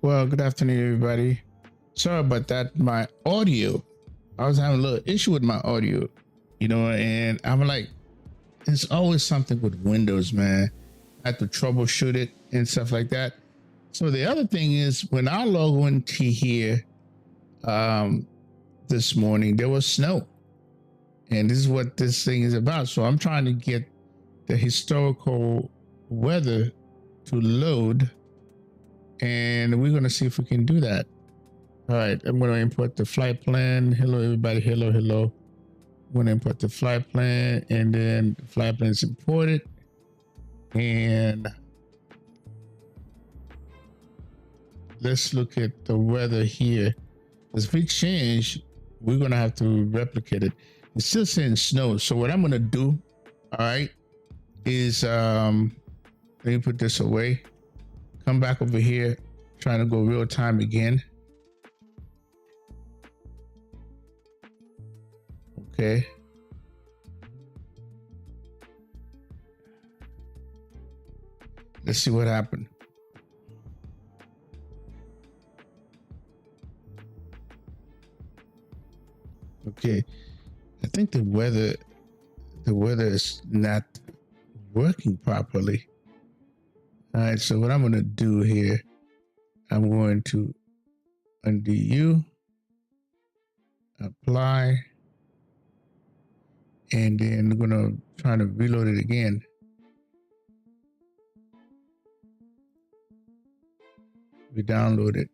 Well, good afternoon, everybody. Sorry about that. My audio, I was having a little issue with my audio, and I'm like, there's always something with Windows, man. I had to troubleshoot it and stuff like that. So the other thing is, when I log into here this morning, there was snow. And this is what this thing is about. So I'm trying to get the historical weather to load. And we're going to see if we can do that. All right, I'm going to import the flight plan. Hello, everybody. Hello. I'm going to import the flight plan, and then the flight plan is imported. And let's look at the weather here. As we change, we're going to have to replicate it. It's still saying snow. So what I'm going to do, all right, is let me put this away. Come back over here, trying to go real time again. Okay. Let's see what happened. Okay. I think the weather is not working properly. All right, so what I'm going to do here, I'm going to undo you, apply, and then I'm going to try to reload it again. We download it.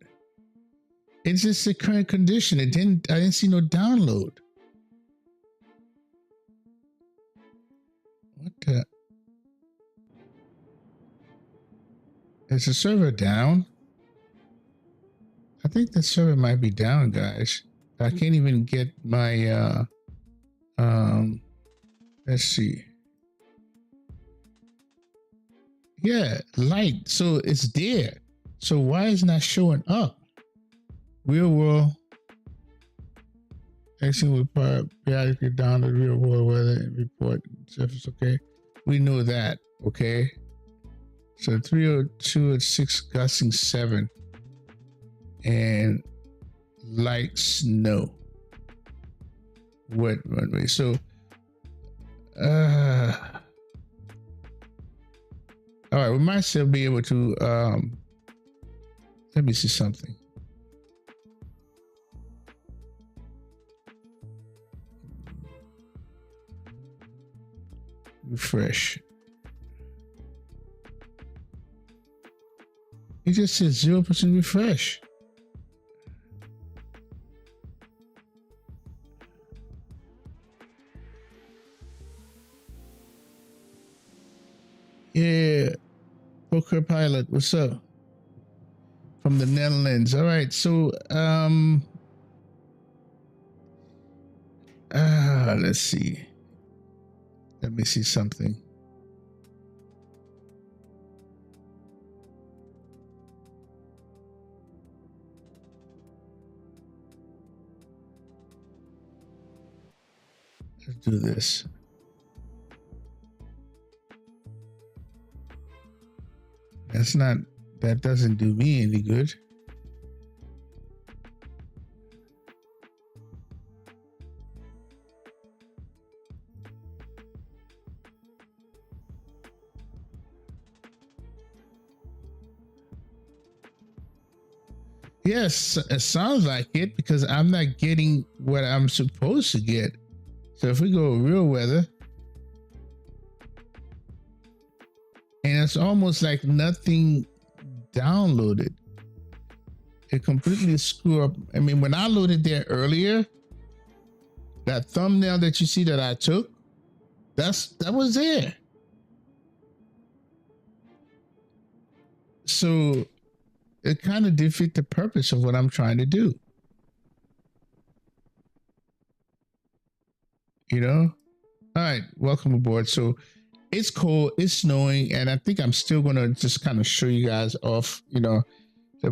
It's just the current condition. I didn't see no download. What the? Is the server down? I think the server might be down, guys. I can't even get my let's see. Yeah, light. So it's there. So why is it not showing up? Real world. Actually, we periodically download real world weather and report surface. Okay, we know that. Okay. So 302 at 6 gusting 7 and light snow, wet runway. So all right, we might still be able to let me see something. Refresh. It just says 0% refresh. Yeah, Poker Pilot, what's up? From the Netherlands. All right, so let's see. Let me see something. Let's do this. That doesn't do me any good. Yes, it sounds like it, because I'm not getting what I'm supposed to get. So if we go real weather, and it's almost like nothing downloaded. It completely screw up. I mean, when I loaded there earlier, that thumbnail that you see that I took, that was there. So it kind of defeats the purpose of what I'm trying to do. All right, welcome aboard. So it's cold, it's snowing, and I think I'm still gonna just kind of show you guys off, the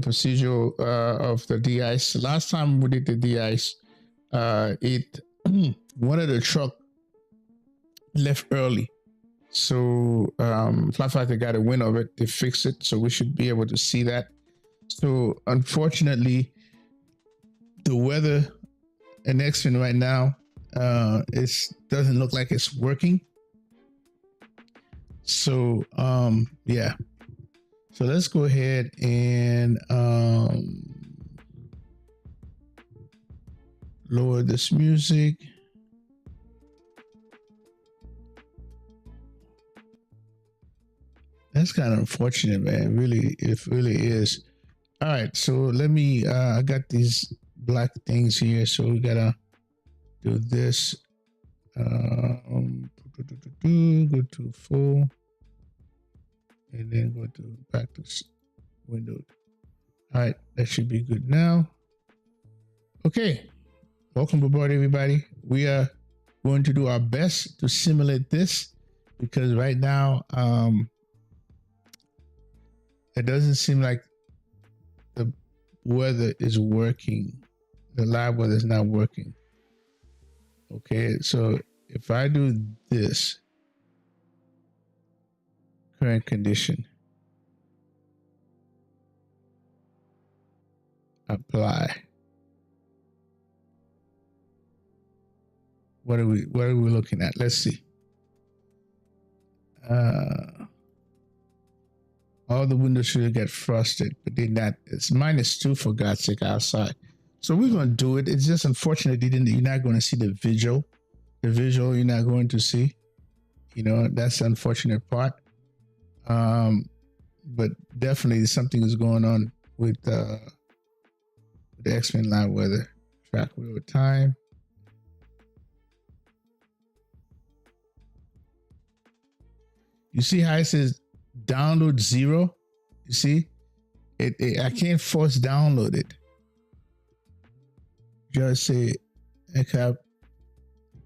procedure of the de-ice. Last time we did the de-ice, one of the truck left early. So Fly Fighter got a win of it. They fixed it, so we should be able to see that. So unfortunately, the weather in X-Men right now, it doesn't look like it's working. So yeah. So let's go ahead and lower this music. That's kind of unfortunate, man. Really, it really is. All right, so let me. I got these black things here, so we gotta do this. Go to full, and then go to back to window. All right, that should be good now. Okay, welcome aboard, everybody. We are going to do our best to simulate this because right now, it doesn't seem like the weather is working. The live weather is not working. Okay, so if I do this, current condition, apply. What are we looking at? Let's see. All the windows should get frosted, but they're not. It's -2 for God's sake outside. So we're gonna do it. It's just unfortunate you're not going to see the visual. The visual you're not going to see. You know, that's the unfortunate part. But definitely something is going on with the X-Men live weather. Track real time. You see how it says download 0? You see? I can't force download it. Just say, okay,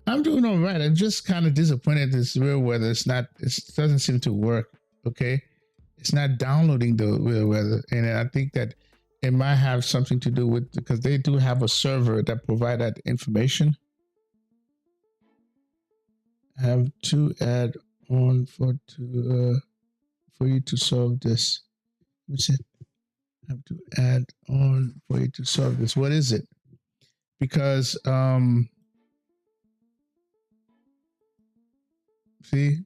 I'm doing all right. I'm just kind of disappointed this real weather. It doesn't seem to work. Okay. It's not downloading the real weather. And I think that it might have something to do with, because they do have a server that provide that information. I have to add on for you to solve this. What's it? I have to add on for you to solve this. What is it? Because see,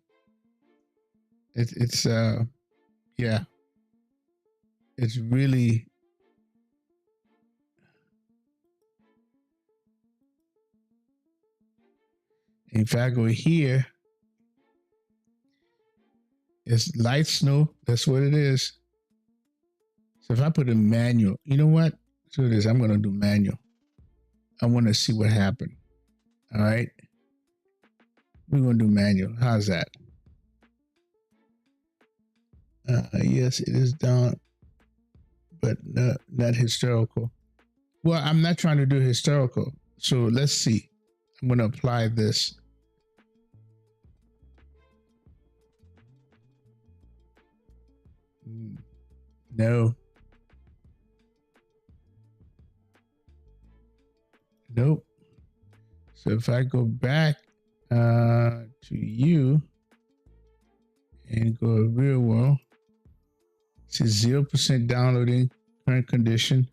it's yeah, it's really, in fact, over here, it's light snow. That's what it is. So if I put in manual, you know what? So it is. I'm going to do manual. I want to see what happened. All right. We're going to do manual. How's that? Yes, it is down, but not historical. Well, I'm not trying to do historical. So let's see. I'm going to apply this. No. Nope. So if I go back to you and go real world, it says 0% downloading, current condition.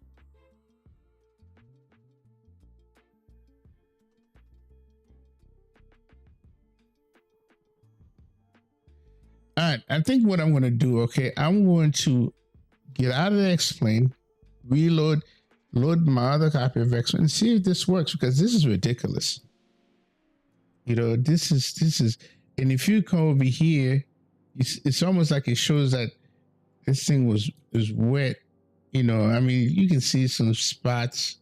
All right, I think what I'm going to do, okay, I'm going to get out of the Explain, reload, load my other copy of Explain, and see if this works, because this is ridiculous. You know, this is, and if you come over here, it's almost like it shows that this thing was wet. You know, I mean, you can see some spots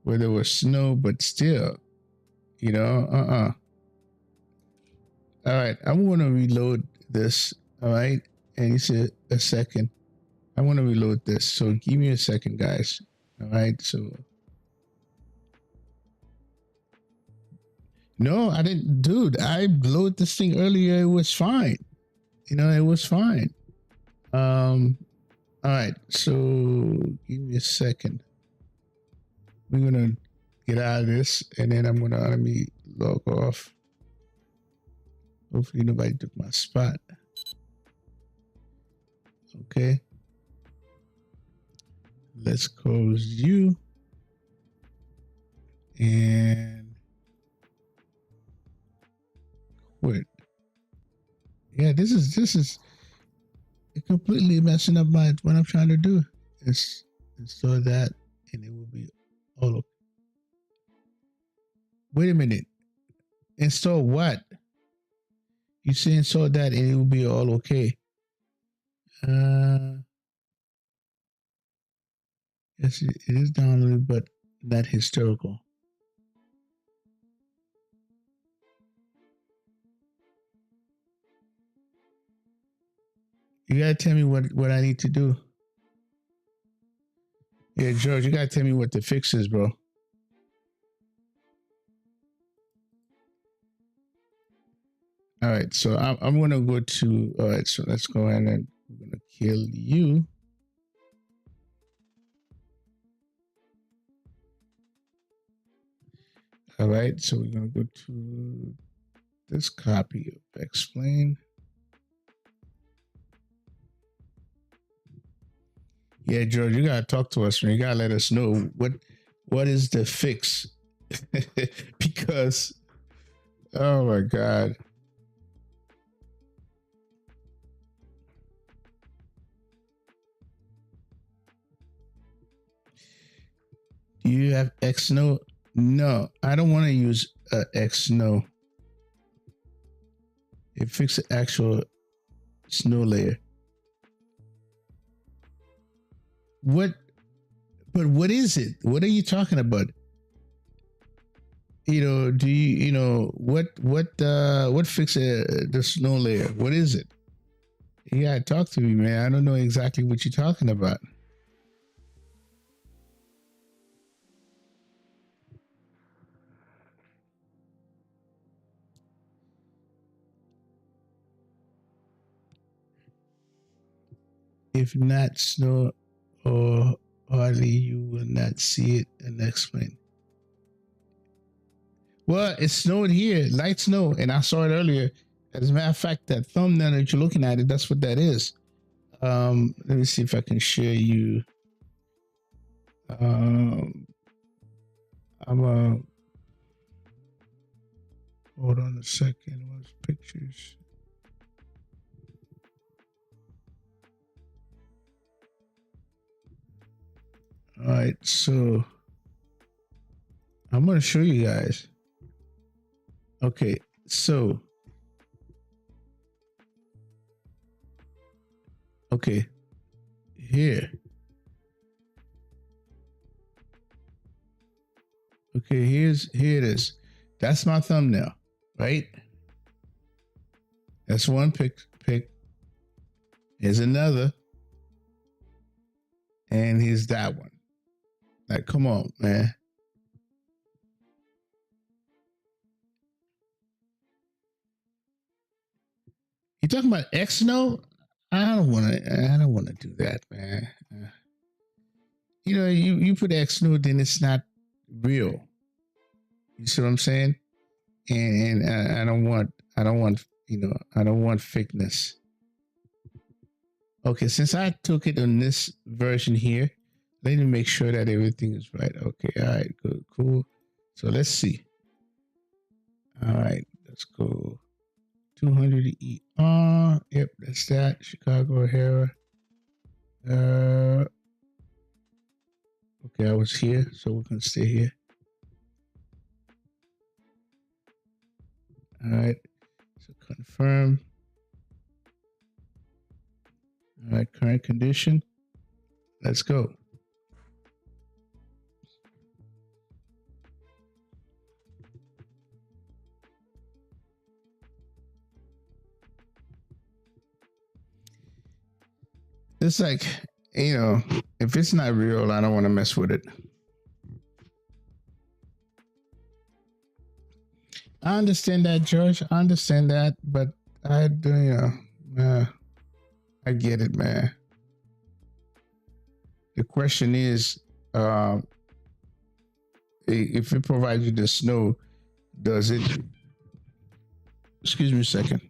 where there was snow, but still, you know, All right, I'm going to reload this. All right, and you said a second. I want to reload this, so give me a second, guys. All right, so no, I didn't, dude. I loaded this thing earlier. It was fine. You know, it was fine. All right, so give me a second. We're gonna get out of this, and then I'm gonna let me log off. Hopefully nobody took my spot. Okay. let's close you and quit. Yeah, this is completely messing up what I'm trying to do. It's install that and it will be all okay. Wait a minute. Install what? You say install that and it will be all okay. Yes, it is downloaded, but not historical. You gotta tell me what I need to do. Yeah, George, you gotta tell me what the fix is, bro. All right, so I'm gonna go to. All right, so let's go ahead and we're gonna kill you. All right, so we're gonna go to this copy of explain. Yeah, George, you gotta talk to us, man. You gotta let us know what is the fix, because oh my god. Do you have Xno? No, I don't want to use Xno. It fixes the actual snow layer. What? But what is it? What are you talking about? You know, do you know what fixes the snow layer? What is it? You gotta talk to me, man. I don't know exactly what you're talking about. If not snow or hardly, you will not see it and explain. Well, it snowed here, light snow, and I saw it earlier. As a matter of fact, that thumbnail that you're looking at, that's what that is. Let me see if I can share you. I'm hold on a second. What's pictures? All right, so I'm gonna show you guys. Okay, so okay, here. Okay, here it is. That's my thumbnail, right? That's one pic. Here's another, and here's that one. Like, come on, man. You talking about Xno? I don't want to do that, man. You know, you put Xno, then it's not real. You see what I'm saying? And I don't want I don't want fakeness. Okay, since I took it on this version here, let me make sure that everything is right. Okay, all right, good, cool. So let's see. All right, let's go. 200ER. Yep, that's that. Chicago O'Hara. Okay, I was here, so we're gonna stay here. All right, so confirm. All right, current condition. Let's go. It's like, you know, if it's not real, I don't want to mess with it. I understand that, George. I understand that, but I do, I get it, man. The question is, if it provides you the snow, does it? Excuse me a second.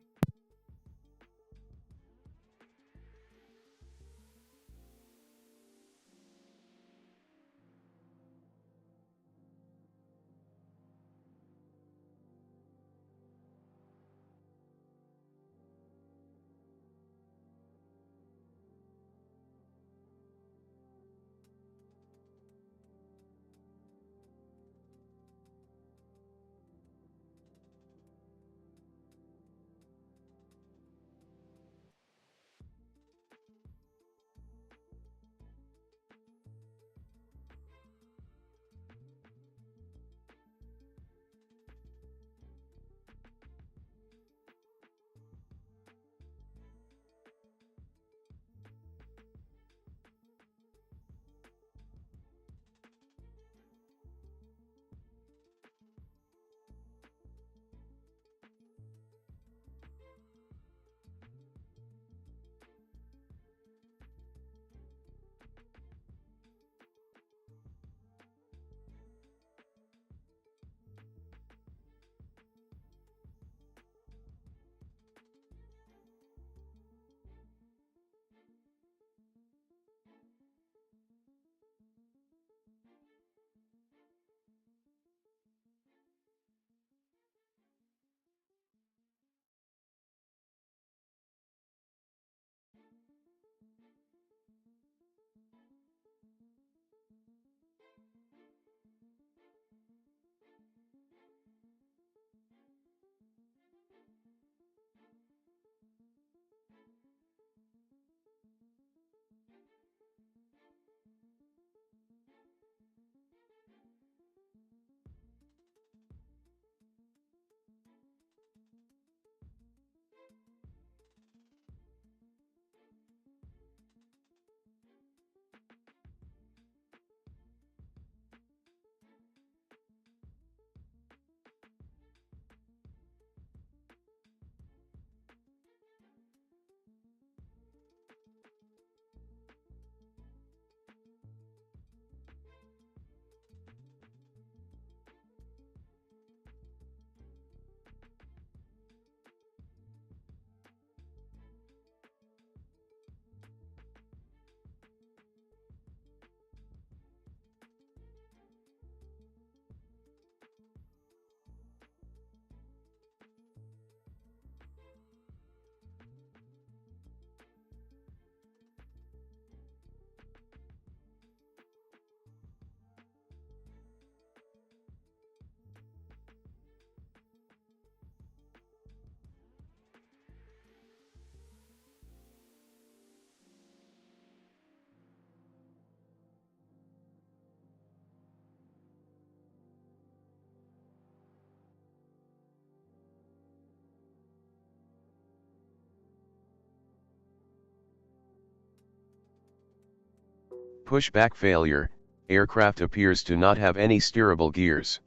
Pushback failure, aircraft appears to not have any steerable gears.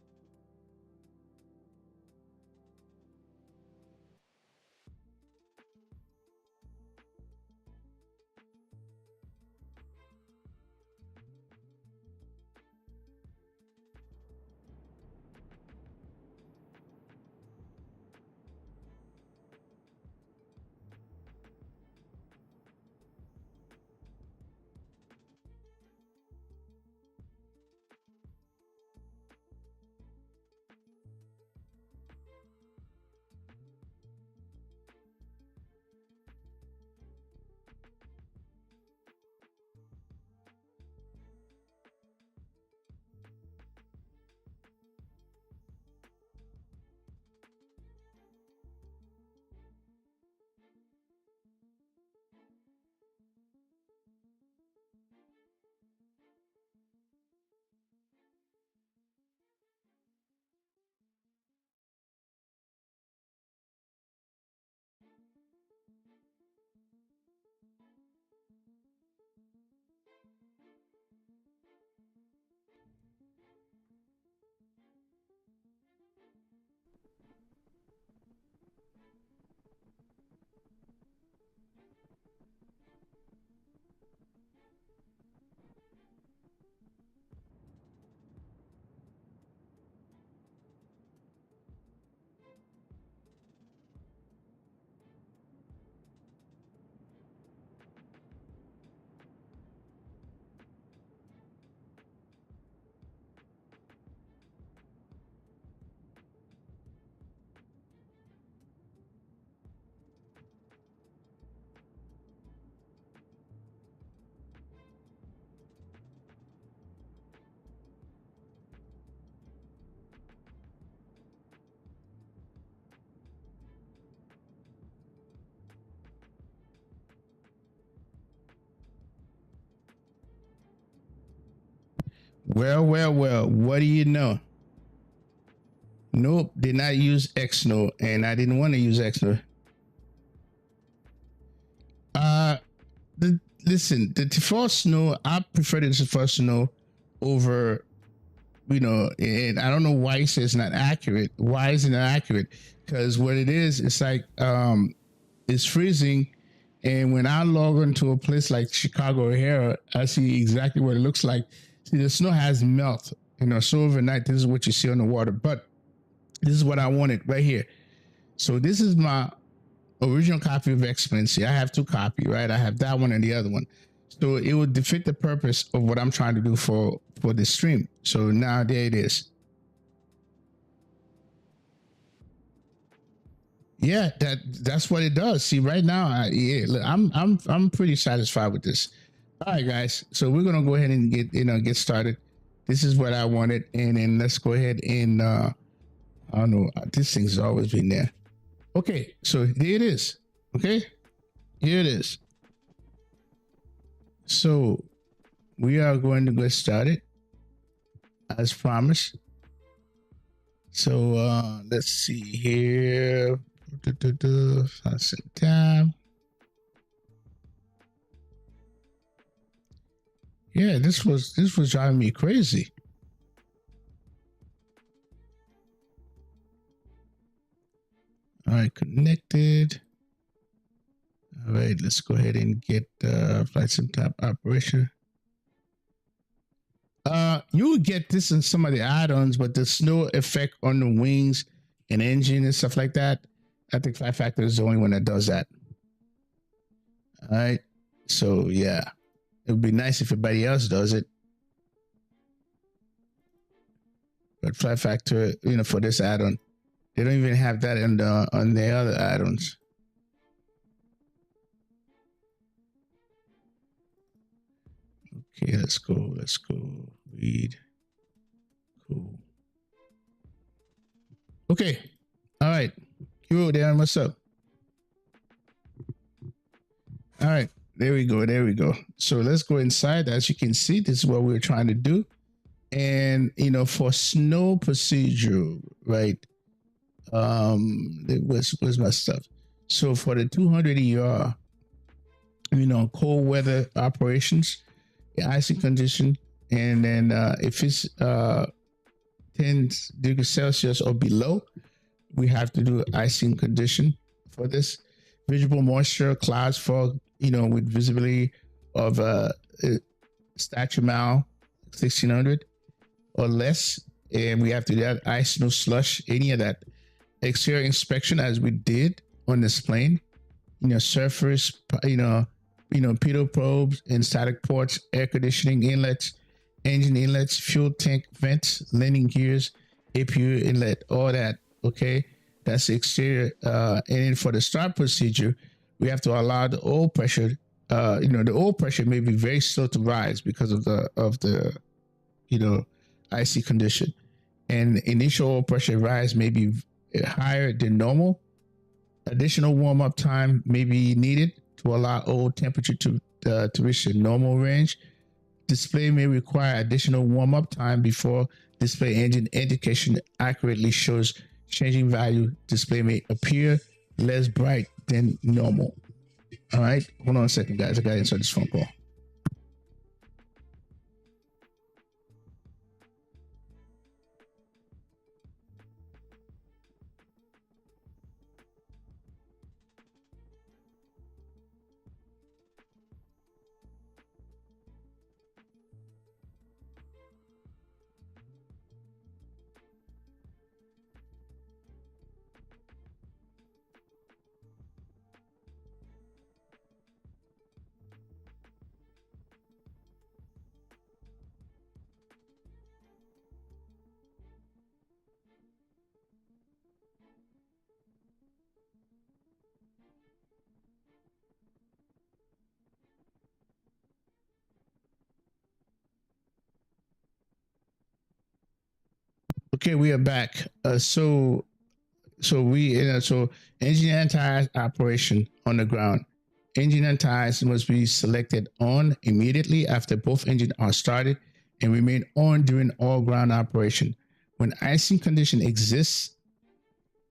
Well, what do you know? Nope, did not use Xno, and I didn't want to use Xno. Listen, the default snow, I prefer the default snow over, and I don't know why he says it's not accurate. Why is it not accurate? Because what it is, it's like it's freezing, and when I log into a place like Chicago O'Hare, I see exactly what it looks like. See, the snow has melt, so overnight, this is what you see on the water. But this is what I wanted right here. So this is my original copy of Excellency. I have two copies, right? I have that one and the other one. So it would defeat the purpose of what I'm trying to do for this stream. So now there it is. Yeah, that's what it does. See, right now, I'm pretty satisfied with this. All right, guys. So we're gonna go ahead and get started. This is what I wanted, and then let's go ahead and I don't know. This thing's always been there. Okay, so here it is. Okay, here it is. So we are going to get started as promised. So let's see here. Time. Yeah, this was driving me crazy. All right, connected. All right, let's go ahead and get flight sim type operation. You would get this in some of the add-ons, but the snow effect on the wings and engine and stuff like that, I think Flight Factor is the only one that does that. All right, so yeah, it would be nice if everybody else does it, but Flight Factor, for this add-on, they don't even have that on the other add-ons. Okay, let's go. Read. Cool. Okay. All right. KEWR, Dan, what's up? All right. There we go. So let's go inside. As you can see, this is what we're trying to do. And, for snow procedure, right? Where's my stuff? So for the 200 ER, cold weather operations, icing condition, and then if it's 10 degrees Celsius or below, we have to do icing condition for this. Visible moisture, clouds, fog, with visibility of statute mile 1600 or less, and we have to do that. Ice, no slush, any of that. Exterior inspection, as we did on this plane. Surface, pitot probes and static ports, air conditioning inlets, engine inlets, fuel tank vents, landing gears, APU inlet, all that. Okay, that's the exterior. And then for the start procedure, we have to allow the oil pressure. The oil pressure may be very slow to rise because of the icy condition, and initial oil pressure rise may be higher than normal. Additional warm-up time may be needed to allow oil temperature to reach the normal range. Display may require additional warm-up time before display engine indication accurately shows changing value. Display may appear less bright than normal. All right, hold on a second, guys. I got to insert this phone call. Okay, we are back. So engine and tires operation on the ground. Engine and tires must be selected on immediately after both engines are started and remain on during all ground operation. When icing condition exists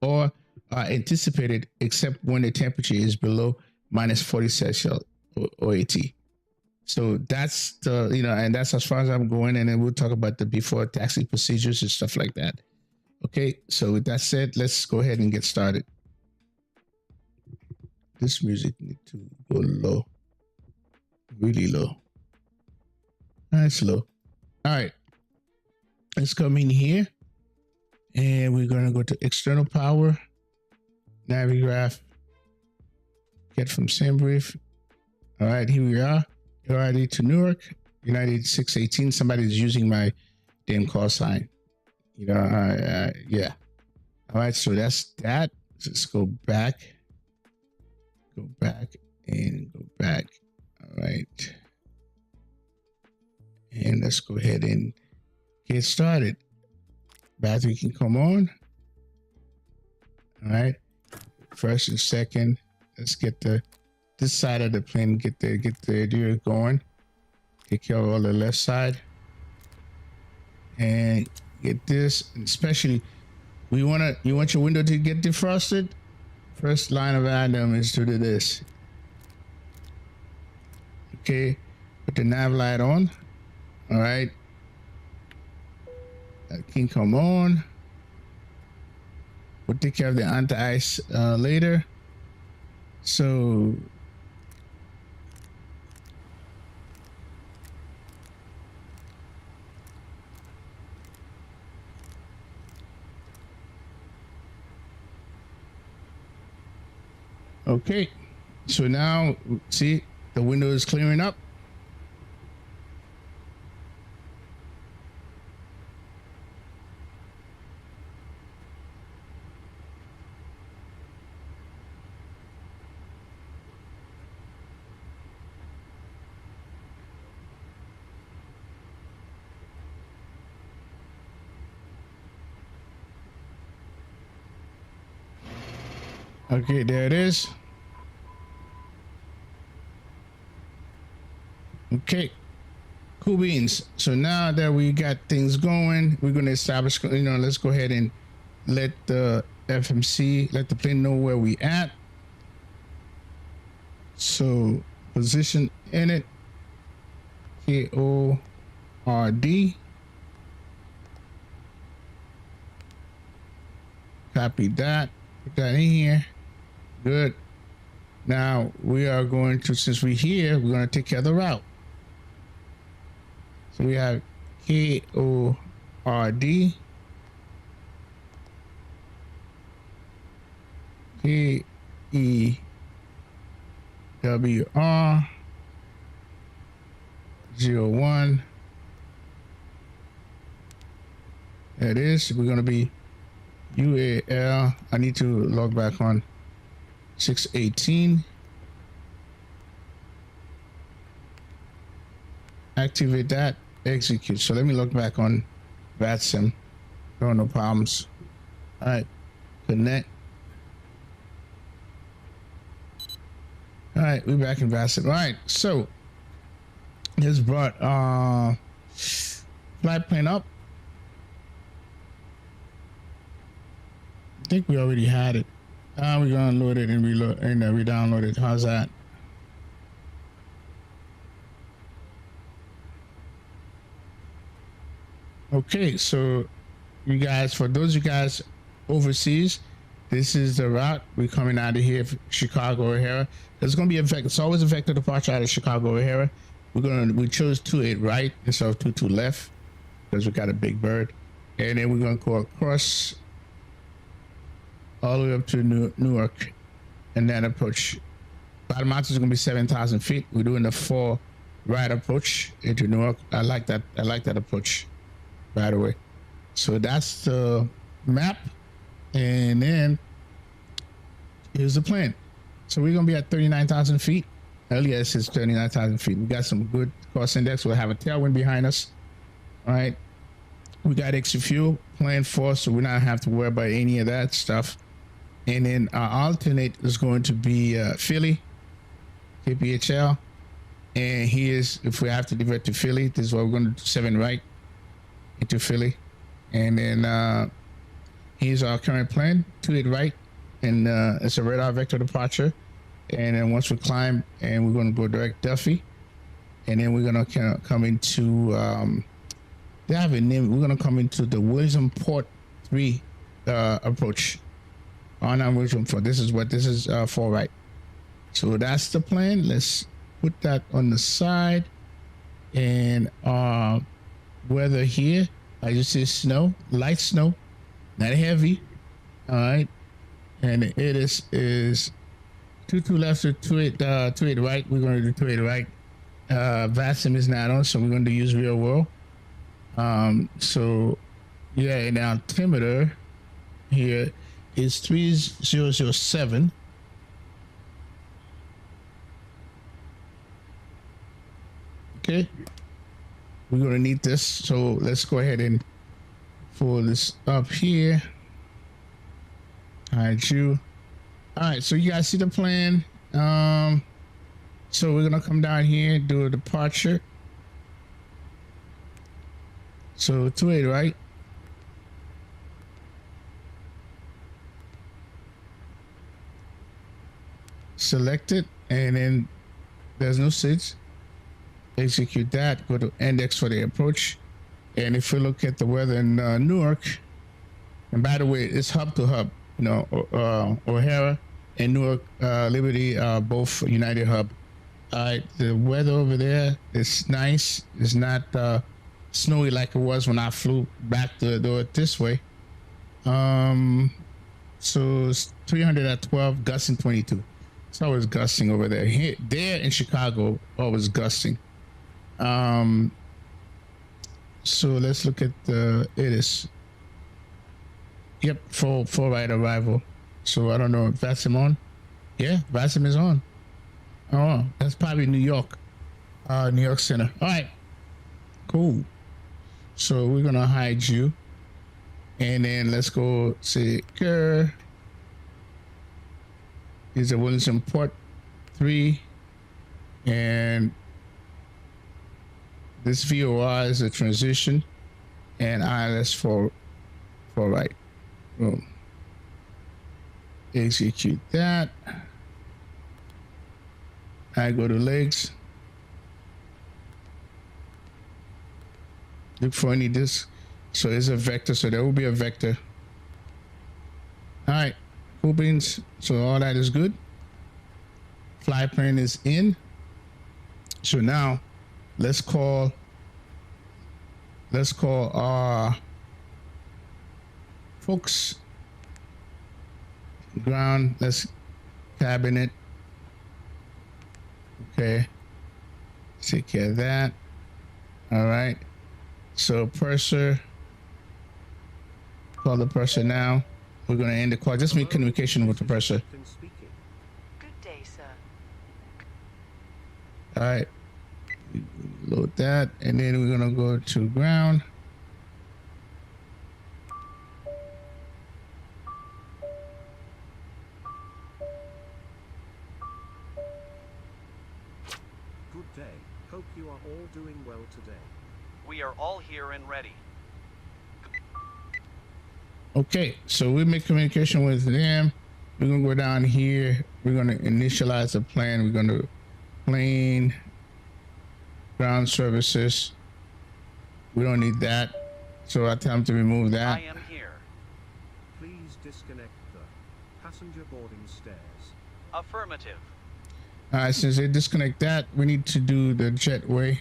or are anticipated, except when the temperature is below minus 40 Celsius or 80. So that's and that's as far as I'm going. And then we'll talk about the before taxi procedures and stuff like that. Okay, so with that said, let's go ahead and get started. This music needs to go low, really low. That's low. All right, let's come in here, and we're gonna go to external power, Navigraph, get from SimBrief. All right, here we are. URID to Newark, United 618. Somebody's using my damn call sign. Yeah. All right, so that's that. Let's go back. Go back and go back. All right. And let's go ahead and get started. Battery can come on. All right. First and second. Let's get this side of the plane, get the gear going. Take care of all the left side. And get this, and especially you want your window to get defrosted. First line of item is to do this. Okay, put the nav light on. All right, that can come on. We'll take care of the anti-ice later. So okay, so now see the window is clearing up. Okay, there it is. Okay, cool beans. So now that we got things going, we're going to establish, let's go ahead and let the FMC, let the plane know where we at. So position in it. KEWR. Copy that. Put that in here. Good. Now we are going to, since we're here, we're going to take care of the route. So we have KEWR, KEWR 01. There it is. We're going to be UAL. I need to log back on 618. Activate that. Execute. So let me log back on Vatsim. No problems. All right. Connect. All right. We're back in Vatsim. All right. So this brought flight plane up. I think we already had it. We're gonna load it and reload and re-download it. How's that? Okay, so you guys, for those of you guys overseas, this is the route. We're coming out of here, Chicago O'Hare. There's gonna be a vector. It's always a vector departure out of Chicago O'Hare. We chose 28 right instead of 22 left because we got a big bird, and then we're gonna go across all the way up to Newark, and then approach. Bottom mountain is gonna be 7,000 feet. We're doing the 4 right approach into Newark. I like that. I like that approach. By the way, so that's the map, and then here's the plan. So we're gonna be at 39,000 feet. Earlier it says 39,000 feet. We got some good cost index. We'll have a tailwind behind us. All right. We got extra fuel planned for, so we don't have to worry about any of that stuff. And then our alternate is going to be Philly, KPHL. And here's, if we have to divert to Philly, this is what we're going to do, 7 right into Philly. And then here's our current plan, 28 right. And it's a radar vector departure. And then once we climb, and we're going to go direct Duffy. And then we're going to come into, they have a name, we're going to come into the Williamsport 3 approach. On our Williamsport 4. This is 4 right. So that's the plan. Let's put that on the side. And weather here, I just see snow, light snow, not heavy. All right. And it is 22 left to 28 right. We're going to do 28 right. Vatsim is not on, so we're going to use real world. So yeah, and our altimeter here is 3007. Okay, we're gonna need this, so let's go ahead and pull this up here. All right, all right, so you guys see the plan. So we're gonna come down here, do a departure. So 28 right. Select it, and then there's no SIDS. Execute that, go to index for the approach. And if we look at the weather in Newark, and by the way, it's hub to hub, you know, O'Hara and Newark Liberty are both United Hub. All right, the weather over there is nice. It's not snowy like it was when I flew back to do it this way. So it's 300 at 12, gusting 22. It's always gusting over there. Here, there in Chicago, always gusting. So let's look at it is. Yep, full right arrival. So I don't know if Vatsim on. Yeah, Vatsim is on. Oh, that's probably New York, New York Center. All right, cool. So we're gonna hide you, and then let's go say KEWR. Is a Williamsport 3, and this VOR is a transition, and ILS for right. Boom. Execute that. I go to legs. Look for any disk. So it's a vector. So there will be a vector. All right, cool beans. So all that is good. Fly plan is in. So now let's call our folks ground. Let's cabinet. Okay. Take care of that. All right. So purser. Call the purser now. We're going to end the call. Just make communication with the purser. Good day, sir. All right. Load that. And then we're going to go to ground. Good day. Hope you are all doing well today. We are all here and ready. Okay, so we make communication with them. We're gonna go down here. We're gonna initialize the plan. We're gonna plane ground services. We don't need that, so I tell them to remove that. I am here. Please disconnect the passenger boarding stairs. Affirmative. All right, since they disconnect that, we need to do the jetway.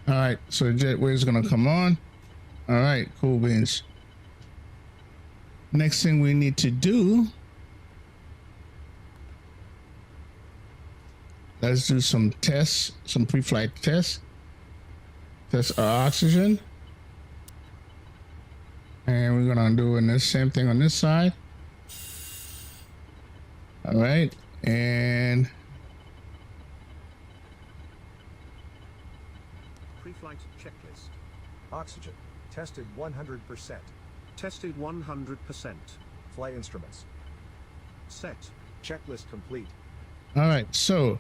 All right, so the jetway is gonna come on. All right, cool beans. Next thing we need to do, let's do some tests, some pre-flight tests. Test our oxygen. And we're gonna do the same thing on this side. All right, and Pre-flight checklist. Oxygen. Tested 100%. Tested 100%. Flight instruments. Set. Checklist complete. all right, so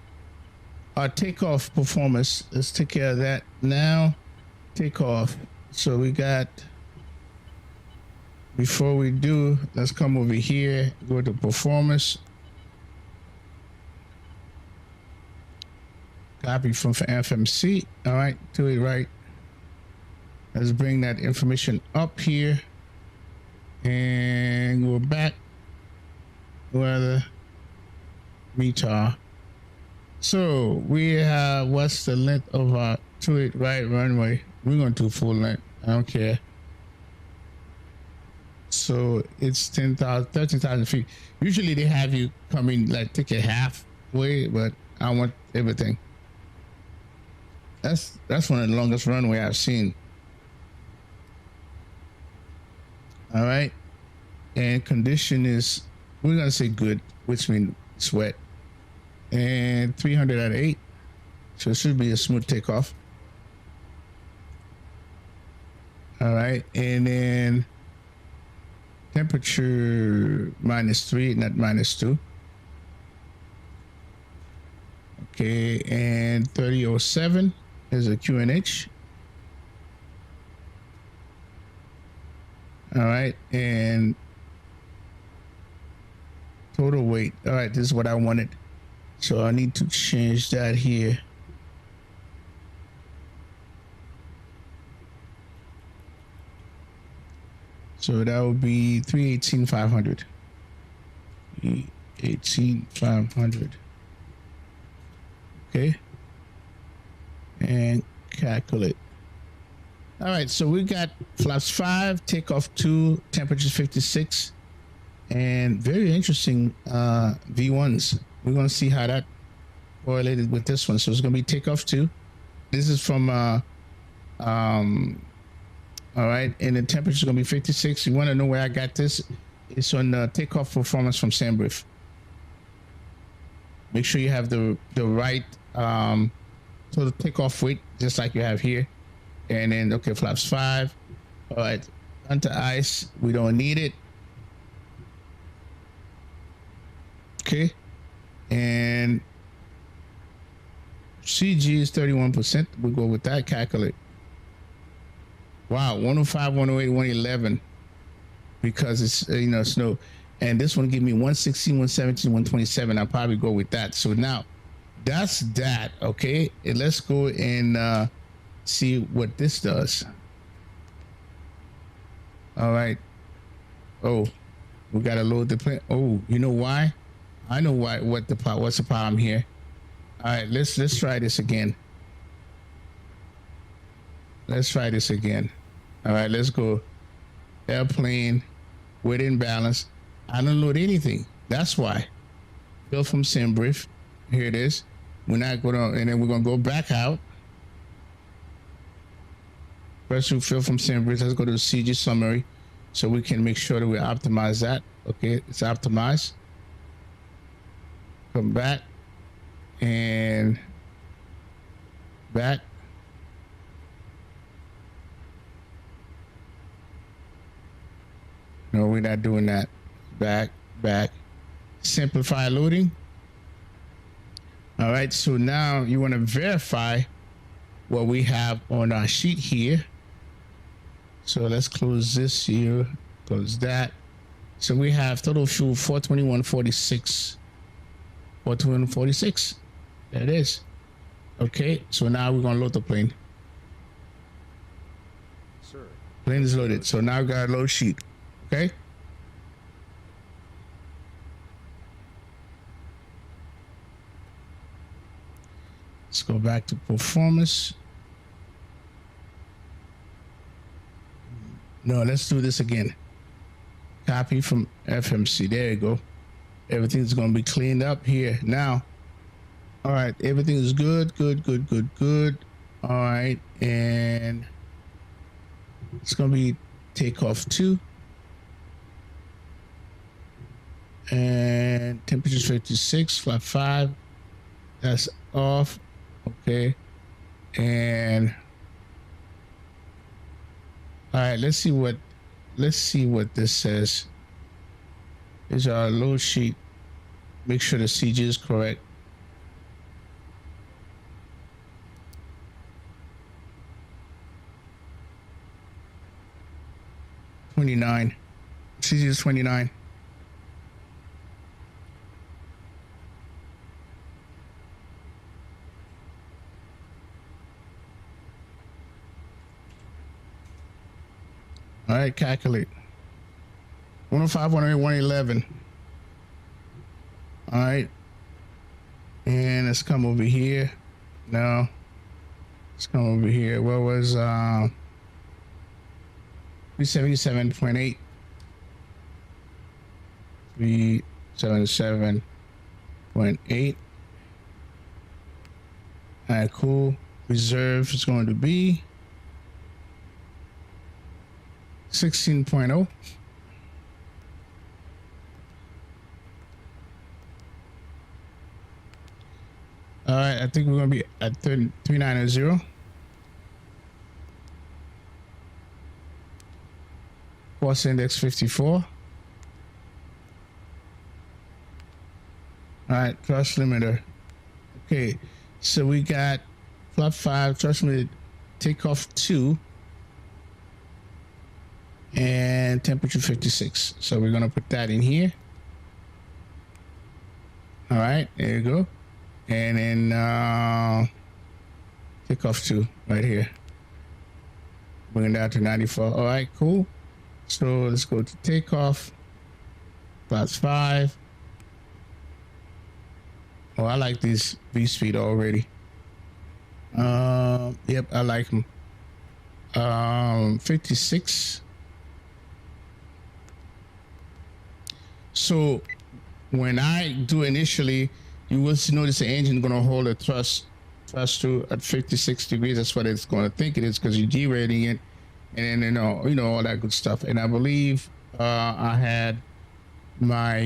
our takeoff performance, let's take care of that now. Takeoff. So we got, before we do, let's come over here, go to performance. Copy from FMC. All right, do it right. Let's bring that information up here and go back where the METAR. So we have, what's the length of our to it right runway? We're going to do full length. I don't care. So it's 13,000 feet. Usually they have you come in, like take it halfway, but I want everything. That's one of the longest runway I've seen. All right, and condition is, we're gonna say good, which means it's wet, and 300 at 8, so it should be a smooth takeoff. All right, and then temperature -3, not -2. Okay, and 3007 is a QNH. All right, and total weight. All right, this is what I wanted. So I need to change that here. So that would be 318,500. 318,500. Okay. And calculate. All right, so we got flaps 5, takeoff 2, temperature 56, and very interesting V1s. We're gonna see how that correlated with this one. So it's gonna be takeoff 2. This is from all right, and the temperature is gonna be 56. You want to know where I got this? It's on the takeoff performance from Sandbrief. Make sure you have the right so the takeoff weight, just like you have here. And then, okay, flaps 5. All right, onto ice. We don't need it. Okay. And CG is 31%. We'll go with that. Calculate. Wow, 105, 108, 111. Because it's, snow. And this one give me 116, 117, 127. I'll probably go with that. So now that's that. Okay. And let's go and see what this does. All right. Oh, we got to load the plane. Oh, you know why? I know why. What's the problem here? All right. Let's try this again. Let's try this again. All right. Let's go. Airplane with imbalance. I don't load anything. That's why. Fill from sim brief. Here it is. We're not going to, and then we're going to go back out. First, we fill from sim brief. Let's go to the CG summary so we can make sure that we optimize that. Okay, it's optimized. Come back and back. No, we're not doing that. Back. Simplify loading. All right, so now you want to verify what we have on our sheet here. So let's close this here, close that. So we have total fuel 421.46. 421.46. There it is. Okay, so now we're gonna load the plane. Sir. Plane is loaded. So now we got a load sheet. Okay. Let's go back to performance. No, let's do this again. Copy from FMC. There you go. Everything's going to be cleaned up here now. All right. Everything is good. All right. And it's going to be takeoff 2. And temperature 56, flight 5. That's off. Okay. And all right, let's see what this says. Here's our load sheet. Make sure the CG is correct. CG is 29. All right, calculate. 105, 108, 111. All right. And let's come over here. No. Let's come over here. What was 377.8. 377.8. All right, cool. Reserve is going to be 16.0. All right, I think we're going to be at 3990. Force index 54. All right, thrust limiter. Okay, so we got flap 5, thrust limiter, takeoff 2. And temperature 56. So we're gonna put that in here. All right, there you go. And then takeoff 2 right here. Bring it down to 94. All right, cool. So let's go to takeoff. Class 5. Oh, I like these V speed already. Yep, I like them. 56. So when I do initially, you will notice the engine going to hold a thrust to at 56 degrees. That's what it's going to think it is because you're derating it, and then you know all that good stuff. And I believe I had my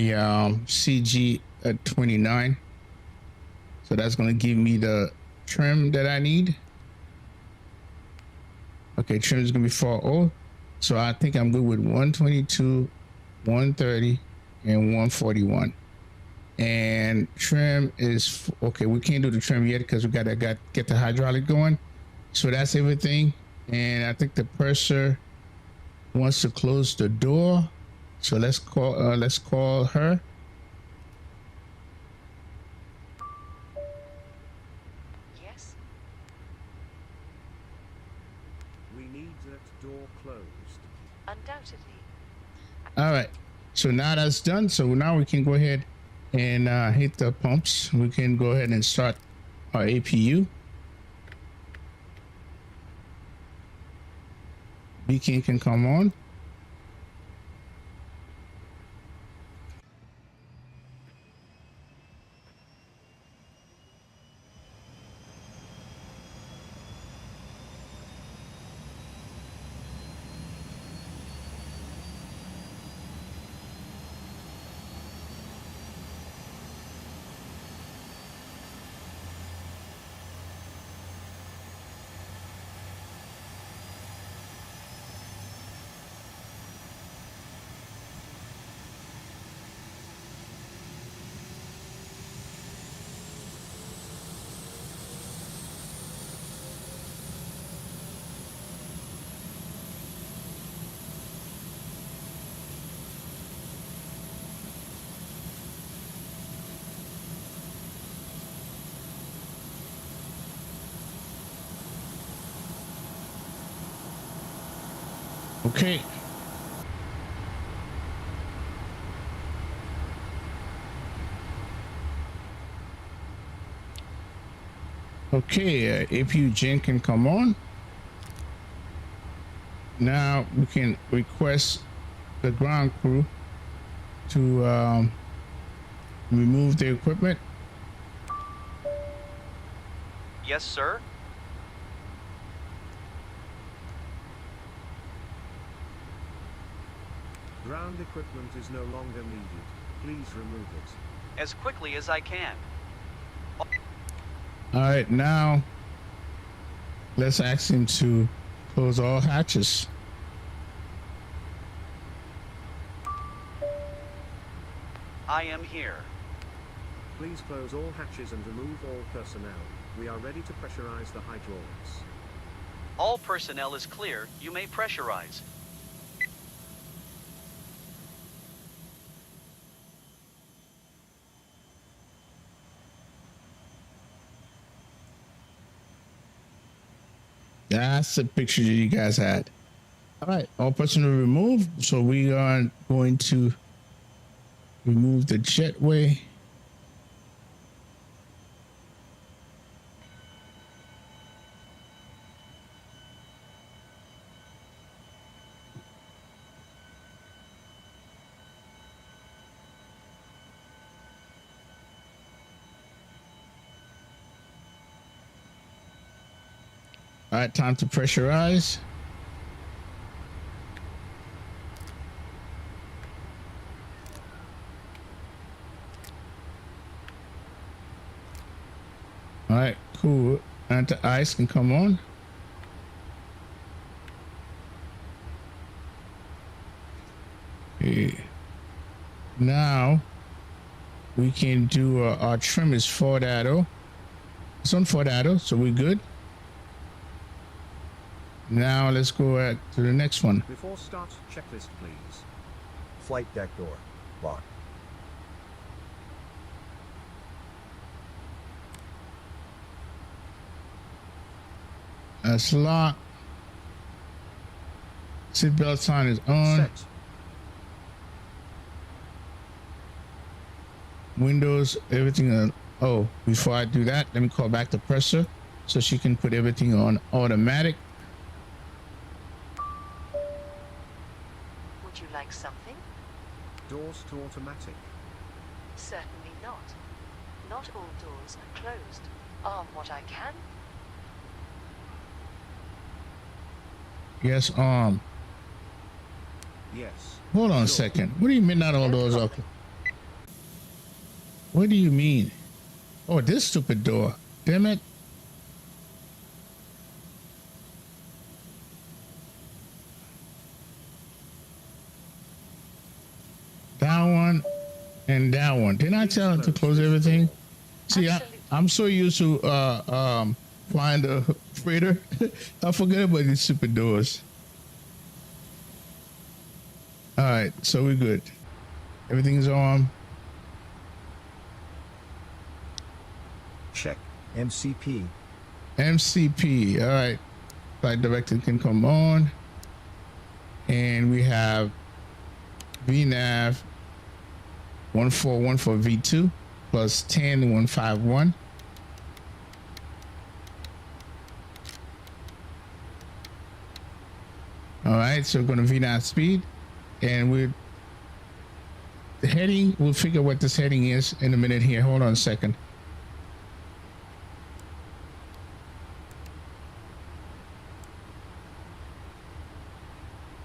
CG at 29, so that's going to give me the trim that I need. Okay, trim is going to be 4.0, so I think I'm good with 122, 130. And 141, and trim is okay. We can't do the trim yet because we gotta get the hydraulic going. So that's everything. And I think the purser wants to close the door. So let's call her. Yes? We need that door closed. Undoubtedly. All right. So now that's done. So now we can go ahead and hit the pumps. We can go ahead and start our APU. Beacon can come on. Okay. Okay, APU gen can come on. Now we can request the ground crew to remove the equipment. Yes, sir. Ground equipment is no longer needed. Please remove it. As quickly as I can. All right, now let's ask him to close all hatches. I am here. Please close all hatches and remove all personnel. We are ready to pressurize the hydraulics. All personnel is clear. You may pressurize. That's the picture that you guys had. All right, all personnel removed. So we are going to remove the jetway. All right, time to pressurize. All right, cool. Anti-ice can come on. Okay. Now we can do our trim is forward idle. It's on forward idle, so we're good. Now let's go to the next one. Before start, checklist please. Flight deck door. Lock. That's locked. Seatbelt sign is on. Set. Windows, everything. Oh, before I do that, let me call back the presser so she can put everything on automatic. Would you like something? Doors to automatic. Certainly not. Not all doors are closed. Arm what I can. Yes, Yes. hold on a Sure. second. What do you mean not all doors are? What do you mean? Oh, this stupid door. Damn it. That one and that one. Didn't I tell her to close everything? See, I'm so used to flying the freighter. I forget about these stupid doors. All right, so we're good. Everything's on. Check. MCP. MCP. All right. Flight director can come on. And we have VNAV 141 for V2 plus 10151. All right, so we're going to VNAV speed, and the heading, we'll figure what this heading is in a minute here. Hold on a second.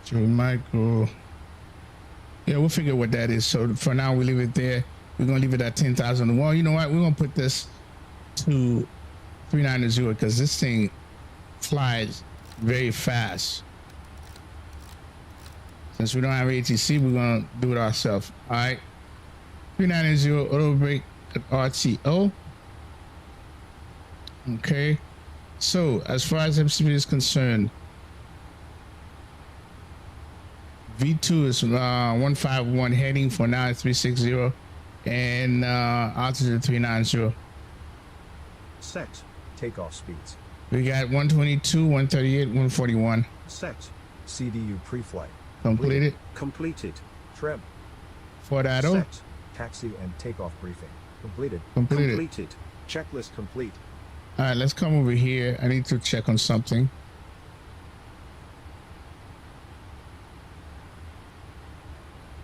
So we might go, yeah, we'll figure what that is. So for now, we leave it there. We're going to leave it at 10,000. Well, you know what? We're going to put this to 390 because this thing flies very fast. Since we don't have ATC, we're going to do it ourselves. All right. 390 auto brake at RTO. Okay. So as far as MCP is concerned, V2 is 151 heading for now at 360 and altitude 390. Set. Takeoff speeds. We got 122, 138, 141. Set. CDU pre-flight. Completed. Completed. Trim. 4.0. Set. Taxi and takeoff briefing. Completed. Completed. Completed. Checklist complete. All right, let's come over here. I need to check on something.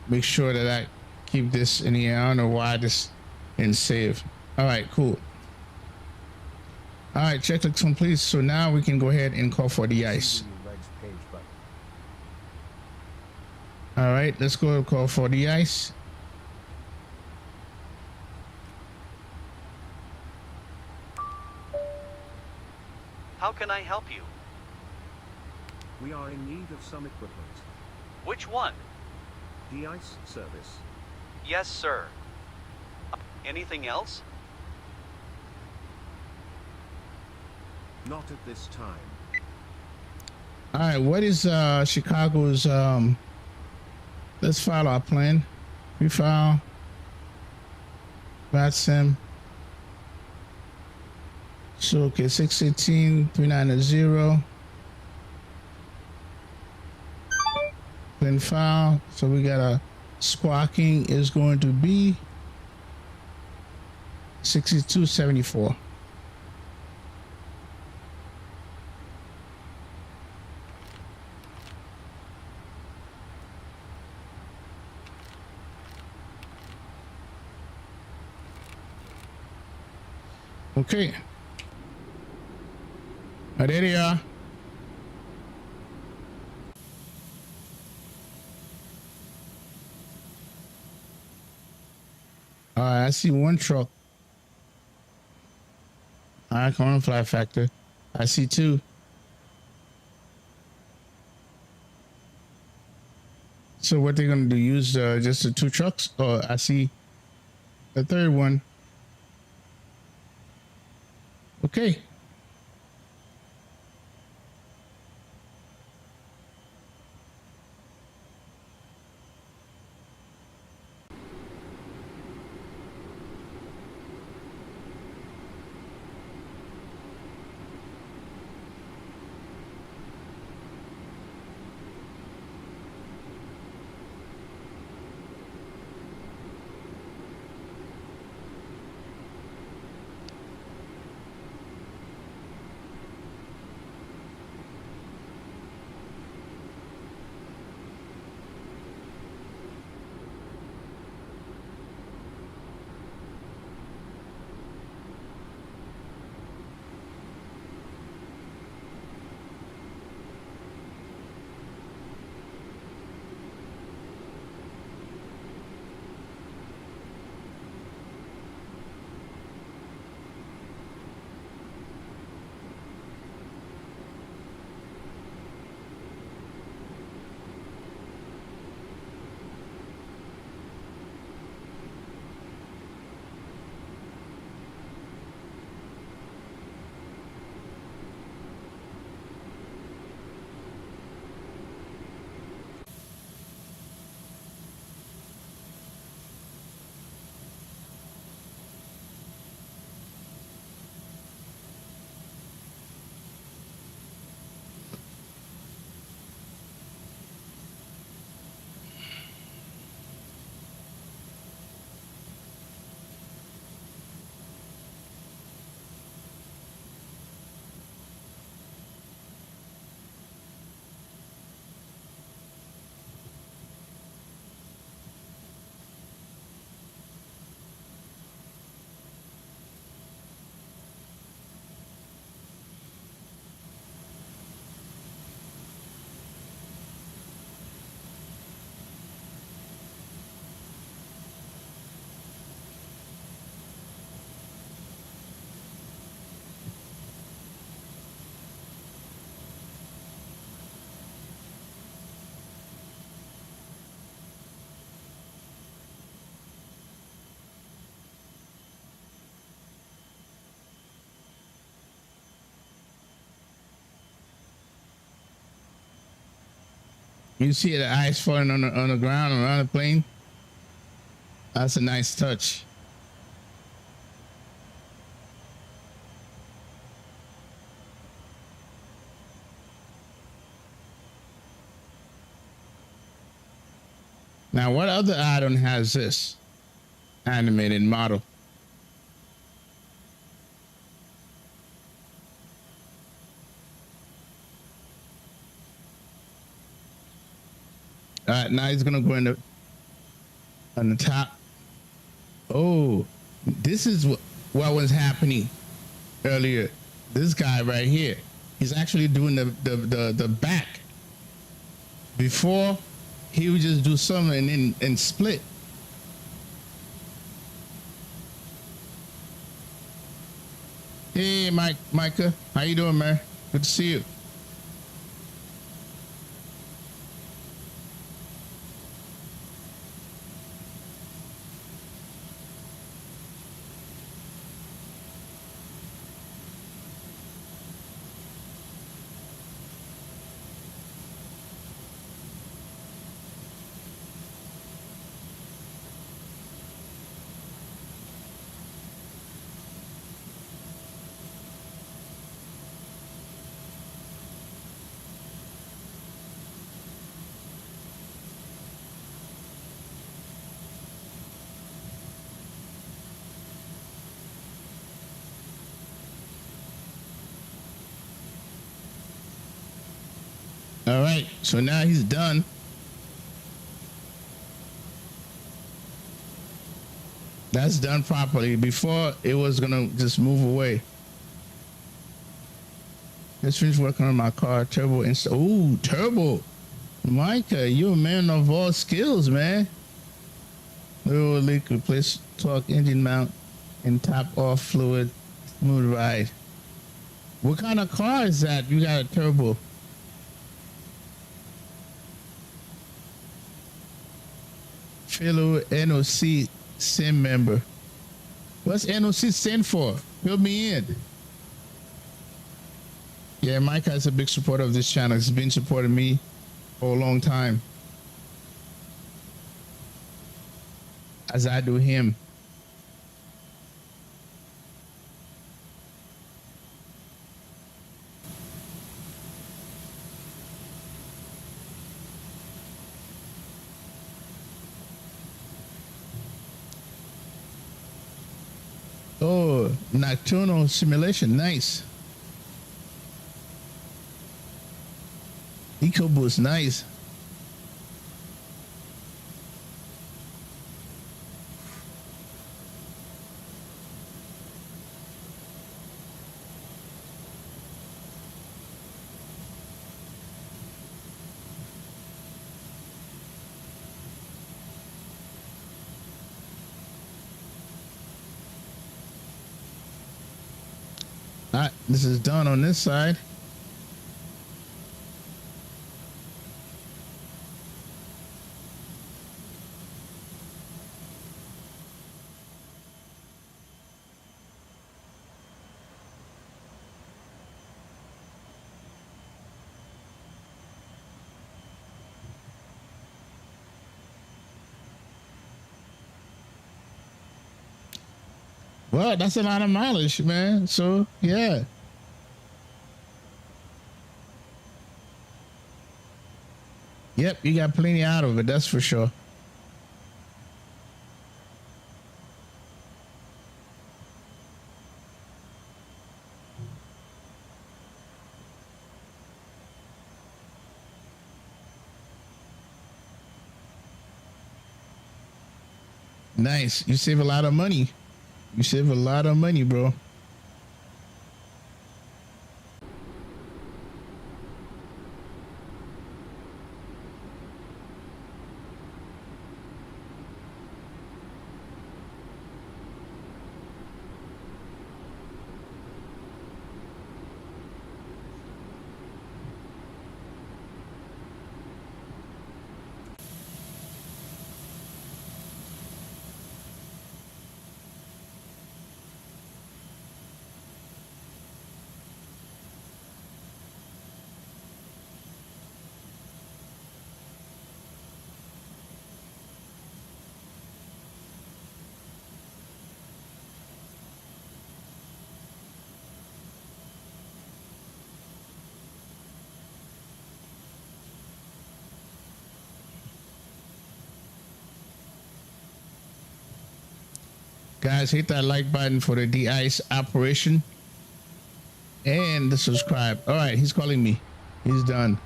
Make sure that I keep this in here. I don't know why this didn't save. All right, cool. All right, checklist complete. So now we can go ahead and call for the ice. CDU legs page button. All right, let's go and call for the ice. How can I help you? We are in need of some equipment. Which one? The ice service. Yes, sir. Anything else? Not at this time. All right, what is Chicago's let's file our plan. We file Vatsim. So okay, 618 390. Then file. So we got a squawking is going to be 6274. Okay. There they are. All right, I see one truck. All right, come on, fly factor. I see two. So what they're gonna do? Use just the two trucks? Or I see a third one. Okay. You see the ice falling on the ground around the plane? That's a nice touch. Now, what other add-on has this animated model? All right, now he's gonna go in on the top. Oh, this is what was happening earlier. This guy right here, he's actually doing the back. Before, he would just do something and split. Hey, Micah, how you doing, man? Good to see you. All right, so now he's done. That's done properly. Before, it was gonna just move away. Let's finish working on my car. Turbo Ooh, turbo. Micah, you're a man of all skills, man. Little leak, replace torque, engine mount, and top off fluid. Smooth ride. What kind of car is that? You got a turbo. Fellow NOC SIM member. What's NOC stand for? Fill me in. Yeah, Mike is a big supporter of this channel. He's been supporting me for a long time, as I do him. Oh, nocturnal simulation, nice. EcoBoost, nice. All right, this is done on this side. Well, that's a lot of mileage, man. So, yeah. Yep, you got plenty out of it, that's for sure. Nice. You save a lot of money. You save a lot of money, bro. Guys, hit that like button for the de-ice operation and the subscribe. All right, he's calling me. He's done.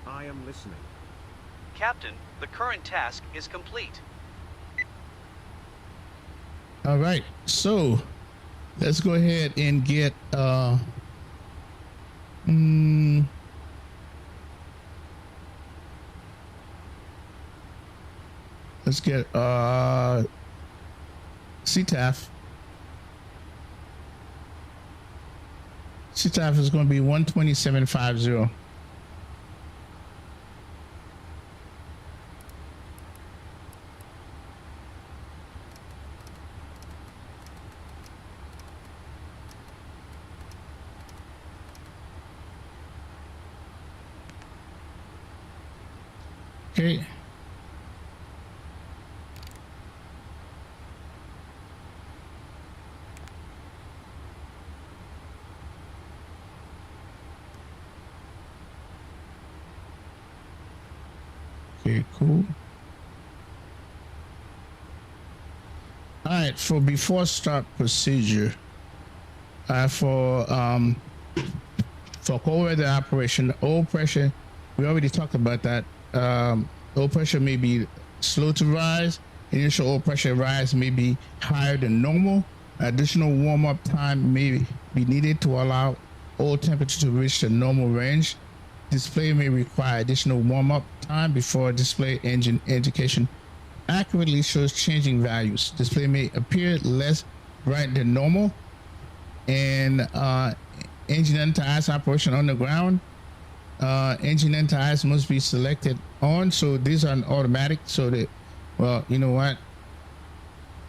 I am listening. Captain, the current task is complete. All right, so let's go ahead and get let's get CTAF. CTAF is going to be 127.50. Okay. Okay, cool. All right, for before start procedure, for cold weather operation, oil pressure, we already talked about that. Oil pressure may be slow to rise. Initial oil pressure rise may be higher than normal. Additional warm-up time may be needed to allow oil temperature to reach the normal range. Display may require additional warm-up time before display engine indication accurately shows changing values. Display may appear less bright than normal. And engine anti-ice operation on the ground. Engine anti-ice must be selected on, so these are automatic, so that, well, you know what,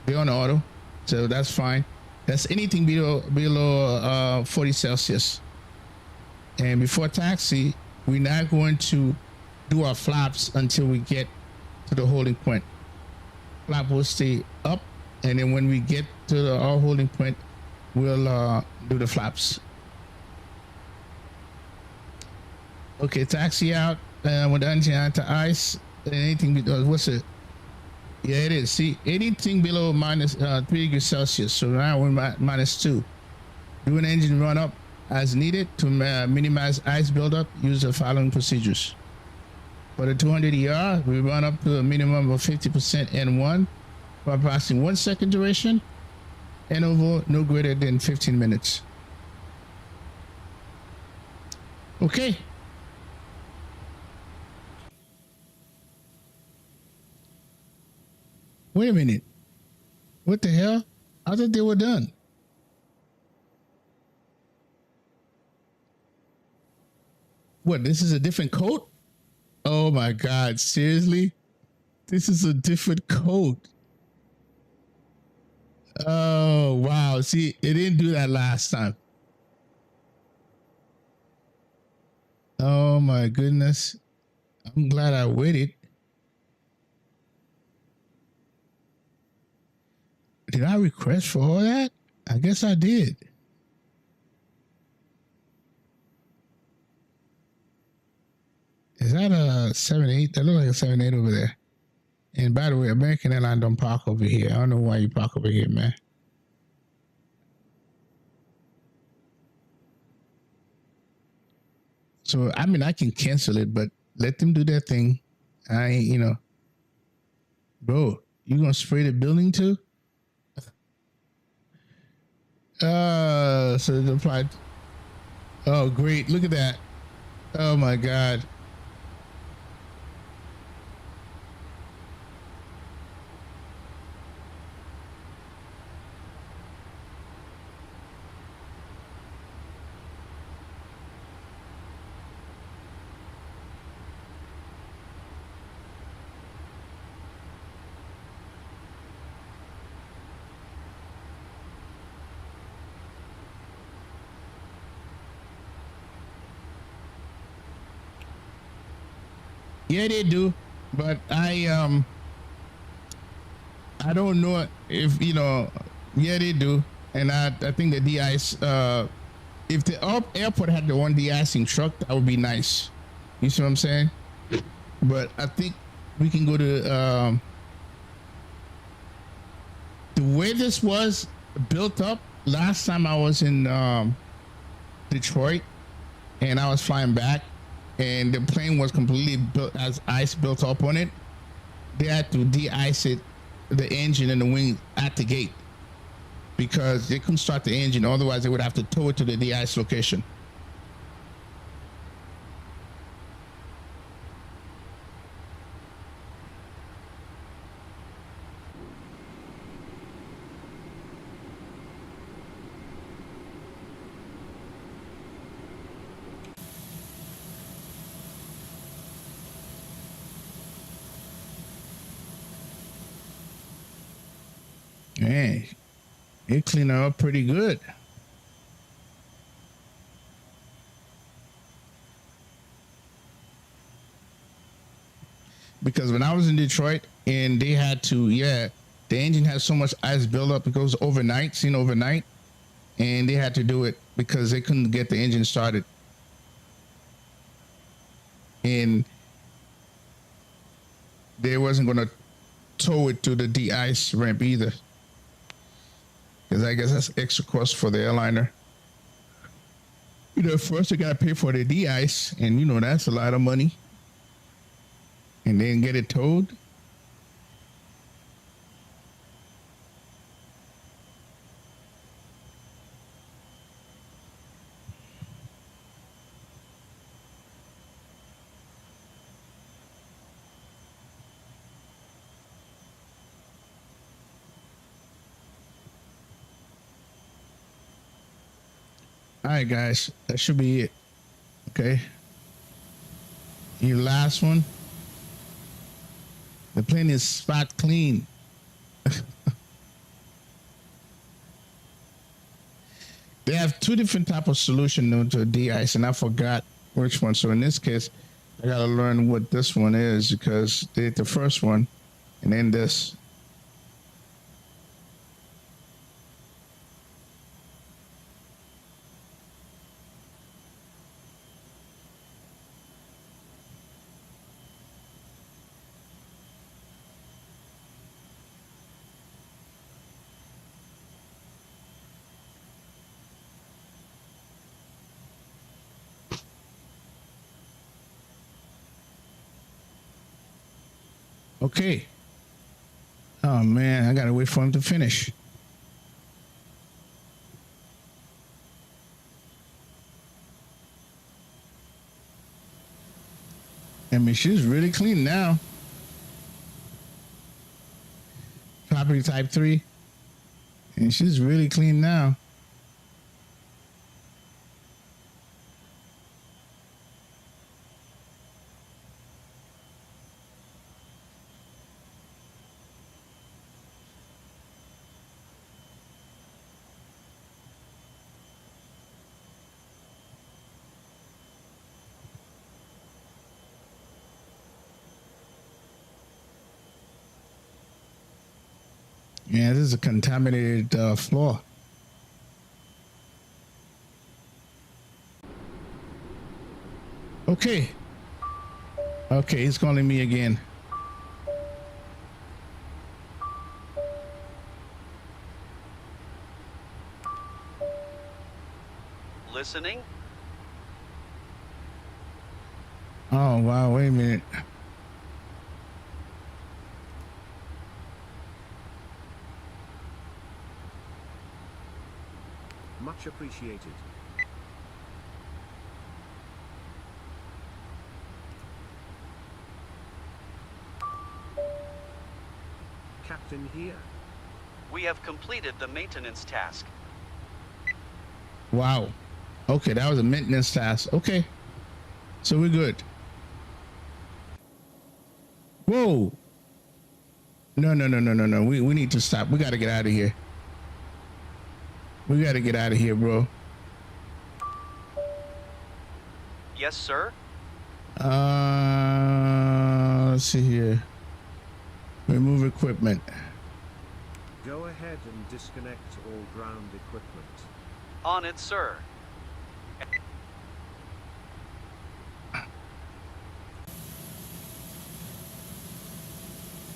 they're on auto, so that's fine. That's anything below 40 Celsius. And before taxi, we're not going to do our flaps until we get to the holding point. Flap will stay up, and then when we get to our holding point, we'll do the flaps. Okay, taxi out with the engine anti-ice. Anything below, what's it? Yeah, it is. See, anything below minus 3 degrees Celsius. So now we're -2. Do an engine run up as needed to minimize ice buildup. Use the following procedures. For the 200ER, we run up to a minimum of 50% N1 for approximately 1 second duration. Interval no greater than 15 minutes. Okay. Wait a minute. What the hell? I thought they were done. What, this is a different coat? Oh my God, seriously? This is a different coat. Oh, wow. See, it didn't do that last time. Oh my goodness. I'm glad I waited. Did I request for all that? I guess I did. Is that a 7.8? That looks like a 7.8 over there. And by the way, American Airlines don't park over here. I don't know why you park over here, man. So, I mean, I can cancel it, but let them do their thing. I ain't, you know. Bro, you gonna spray the building too? So it applied. Oh, great. Look at that. Oh my God. Yeah, they do, but I don't know if, you know. Yeah, they do, and I think the de-ice. If the airport had the one de-icing truck, that would be nice. You see what I'm saying? But I think we can go to the way this was built up last time I was in Detroit and I was flying back and the plane was completely built as ice built up on it. They had to de-ice it, the engine and the wing at the gate because they couldn't start the engine. Otherwise they would have to tow it to the de-ice location. Man, it cleaned her up pretty good. Because when I was in Detroit and they had to, the engine has so much ice buildup, it goes overnight, seen overnight, and they had to do it because they couldn't get the engine started. And they wasn't going to tow it to the de-ice ramp either. Because I guess that's extra cost for the airliner. You know, first they got to pay for the de-ice, and you know, that's a lot of money. And then get it towed. All right, guys, that should be it. Okay. Your last one. The plane is spot clean. They have two different type of solution known to de-ice, and I forgot which one. So in this case, I gotta learn what this one is because they did the first one, and then this. Okay. Oh man, I gotta wait for him to finish. I mean, she's really clean now. Property type 3. And she's really clean now. Yeah, this is a contaminated floor. Okay. Okay, he's calling me again. Listening? Oh, wow, wait a minute. Much appreciated. Captain here. We have completed the maintenance task. Wow. Okay, that was a maintenance task. Okay. So we're good. Whoa. No. We need to stop. We got to get out of here. We got to get out of here, bro. Yes, sir. Let's see here. Remove equipment. Go ahead and disconnect all ground equipment. On it, sir.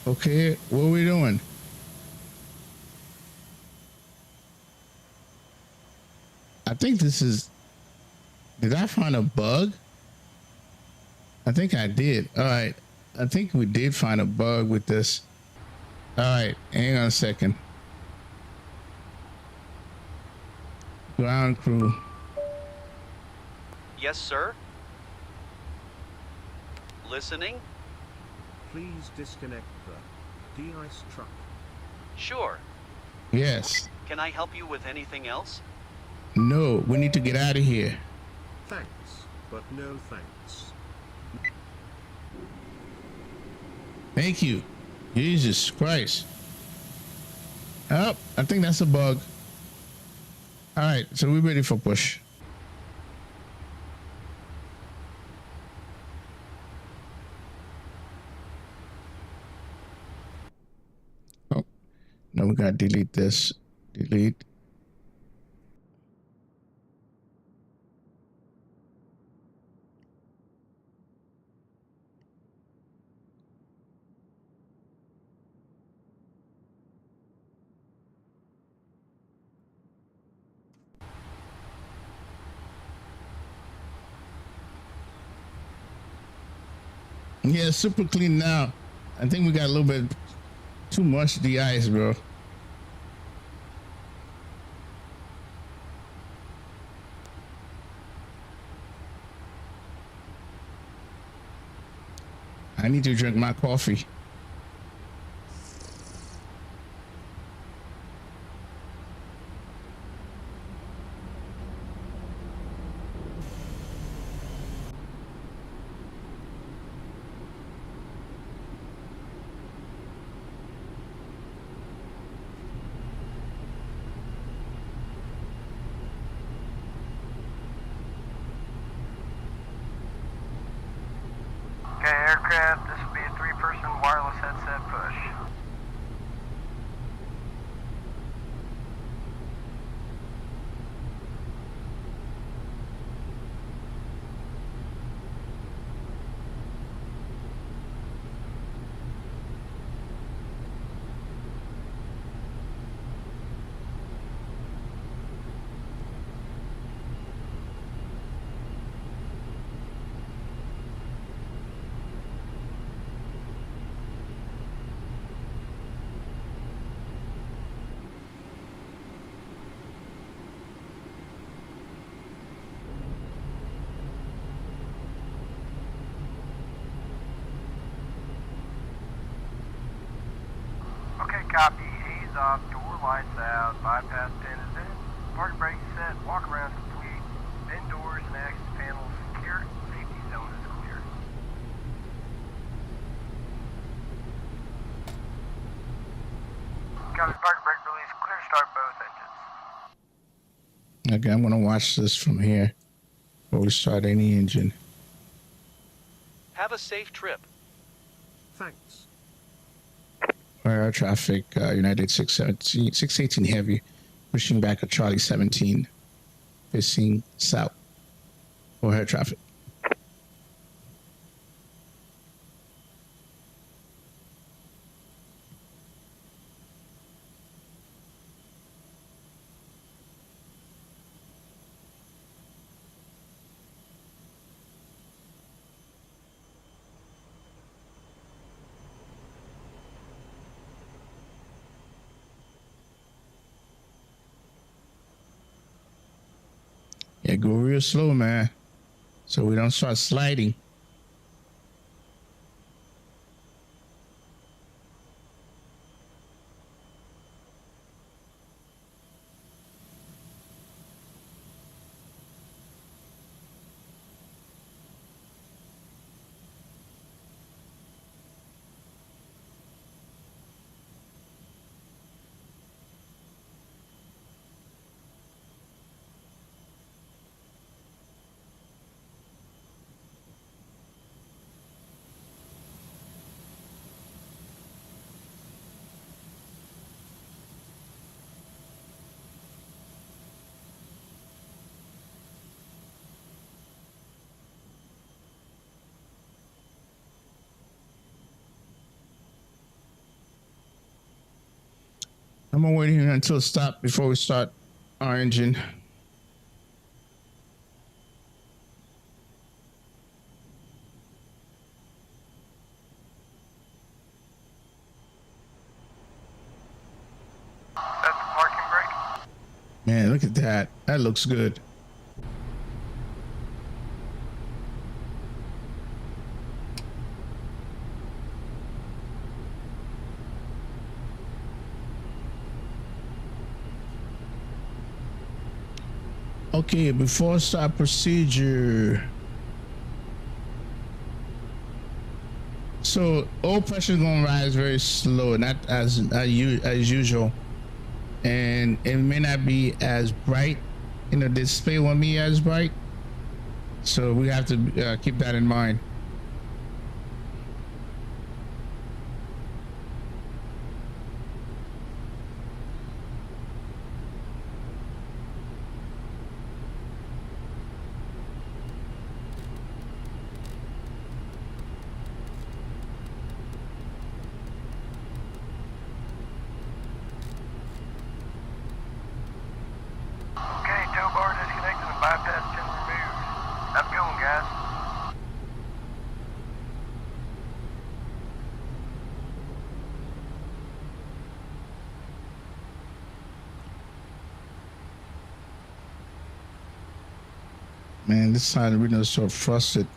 Okay, what are we doing? I think this is. Did I find a bug? I think I did. All right. I think we did find a bug with this. All right. Hang on a second. Ground crew. Yes, sir? Listening? Please disconnect the de-ice truck. Sure. Yes. Can I help you with anything else? No, we need to get out of here. Thanks, but no thanks. Thank you. Jesus Christ. Oh, I think that's a bug. All right, so we're ready for push. Oh, no, we gotta delete this. Delete. Yeah, super clean now. I think we got a little bit too much de-ice, bro. I need to drink my coffee. Okay, aircraft, this will be a 3-person wireless headset push. Okay, copy. Ease off, door lights out, bypass pin is in, parking brake set, walk around complete, bin doors and access panels secure, safety zone is clear. Copy, parking brake release, clear to start both engines. Okay, I'm gonna watch this from here before we start any engine. Have a safe trip. Thanks. Air traffic, United 618 heavy, pushing back at Charlie 17, facing south. For air traffic. Yeah, go real slow, man, so we don't start sliding. I'm gonna wait here until it stops before we start our engine. That's the parking brake. Man, look at that. That looks good. Okay, before start procedure. So oil pressure is gonna rise very slow, not as usual, and it may not be as bright. You know, the display won't be as bright, so we have to keep that in mind. Okay, tow bar disconnected and bypass pin removed. Have a good one, guys. Man, this side of the window is so frosted.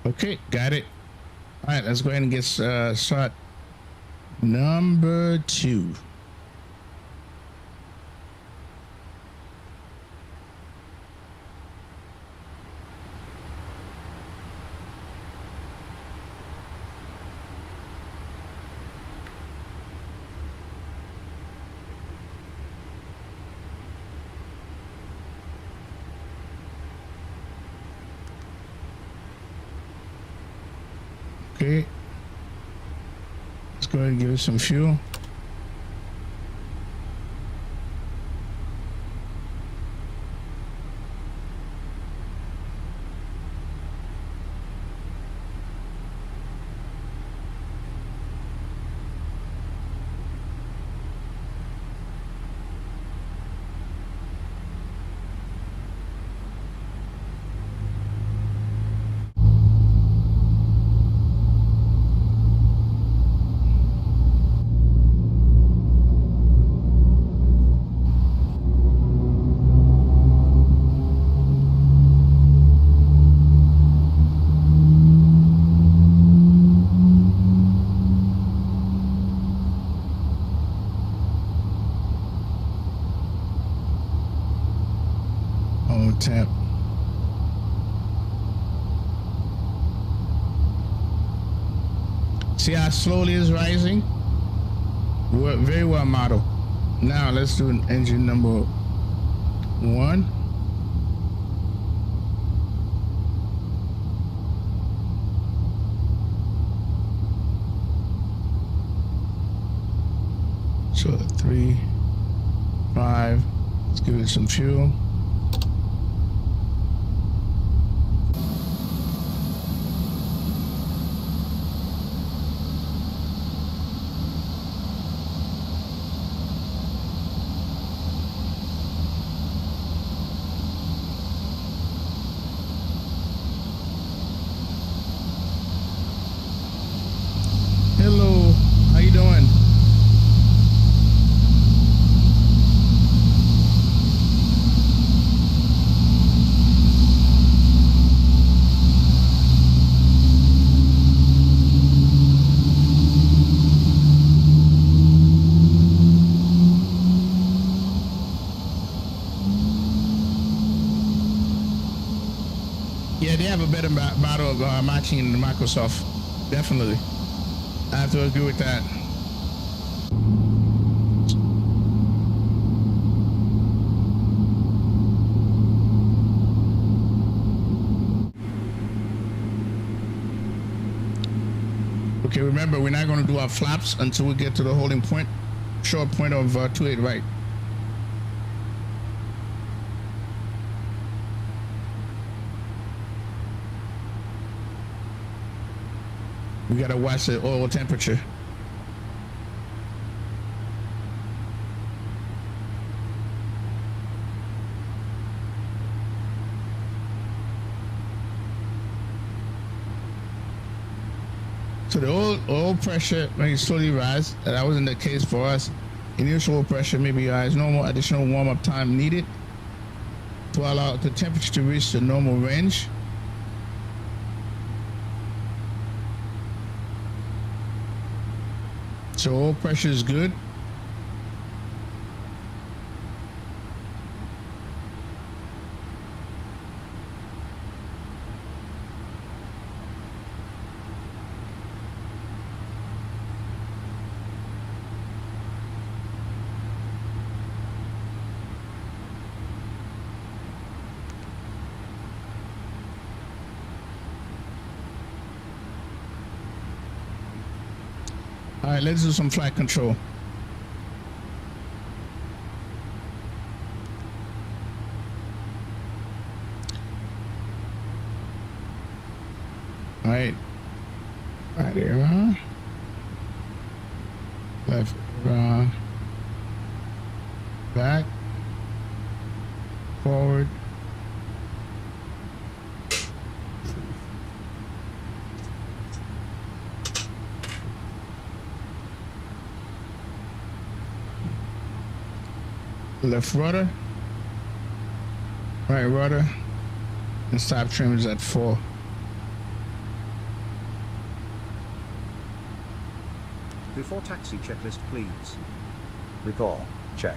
Okay, got it. All right, let's go ahead and get shot number 2. Okay. Let's go ahead and give it some fuel. Tap. See how slowly it's rising? Very well modeled. Now let's do an engine number 1. So 3, 5. Let's give it some fuel. Hello, how you doing? Yeah, they have a better model of matching than Microsoft. Definitely. I have to agree with that. Okay, remember, we're not going to do our flaps until we get to the holding point, short point of 28 right. We gotta watch the oil temperature. So the oil pressure may slowly rise. That wasn't the case for us. Initial oil pressure may be as normal. Additional warm-up time needed to allow the temperature to reach the normal range. So oil pressure is good. All right, let's do some flight control. All right, right there, left, back, forward. Left rudder, right rudder, and stop trim is at 4. Before taxi checklist, please. Recall. Check.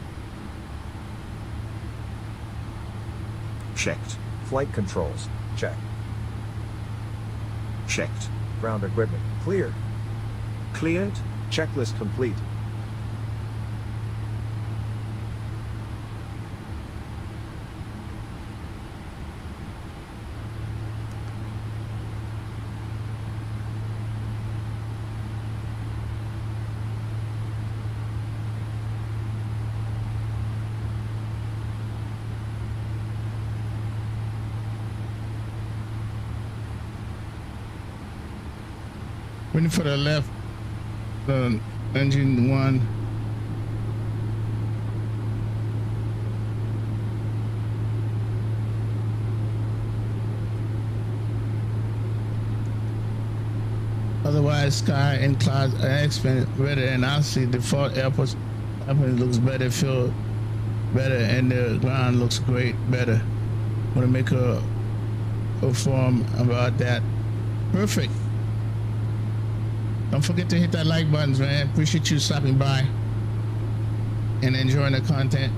Checked. Flight controls. Check. Checked. Ground equipment. Clear. Cleared. Checklist complete. Waiting for the left, the engine 1. Otherwise, sky and clouds are expand better, and I see default airport looks better, feel better, and the ground looks great, better. Want to make a form about that. Perfect. Don't forget to hit that like buttons, man. Appreciate you stopping by and enjoying the content.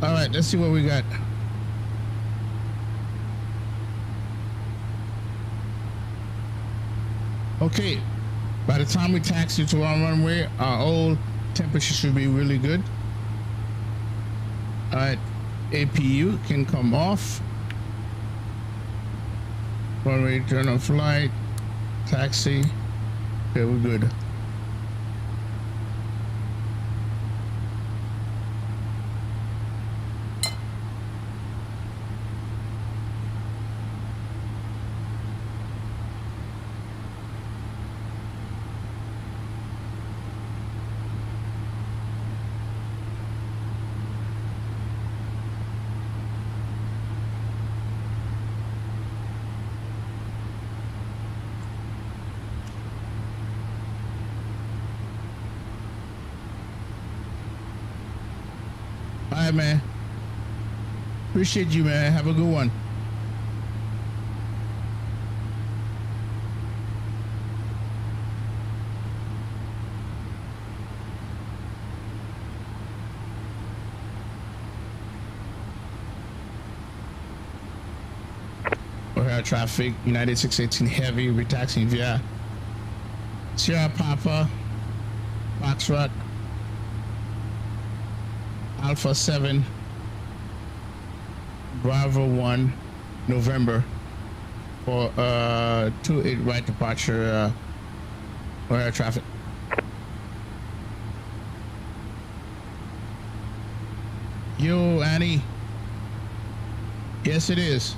All right, let's see what we got. Okay, by the time we taxi to our runway, our oil temperature should be really good. All right, APU can come off. Runway turn on flight, taxi. Okay, we're good. All right, man. Appreciate you, man. Have a good one. O'Hare traffic, United 618 heavy, retaxing via Sierra Papa, Foxtrot, Alpha 7, Bravo 1, November. for 28 right departure for air traffic. Yo, Annie. Yes, it is.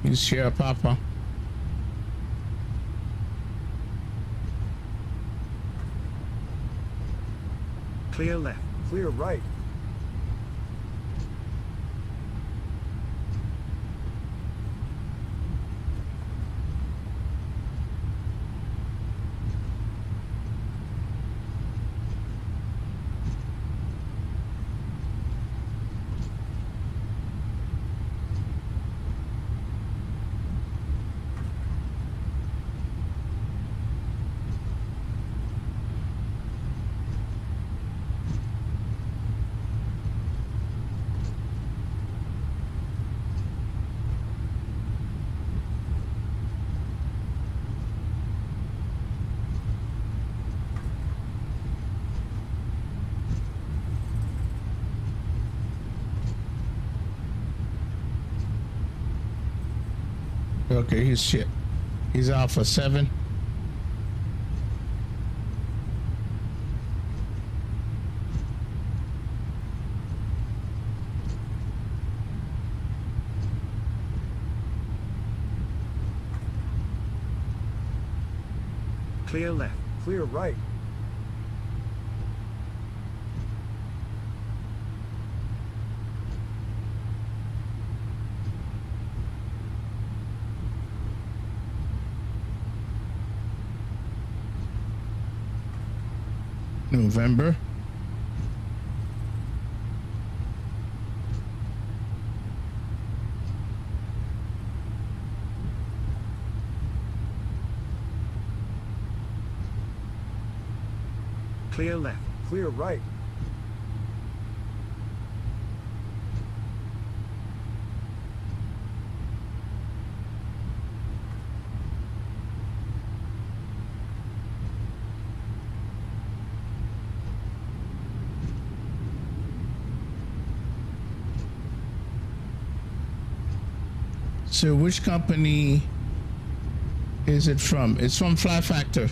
He's here, Papa. Clear left. Clear right. Okay, he's shit. He's out for 7. Clear left. Clear right. November. Clear left. Clear right. So which company is it from? It's from Fly Factor.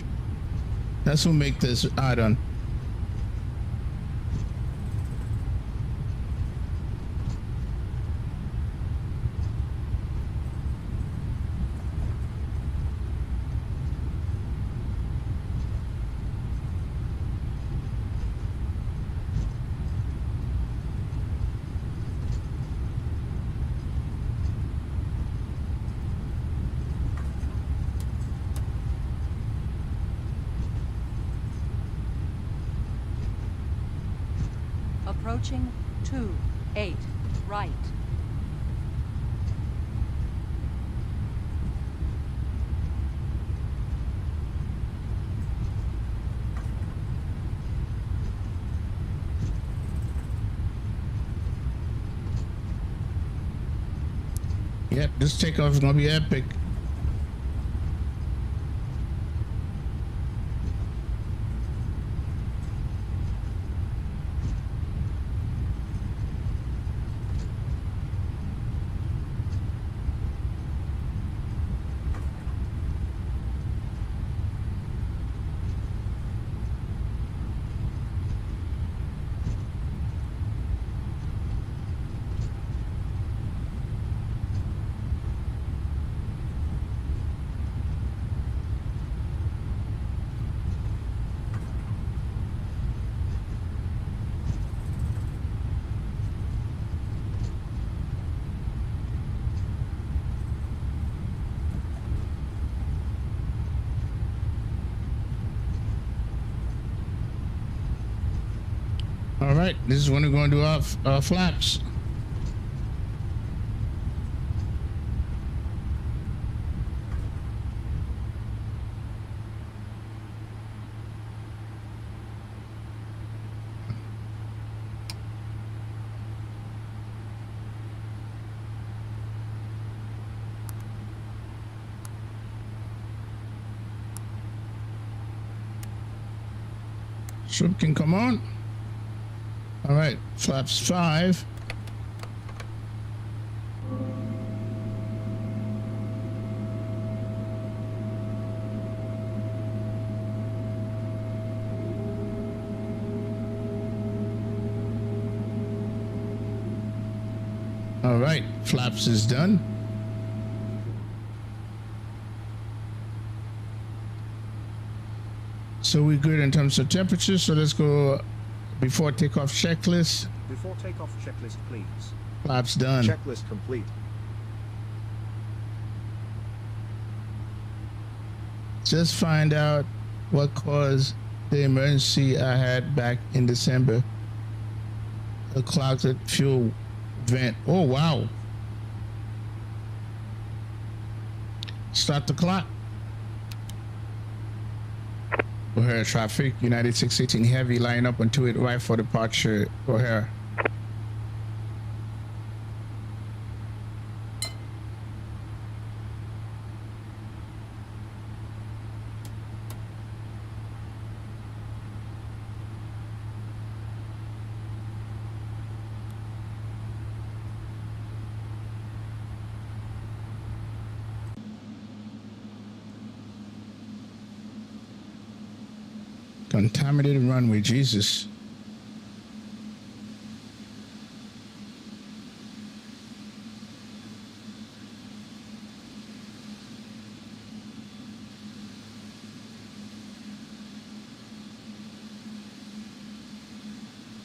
That's who make this add-on. Approaching 28 right. Yep, this takeoff is gonna be epic. All right, this is when we're going to do our flaps. Shrimp can come on. All right, flaps 5. All right, flaps is done. So we're good in terms of temperature. So let's go before takeoff checklist. Before takeoff checklist, please. Flaps done. Checklist complete. Just find out what caused the emergency I had back in December. A clogged fuel vent. Oh, wow. Start the clock. O'Hare traffic, United 618 Heavy, line up on 28 right for departure. O'Hare. Contaminated runway, Jesus.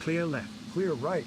Clear left. Clear right.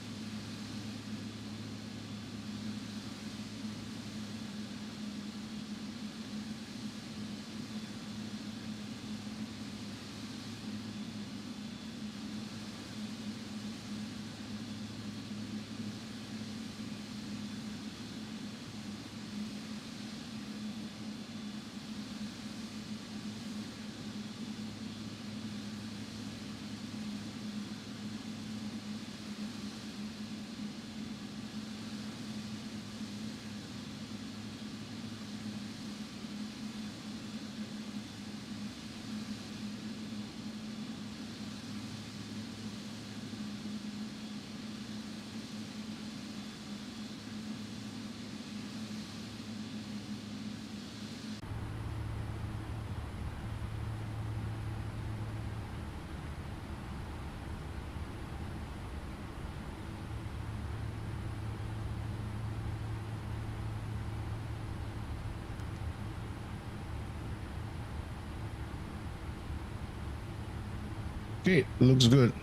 Okay, looks good.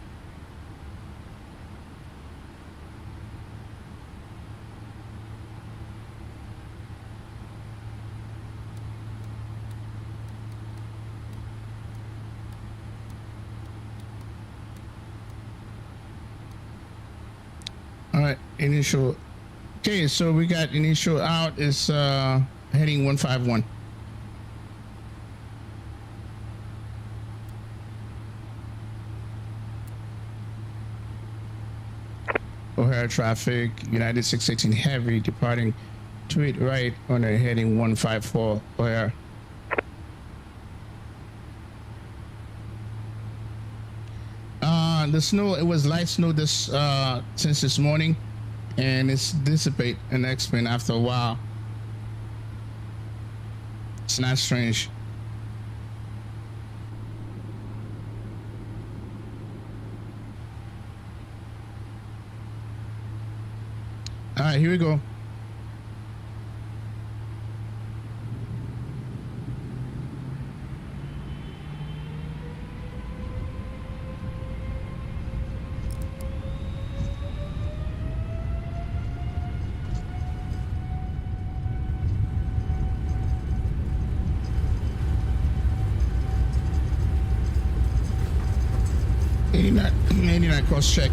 All right, initial. Okay, so we got initial out is heading 151. O'Hare traffic, United 618 Heavy, departing 28 right on a heading 154 O'Hare. The snow, it was light snow this since this morning, and it's dissipate and expand after a while. It's not strange. All right, here we go. Maybe not cross check.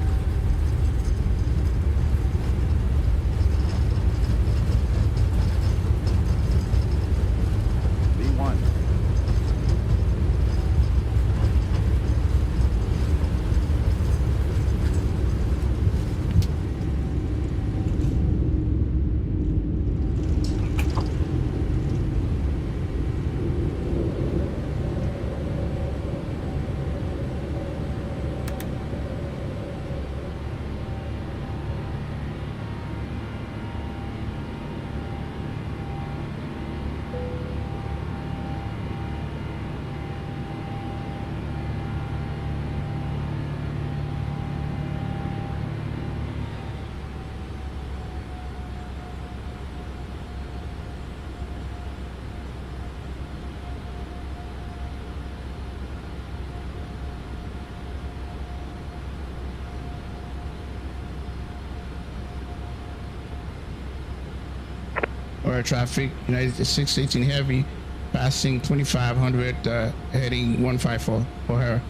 or traffic. United 618 heavy, passing 2500, heading 154 for her.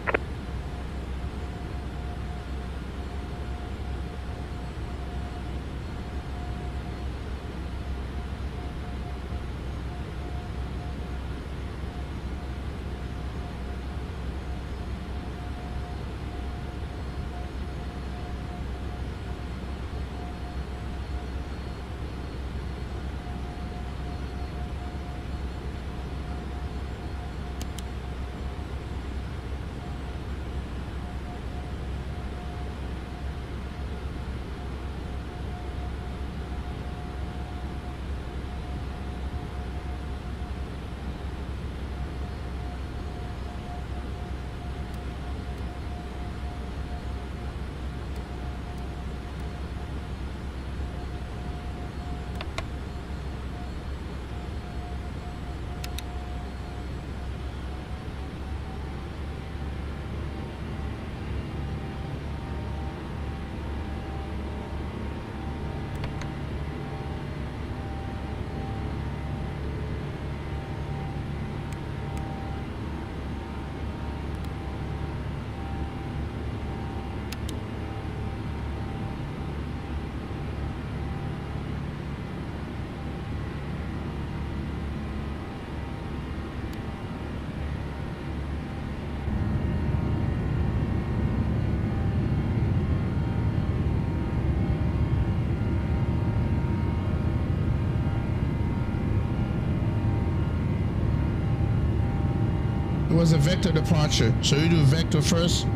It was a vector departure. So you do vector first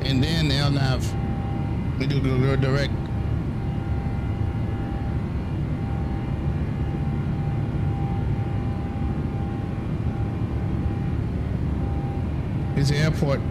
and then LNAV. We do go direct. It's the airport.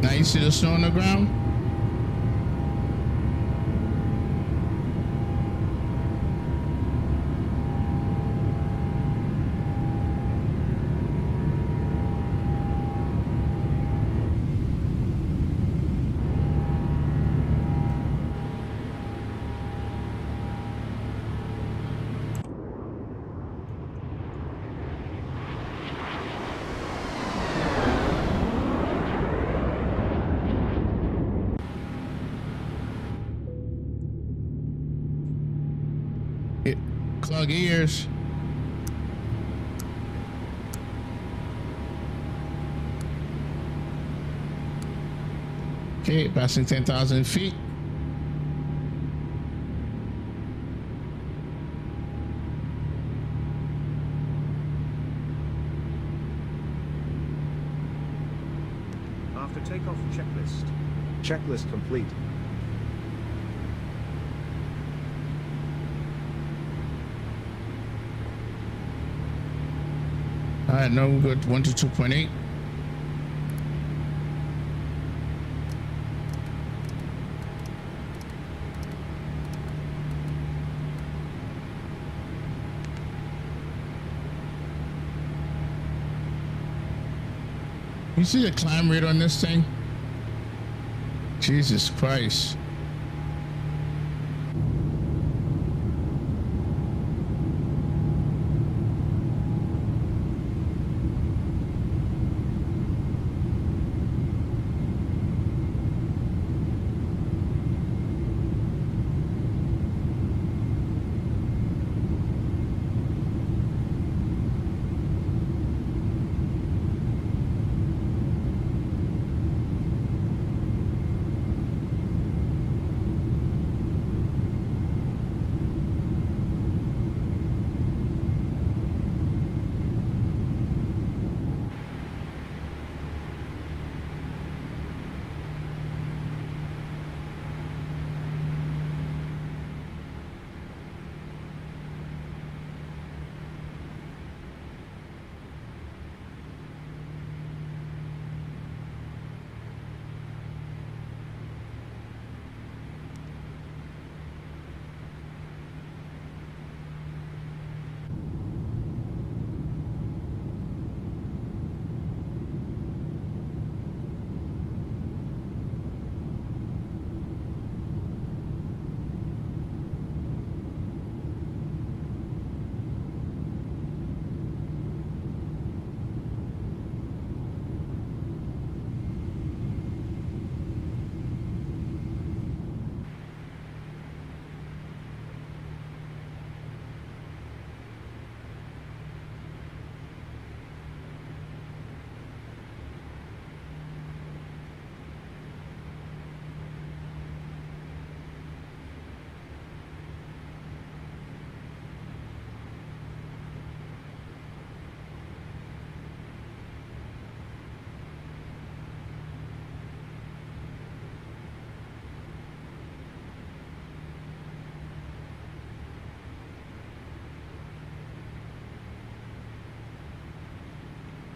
Now you see the snow on the ground? Plug ears. Okay, passing 10,000 feet. After takeoff, checklist. Checklist complete. All right, now we got 1 to 2.8. You see the climb rate on this thing? Jesus Christ.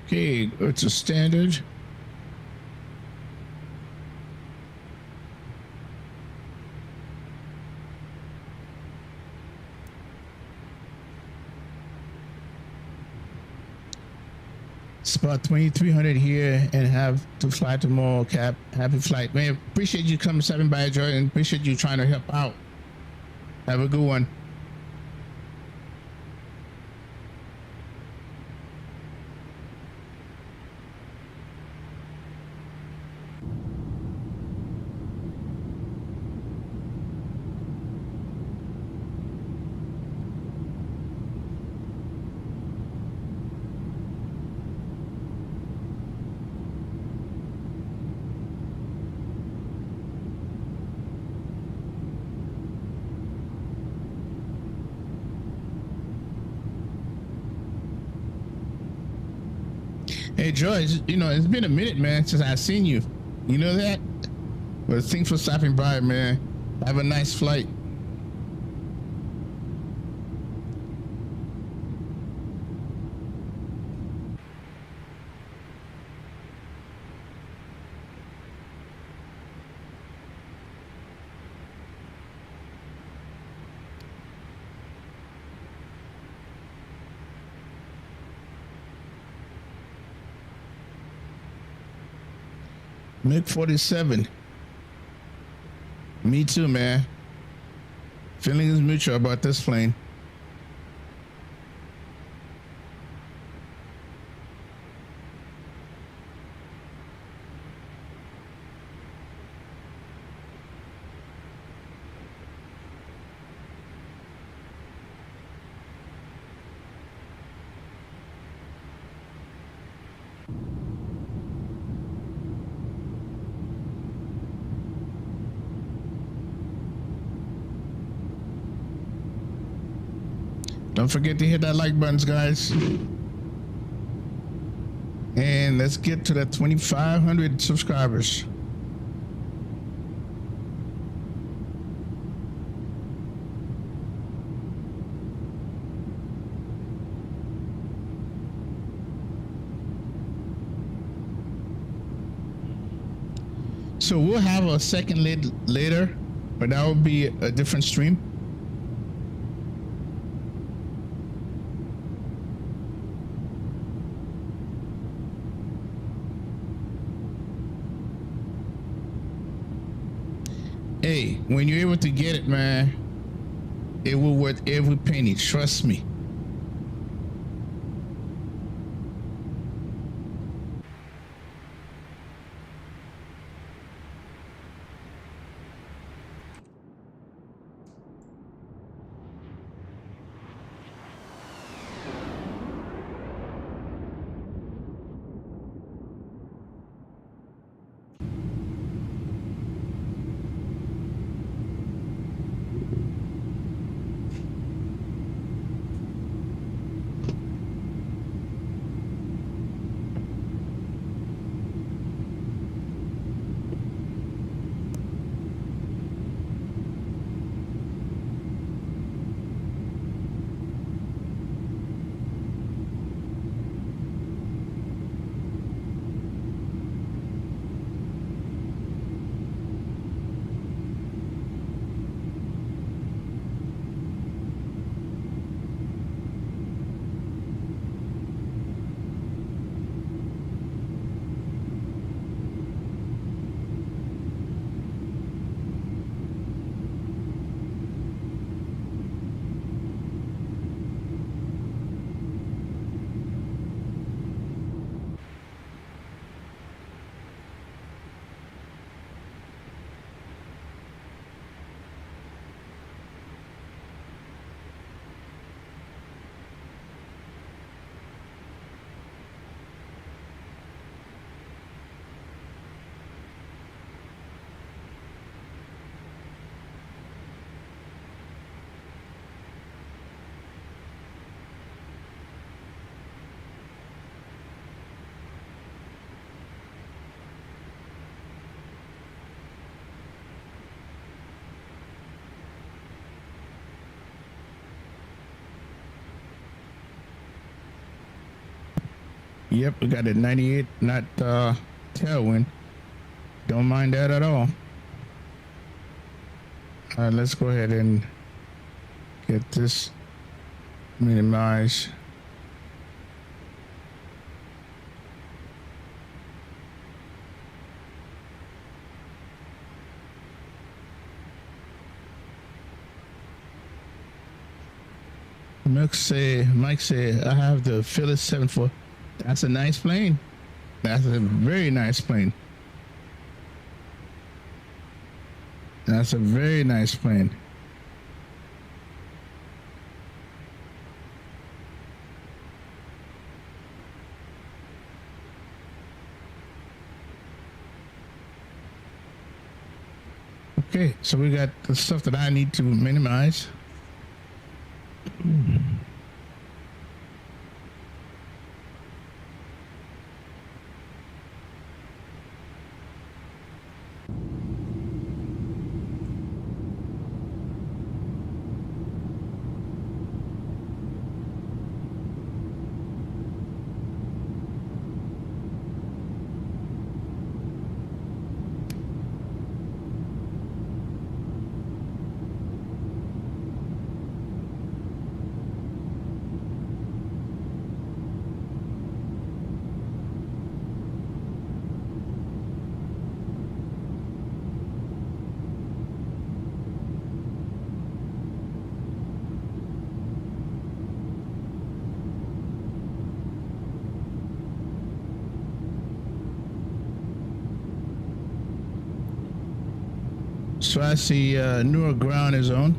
Okay, go to standard. It's about 2,300 here and have to fly tomorrow, Cap. Happy flight. Man, appreciate you coming stopping by, Jordan. Appreciate you trying to help out. Have a good one. Hey, George, you know, it's been a minute, man, since I've seen you. You know that? But thanks for stopping by, man. Have a nice flight. MiG-47. Me too, man. Feeling is mutual about this plane. Don't forget to hit that like buttons, guys. And let's get to that 2,500 subscribers. So we'll have a second later, but that will be a different stream. Hey, when you're able to get it, man, it will worth every penny. Trust me. Yep, we got a 98 knot tailwind. Don't mind that at all. All right, let's go ahead and get this minimized. Mike say, I have the Phyllis 74. That's a nice plane. That's a very nice plane. That's a very nice plane. Okay, so we got the stuff that I need to minimize. So I see newer ground is on.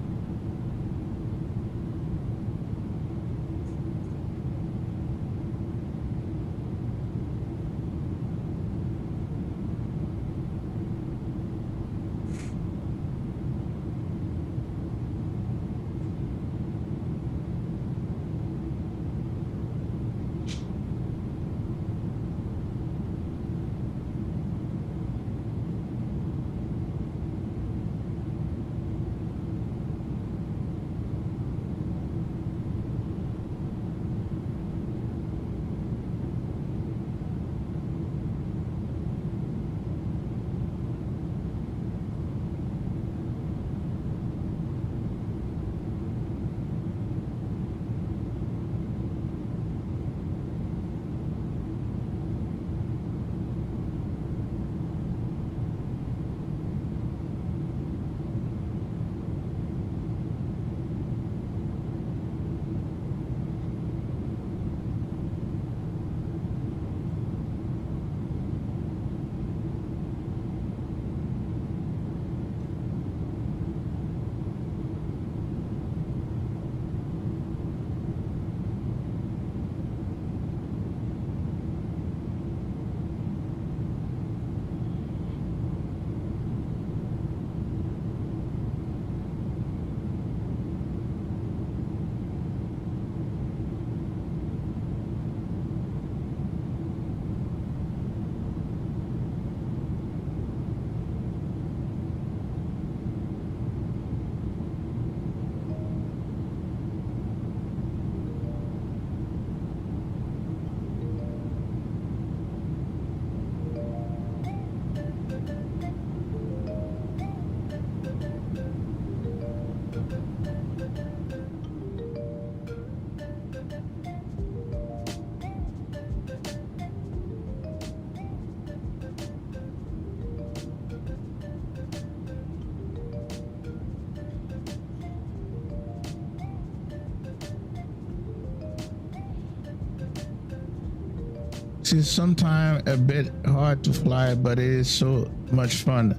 It's sometimes a bit hard to fly, but it is so much fun.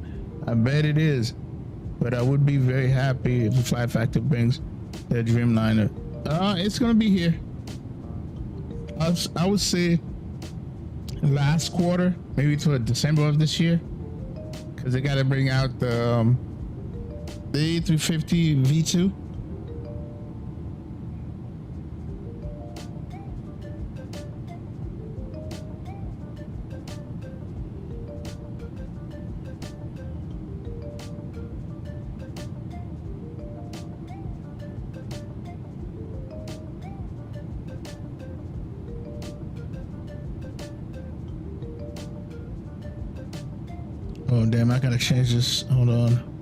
I bet it is. But I would be very happy if the Fly Factor brings the Dreamliner. It's gonna be here. I would say last quarter, maybe to December of this year, because they got to bring out the A350 V2. Oh damn, I gotta change this. Hold on.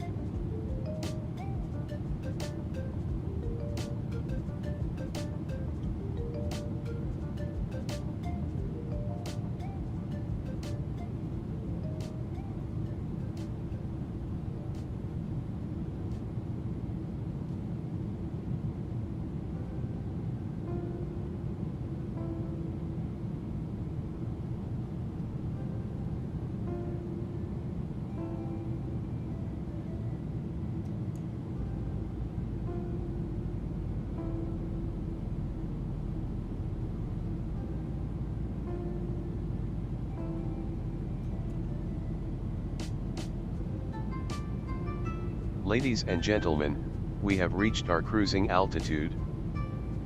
Ladies and gentlemen, we have reached our cruising altitude.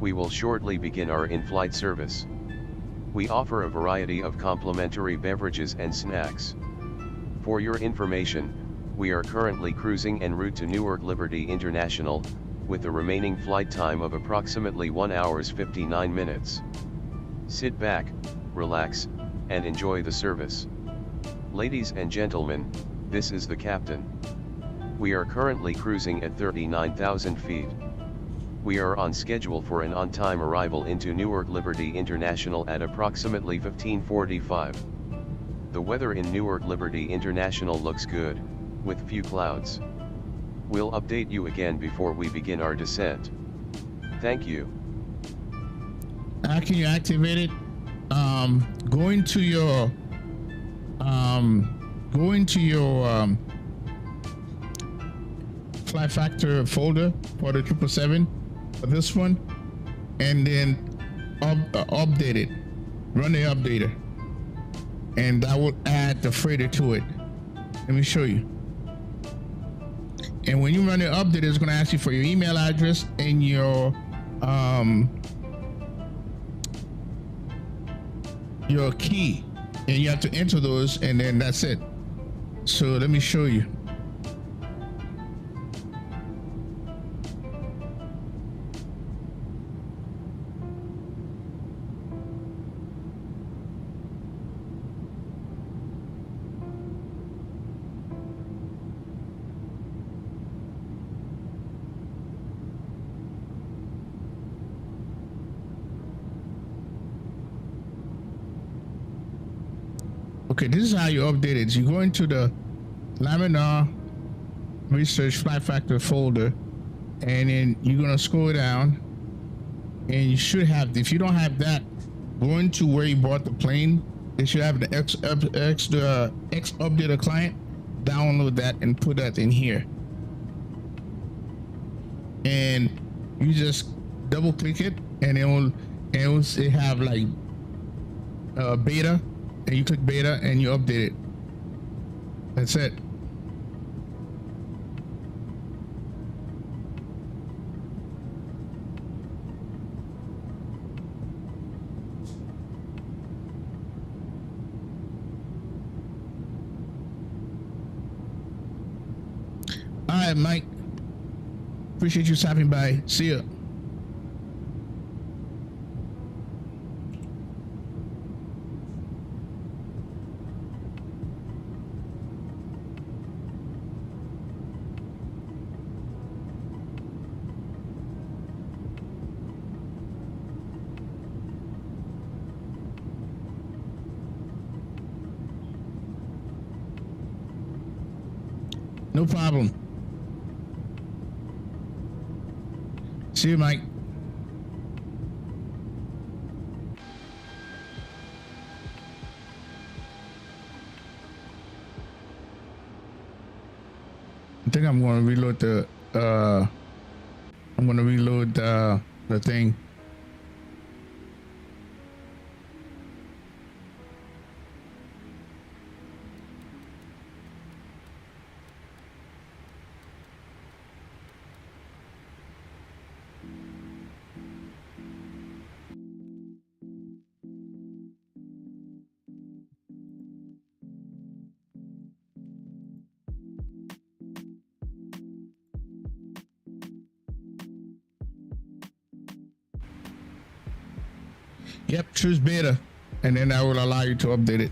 We will shortly begin our in-flight service. We offer a variety of complimentary beverages and snacks. For your information, we are currently cruising en route to Newark Liberty International, with a remaining flight time of approximately 1 hour 59 minutes. Sit back, relax, and enjoy the service. Ladies and gentlemen, this is the captain. We are currently cruising at 39,000 feet. We are on schedule for an on-time arrival into Newark Liberty International at approximately 15:45. The weather in Newark Liberty International looks good, with few clouds. We'll update you again before we begin our descent. Thank you. How can you activate it? Go into your Fly Factor folder for the 777 for this one, and then update it. Run the updater, and that will add the freighter to it. Let me show you. And when you run the update, it's going to ask you for your email address and your key, and you have to enter those, and then that's it. So let me show you. Okay, this is how you update it. You go into the Laminar Research Fly Factor folder, and then you're gonna scroll down, and you should have, if you don't have that, go into where you bought the plane. They should have the X updater client. Download that and put that in here, and you just double click it, and it will have like beta. And you click beta and you update it. That's it. All right, Mike. Appreciate you stopping by. See ya. No problem. See you, Mike. I think I'm going to reload the thing. Yep, choose beta, and then that will allow you to update it.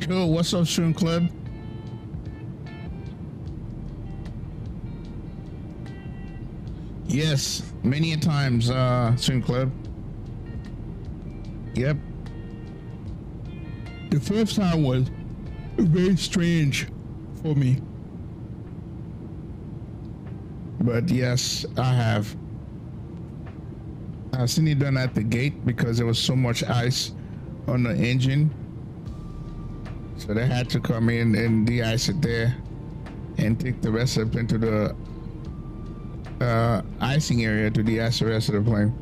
Yo, what's up, Stream Club? Yes, many a times, Stream Club. Yep. The first time was very strange for me. But yes, I have. I've seen it done at the gate because there was so much ice on the engine. So they had to come in and de-ice it there and take the rest up into the icing area to de-ice the rest of the plane.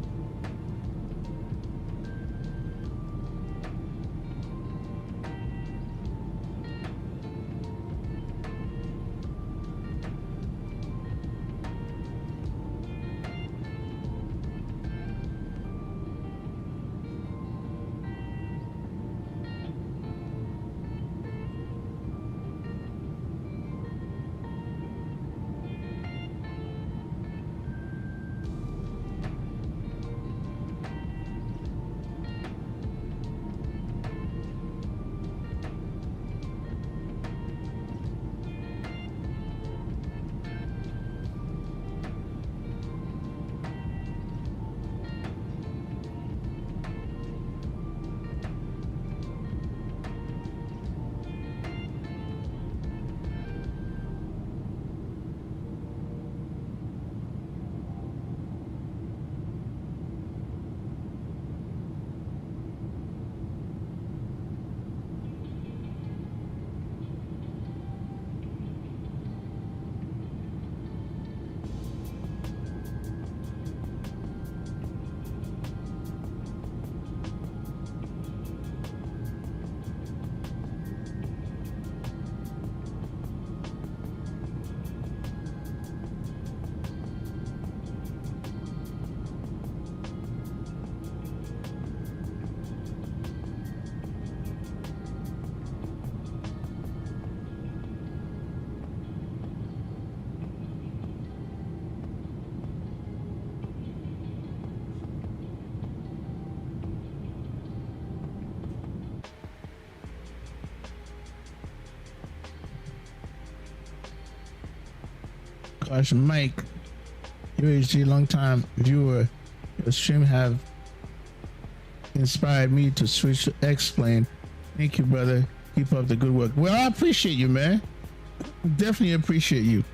Gosh, Mike, UHG, long time viewer. Your stream have inspired me to switch to X-Plane. Thank you, brother. Keep up the good work. Well, I appreciate you, man. Definitely appreciate you.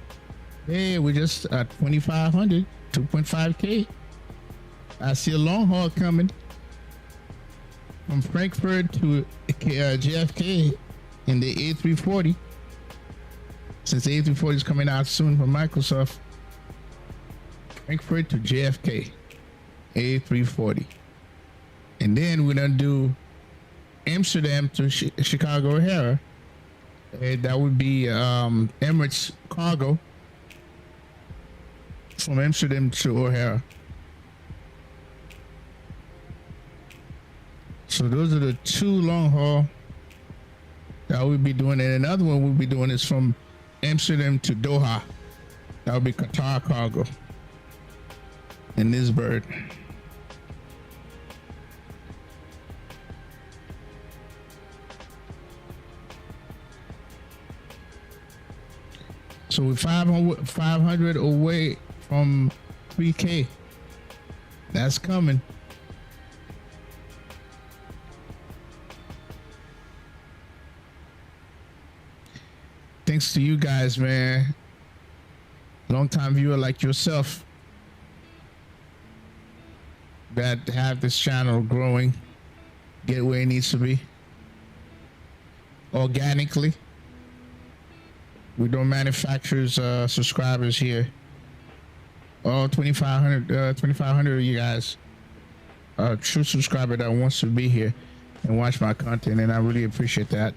Hey, we're just at 2,500, 2.5K. I see a long haul coming from Frankfurt to JFK in the A340. Since the A340 is coming out soon from Microsoft, Frankfurt to JFK, A340. And then we're gonna do Amsterdam to Chicago O'Hare. And that would be Emirates cargo from Amsterdam to O'Hare. So those are the two long haul that we'll be doing. And another one we'll be doing is from Amsterdam to Doha. That would be Qatar cargo. And this bird. So we're 500 away from 3K. That's coming. Thanks to you guys, man. Long time viewer like yourself that have this channel growing, get where it needs to be organically. We don't manufacture subscribers here. All 2,500 of you guys are a true subscriber that wants to be here and watch my content, and I really appreciate that.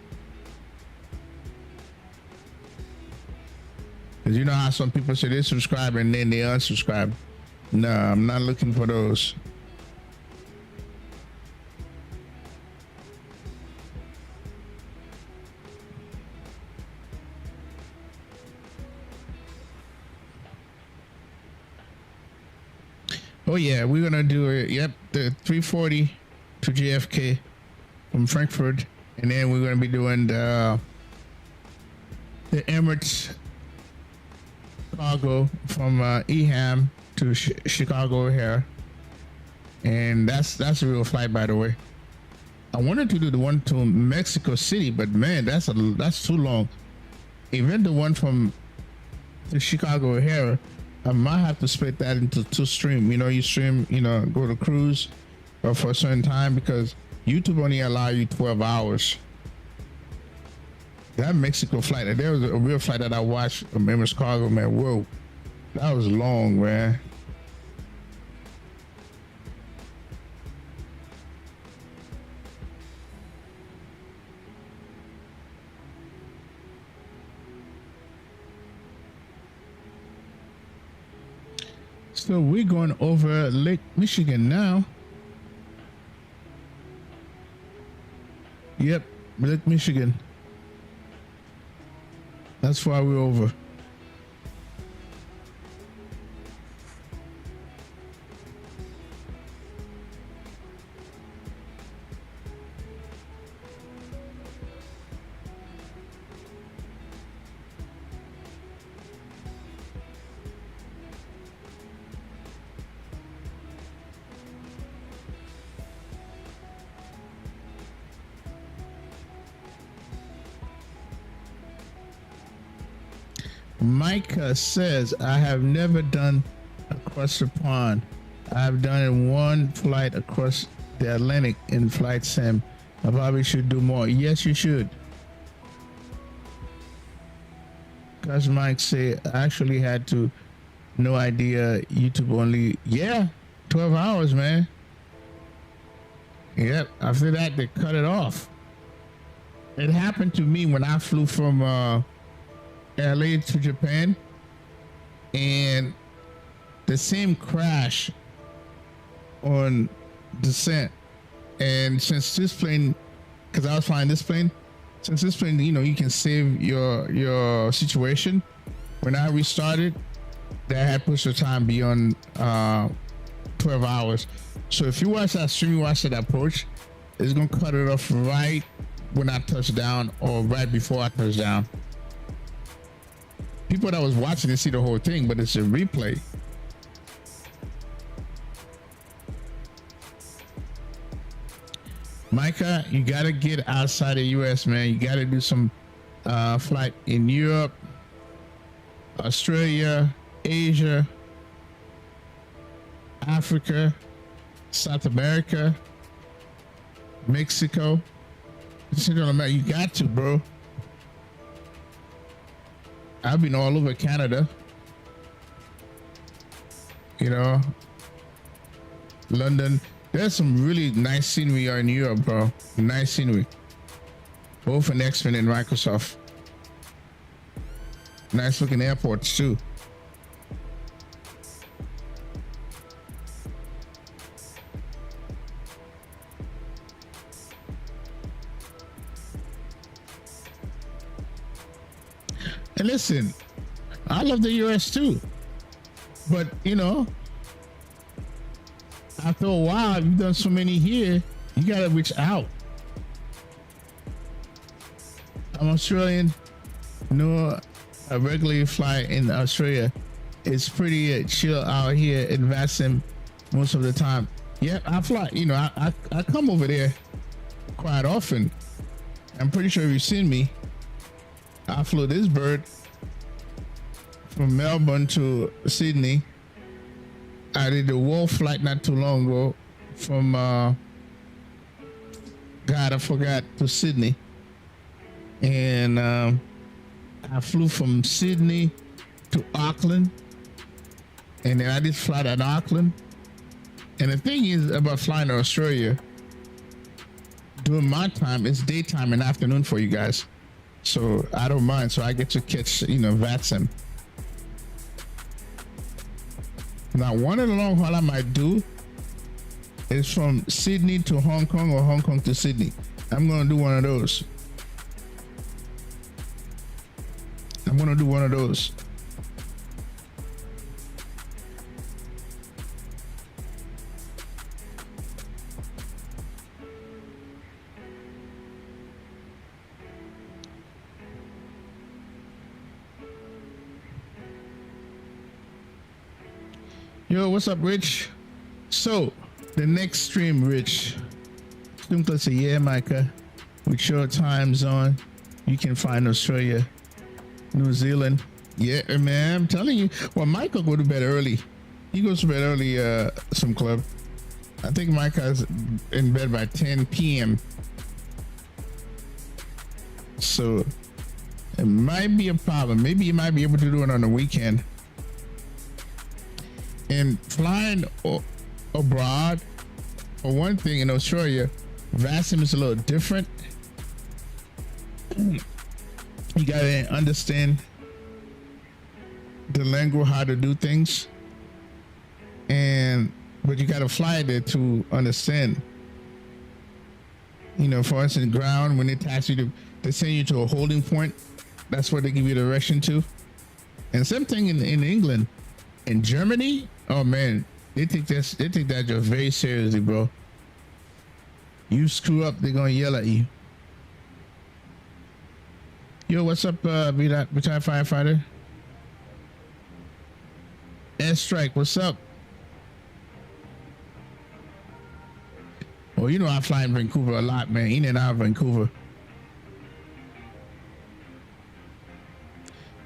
Because you know how some people say they subscribe and then they unsubscribe. No, I'm not looking for those. Oh yeah, we're gonna do it. Yep, the 340 to JFK from Frankfurt and then we're gonna be doing the Emirates cargo from Eham to Chicago here, and that's a real flight, by the way. I wanted to do the one to Mexico City, but man, that's too long. Even the one from to Chicago here, I might have to split that into 2 streams. You know, you stream, you know, go to cruise for a certain time, because YouTube only allow you 12 hours. That Mexico flight, there was a real flight that I watched from Emirates Cargo, man. Whoa, that was long, man. So we're going over Lake Michigan now. Yep, Lake Michigan. That's why we're over. Micah says, I have never done across the pond. I've done it one flight across the Atlantic in flight sim. I probably should do more. Yes, you should. Because Mike said, I actually had to, no idea, YouTube only, 12 hours, man. Yep, after that, they cut it off. It happened to me when I flew from LA to Japan, and the same crash on descent. And since this plane, because I was flying this plane, since this plane, you know, you can save your situation. When I restarted, that had pushed the time beyond 12 hours. So if you watch that stream, you watch that approach, it's gonna cut it off right when I touch down or right before I touch down. People that was watching it see the whole thing, but it's a replay. Micah, you gotta get outside the US, man. You gotta do some flight in Europe, Australia, Asia, Africa, South America, Mexico. Central America. You got to, bro. I've been all over Canada, you know, London. There's some really nice scenery in Europe, bro. Nice scenery. Both in X-Men and Microsoft. Nice looking airports too. And listen, I love the US too, but you know, after a while, you've done so many here, you gotta reach out. I'm Australian, you know, I regularly fly in Australia. It's pretty chill out here in Vatsim most of the time. Yeah, I fly, you know, I come over there quite often. I'm pretty sure you've seen me. I flew this bird from Melbourne to Sydney. I did the Wolf flight not too long ago from, God, I forgot, to Sydney. And I flew from Sydney to Auckland. And then I did fly at Auckland. And the thing is about flying to Australia, during my time, it's daytime and afternoon for you guys. So I don't mind. So I get to catch, you know, Vatsim. Now, one of the long haul I might do is from Sydney to Hong Kong or Hong Kong to Sydney. I'm going to do one of those. I'm going to do one of those. Yo, what's up, Rich? So, the next stream, Rich. Stunkla say, yeah, Micah. With your time zone, you can find Australia, New Zealand. Yeah, man, I'm telling you. Well, Michael go to bed early. He goes to bed early, some club. I think Micah's in bed by 10 p.m. So, it might be a problem. Maybe you might be able to do it on the weekend. And flying abroad, for one thing, in Australia, Vatsim is a little different. You gotta understand the language, how to do things, but you gotta fly there to understand. You know, for instance, ground, when they tax you they send you to a holding point. That's where they give you the direction to. And same thing in England. In Germany, oh man, they take that job very seriously, bro. You screw up, they're gonna yell at you. Yo, what's up, retired firefighter? Airstrike, what's up? Well, you know I fly in Vancouver a lot, man. In and out of Vancouver.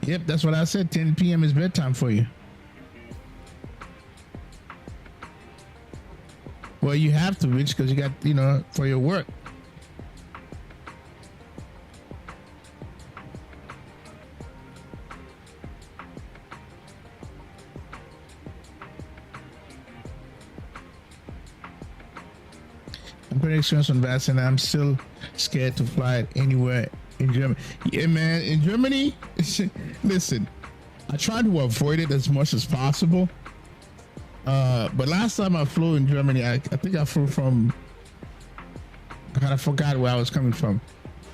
Yep, that's what I said. 10 p.m. is bedtime for you. Well, you have to, Rich, because you got, you know, for your work. I'm pretty experienced on Vatsim, and I'm still scared to fly it anywhere in Germany. Yeah, man, in Germany, listen, I try to avoid it as much as possible. But last time I flew in Germany, I think I flew from, I kind of forgot where I was coming from.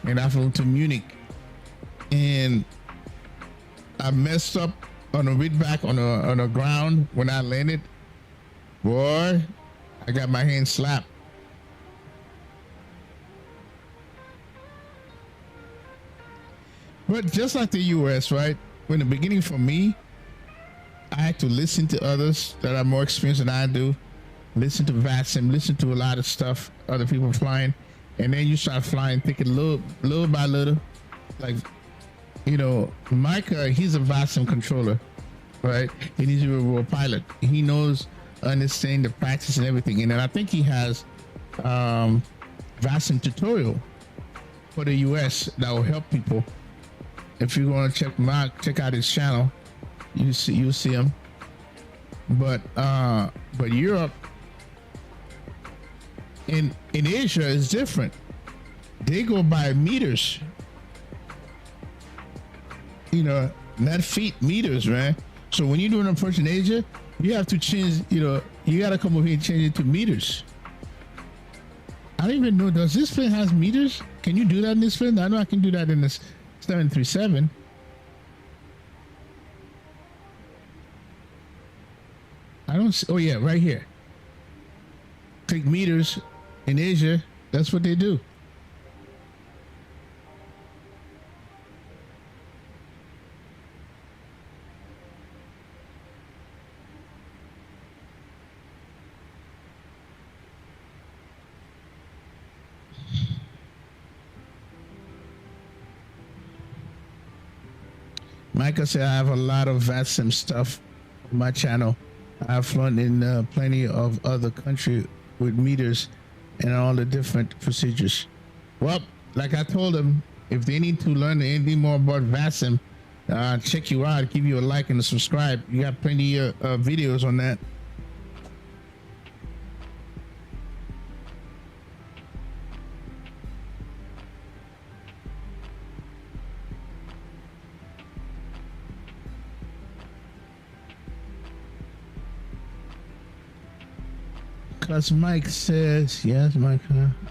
And I flew to Munich. And I messed up on the way back on the ground when I landed. Boy, I got my hand slapped. But just like the US, right? In the beginning for me, I had to listen to others that are more experienced than I do. Listen to Vatsim, listen to a lot of stuff, other people flying. And then you start flying, thinking little by little. Like, you know, Micah, he's a Vatsim controller, right? And he's a real pilot. He knows, understand the practice and everything. And then I think he has Vatsim tutorial for the US that will help people. If you want to check out his channel, you see him. But Europe, in Asia is different. They go by meters. You know, not feet, meters, man. So when you're doing an approach in Asia, you have to change. You know, you gotta come over here and change it to meters. I don't even know. Does this plane has meters? Can you do that in this plane? I know I can do that in this 737. I don't see, oh yeah, right here. Take meters in Asia. That's what they do. Micah said I have a lot of Vatsim stuff on my channel. I've flown in plenty of other countries with meters and all the different procedures. Well, like I told them, if they need to learn anything more about Vatsim, check you out, give you a like and a subscribe. You got plenty of videos on that. Because Mike says, yes, Mike,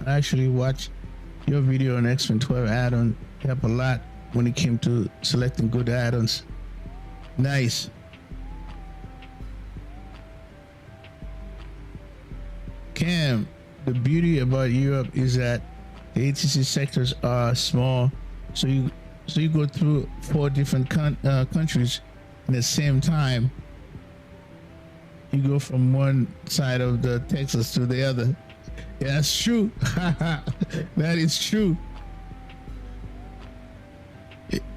I actually watched your video on XP12 add-on. Help a lot when it came to selecting good add-ons. Nice. Cam, the beauty about Europe is that the ATC sectors are small, so you go through 4 different countries in the same time. you go from one side of the Texas to the other. Yeah, that's true. That is true.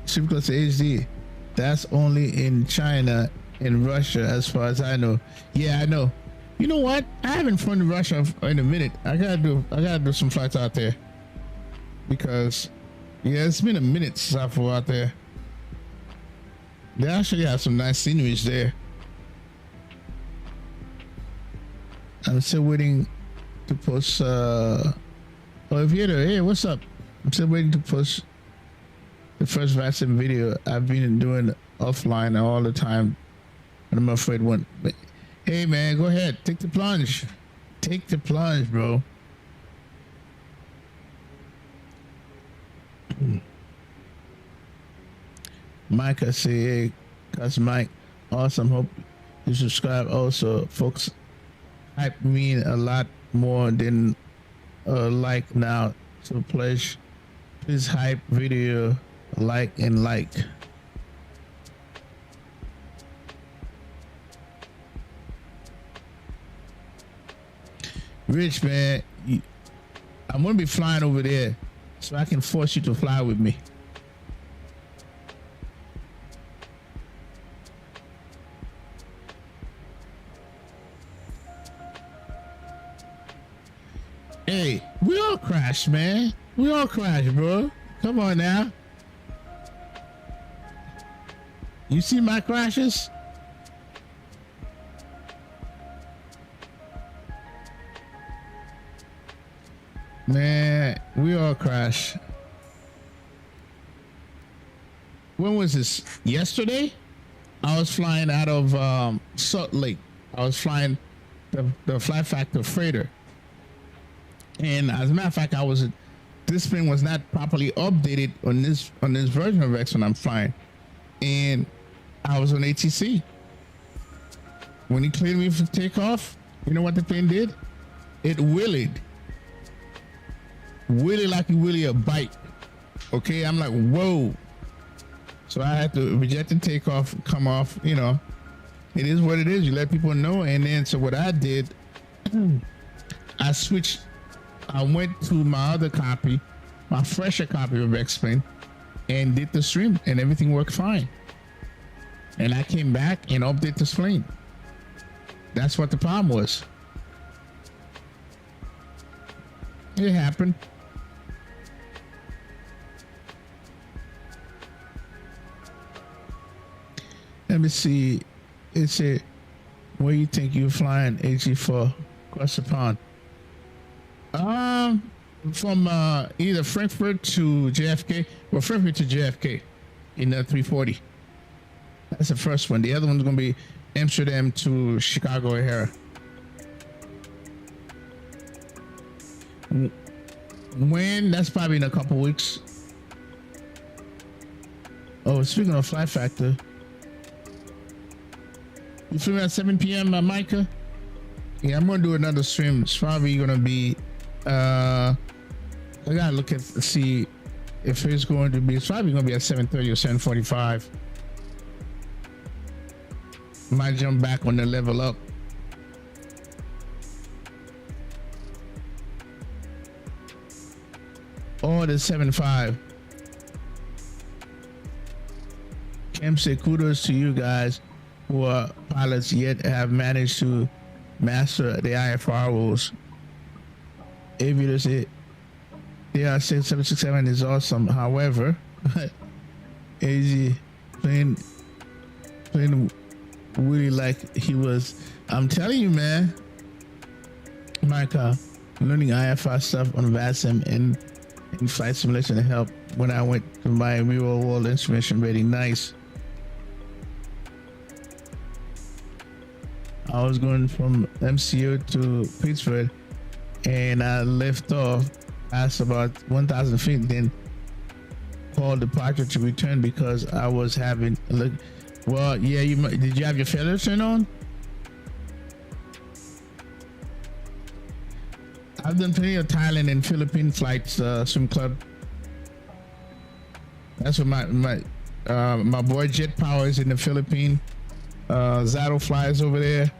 Superclass HD. That's only in China and Russia, as far as I know. Yeah, I know. You know what? I haven't flown to Russia in a minute. I gotta do some flights out there because yeah, it's been a minute since I flew out there. They actually have some nice sceneries there. I'm still waiting to post. Oh, if you're there, hey, what's up? I'm still waiting to post the first Vatsim video. I've been doing offline all the time, and I'm afraid one. But hey, man, go ahead, take the plunge. Take the plunge, bro. Micah say, hey, cuz Mike, awesome. Hope you subscribe. Also, folks, hype mean a lot more than like now. So please hype video like and like. Rich, man, I'm gonna be flying over there so I can force you to fly with me. Hey, we all crash, man. We all crash, bro. Come on now. You see my crashes? Man, we all crash. When was this? Yesterday? I was flying out of Salt Lake. I was flying the Fly Factor freighter. And as a matter of fact, this thing was not properly updated on this version of X when I'm flying. And I was on ATC. When he cleared me for takeoff, you know what the thing did? It willied like you willy a bike. Okay, I'm like, whoa. So I had to reject the takeoff, come off, you know. It is what it is. You let people know. And then, so what I did, I went to my other copy, my fresher copy of X-Plane, and did the stream, and everything worked fine. And I came back and updated the plane. That's what the problem was. It happened. Let me see. It said, where you think you're flying HG4 across the pond? From either Frankfurt to JFK, or Frankfurt to JFK in the 340. That's the first one. The other one's gonna be Amsterdam to Chicago O'Hare. When? That's probably in a couple weeks. Oh, speaking of Fly Factor, you feel me at 7 p.m. Micah? Yeah, I'm gonna do another stream. It's probably gonna be I gotta look at see if it's going to be. It's probably gonna be at 7:30 or 7:45. Might jump back on the level up. Or the 7.5. Cam say kudos to you guys who are pilots yet have managed to master the IFR rules. Aviators, AR 6767 is awesome. However, AZ playing really like he was. I'm telling you, man. Micah, learning IFR stuff on Vatsim and in flight simulation helped when I went to my real world instrumentation rating. Nice. I was going from MCO to Pittsburgh, and I left off past about 1,000 feet, then called departure to return because I was having look. Well, yeah, did you have your failure turn on? I've done plenty of Thailand and Philippine flights, swim club. That's what my boy Jet Power is in the Philippines. Zato flies over there.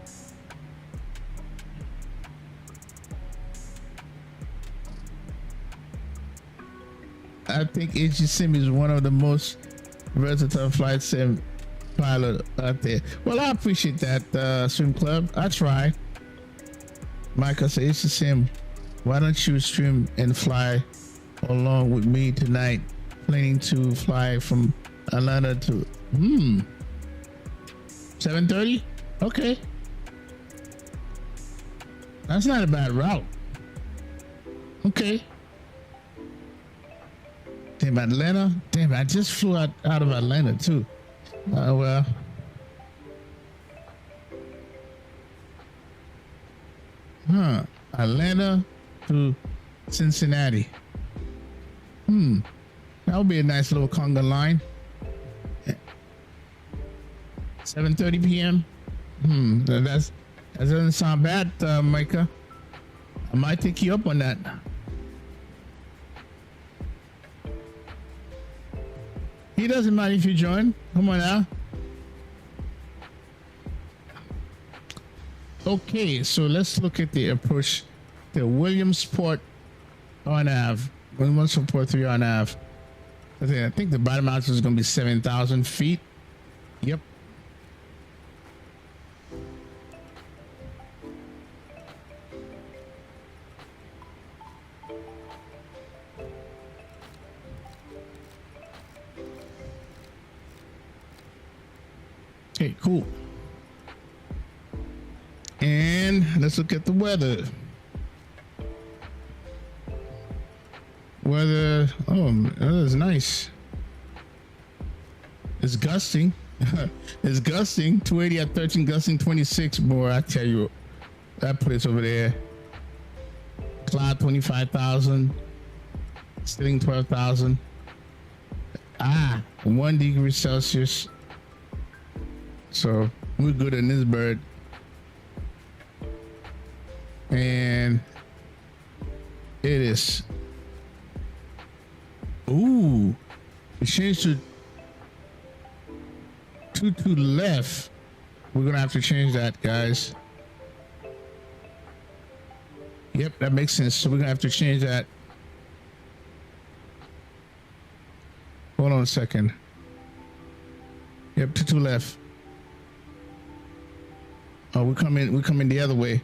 I think HDSIMS is one of the most versatile flight sim pilot out there. Well, I appreciate that, Swim Club. I try. Michael says, HDSIM, why don't you stream and fly along with me tonight? Planning to fly from Atlanta to 7:30. Okay, that's not a bad route. Okay. Damn, Atlanta. Damn, I just flew out of Atlanta too. Well. Atlanta to Cincinnati. That would be a nice little conga line. 7:30 p.m. That doesn't sound bad, Micah. I might take you up on that. He doesn't mind if you join. Come on now. Okay, so let's look at the approach. The Williamsport on Ave. Williamsport 3 on Ave. I think the bottom altitude is going to be 7,000 feet. Yep. Okay, cool. And let's look at the weather. Weather, that is nice. It's gusting. It's gusting. 280 at 13, gusting 26. Boy, I tell you, that place over there. Cloud 25,000. Sitting 12,000. 1 degree Celsius. So we're good in this bird. And it is. Ooh, it changed to 2 left. We're gonna have to change that, guys. Yep, that makes sense. So we're gonna have to change that. Hold on a second. Yep, 2 left. Oh, we're coming the other way.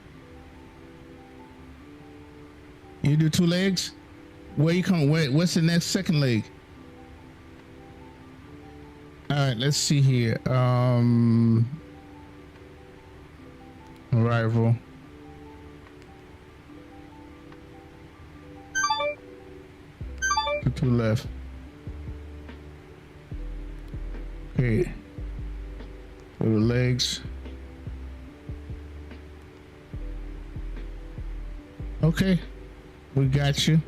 You do 2 legs? Where you come? What's the next second leg? All right, let's see here. Arrival. Two left. Okay. For the legs. Okay, we got you.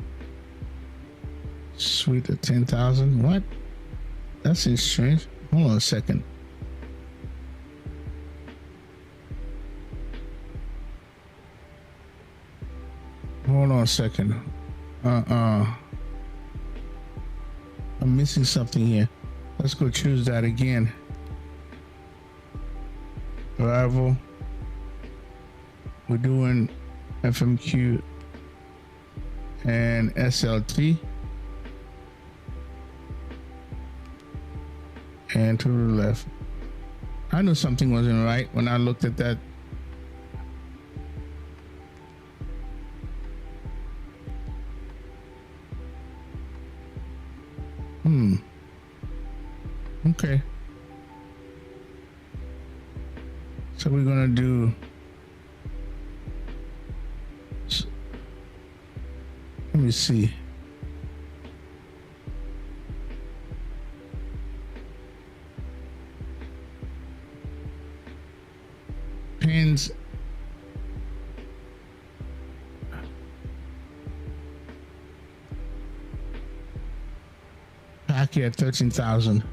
Sweet at 10,000. What? That seems strange. Hold on a second. Hold on a second. I'm missing something here. Let's go choose that again. Arrival. We're doing FMQ and SLT. And to the left. I knew something wasn't right when I looked at that. Okay. So we're gonna do. Let me see. Pins. Back here at 13,000.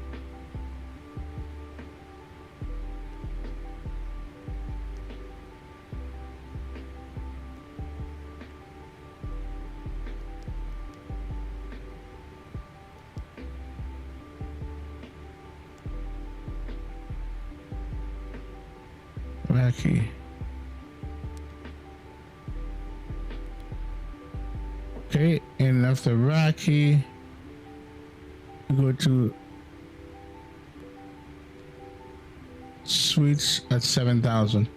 Rocky. Okay, and after Rocky, We go to suites at 7,000.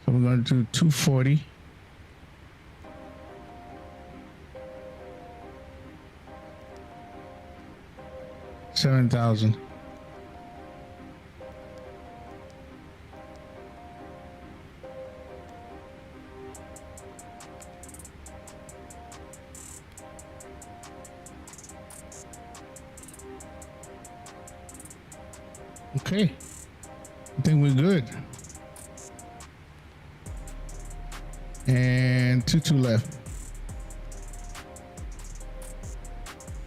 So we're going to do 240. $7,000. Okay, I think we're good. And 2 left.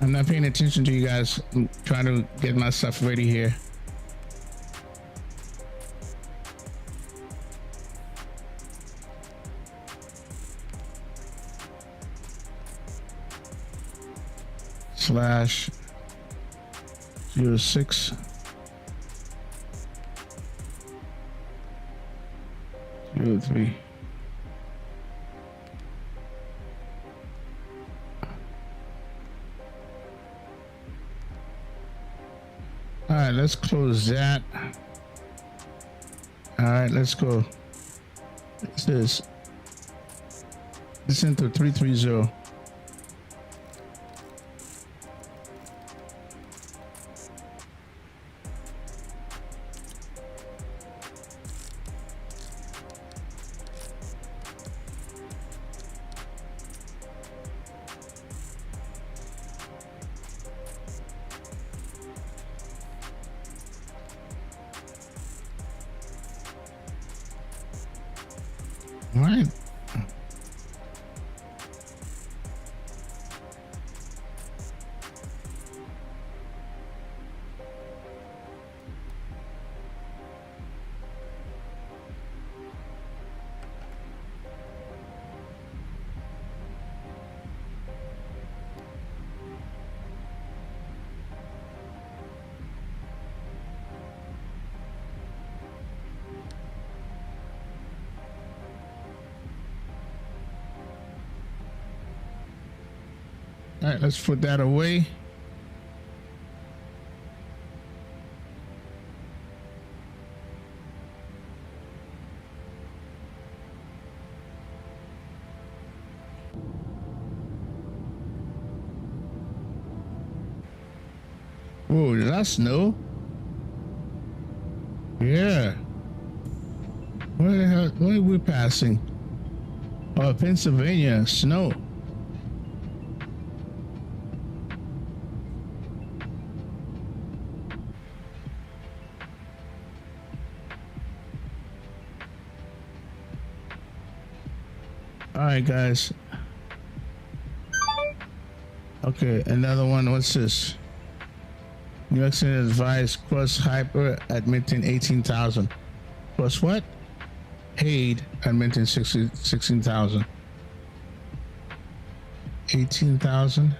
I'm not paying attention to you guys. I'm trying to get my stuff ready here. Slash 06 03. All right, let's close that. All right, let's go. This is into 330. All right. All right, let's put that away. Whoa, did that snow? Yeah. Where the hell? Where are we passing? Oh, Pennsylvania, snow. All right, guys. Okay, another one. What's this? New accident advised cross hyper admitting 18,000. Plus what? Paid admitting 16,000. 18,000.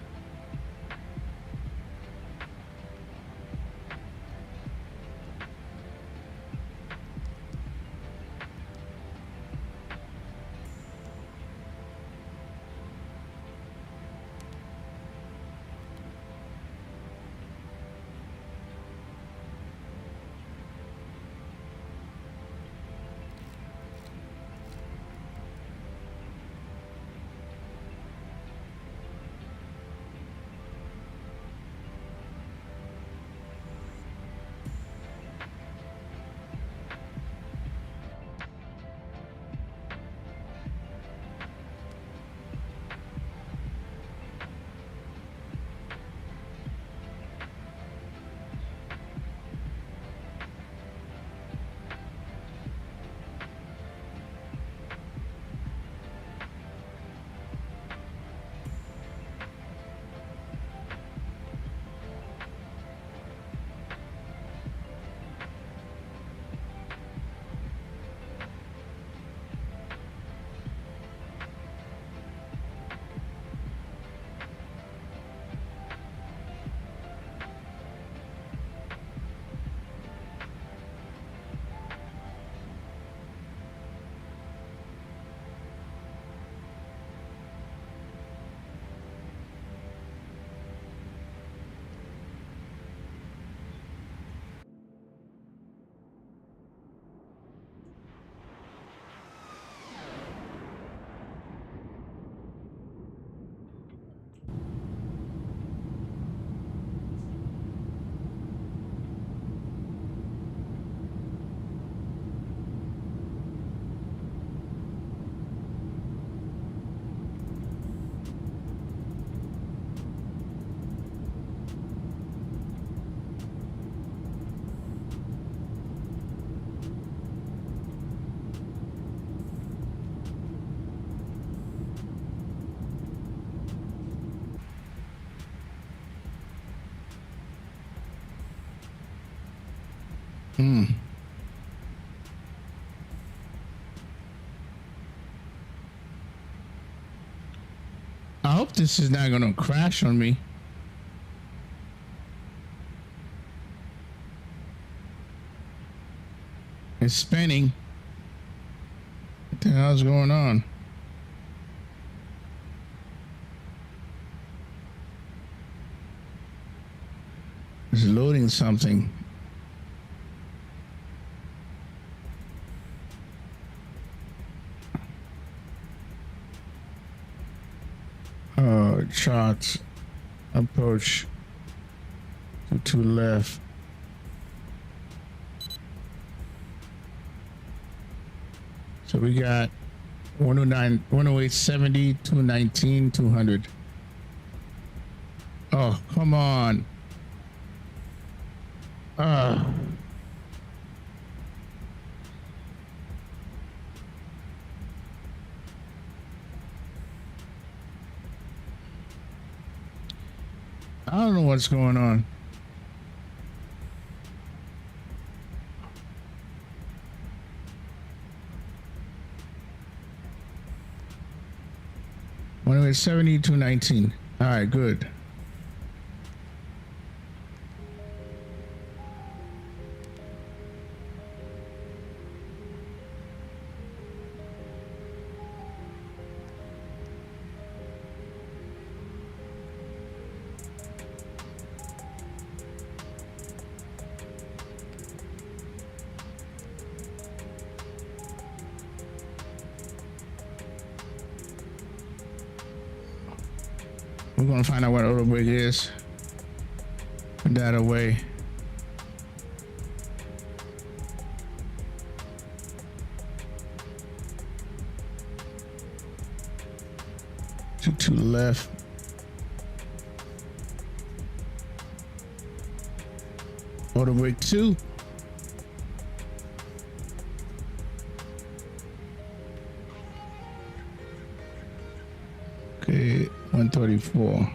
I hope this is not gonna crash on me. It's spinning. What the hell's going on? It's loading something. Charts. Approach to left. So we got 109, 108.70, 219, 200. Oh, come on. I don't know what's going on. When it was 70 to 19. All right, good. We're gonna find out what auto brake is. Put that away. To the left. Auto brake 2. Okay, 134.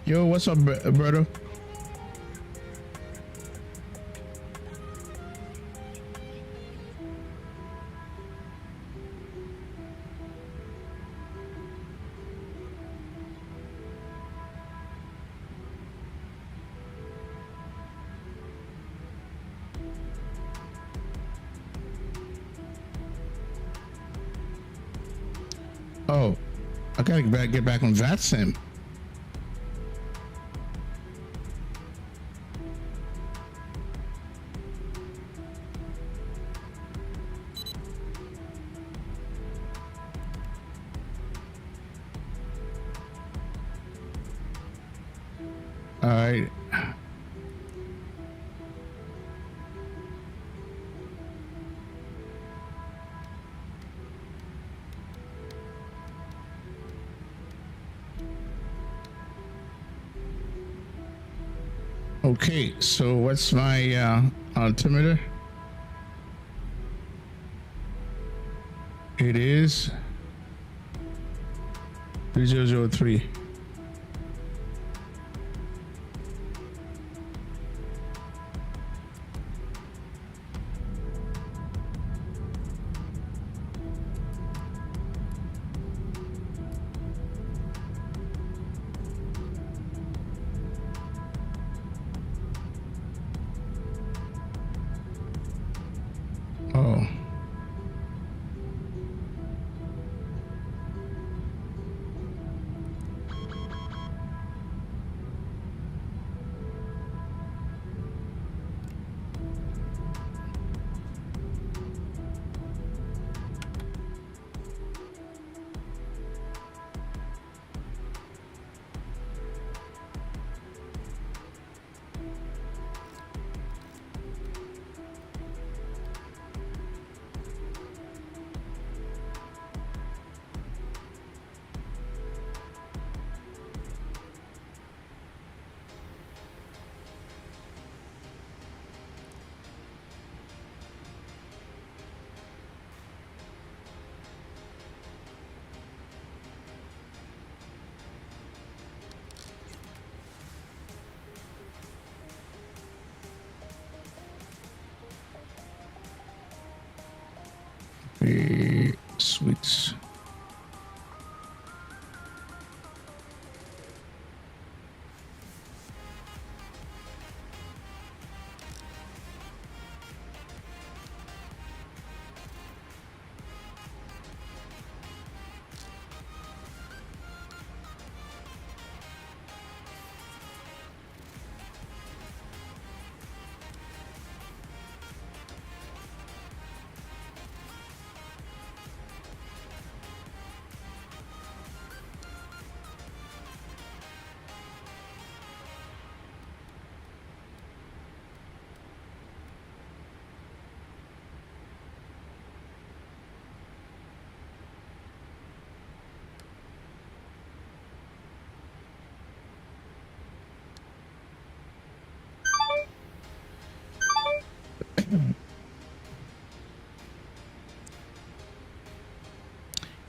Yo, what's up, brother? Oh, I gotta get back on Vatsim. All right. Okay, so what's my altimeter? It is 3003. Sweets.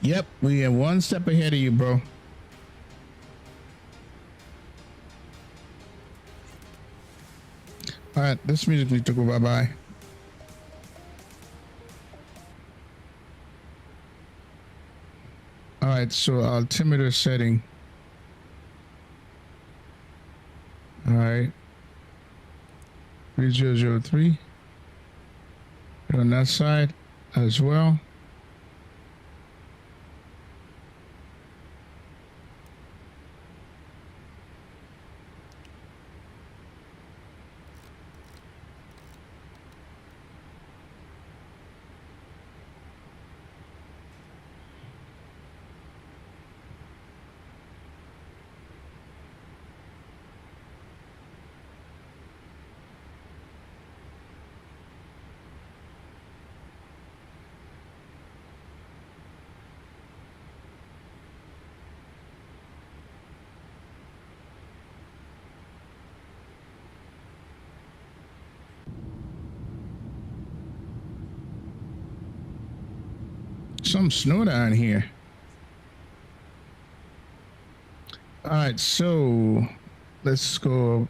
Yep, we are one step ahead of you, bro. All right, this music needs to go bye-bye. All right, so altimeter setting. All right. 3003. Put on that side as well. Some snow down here. All right, so let's go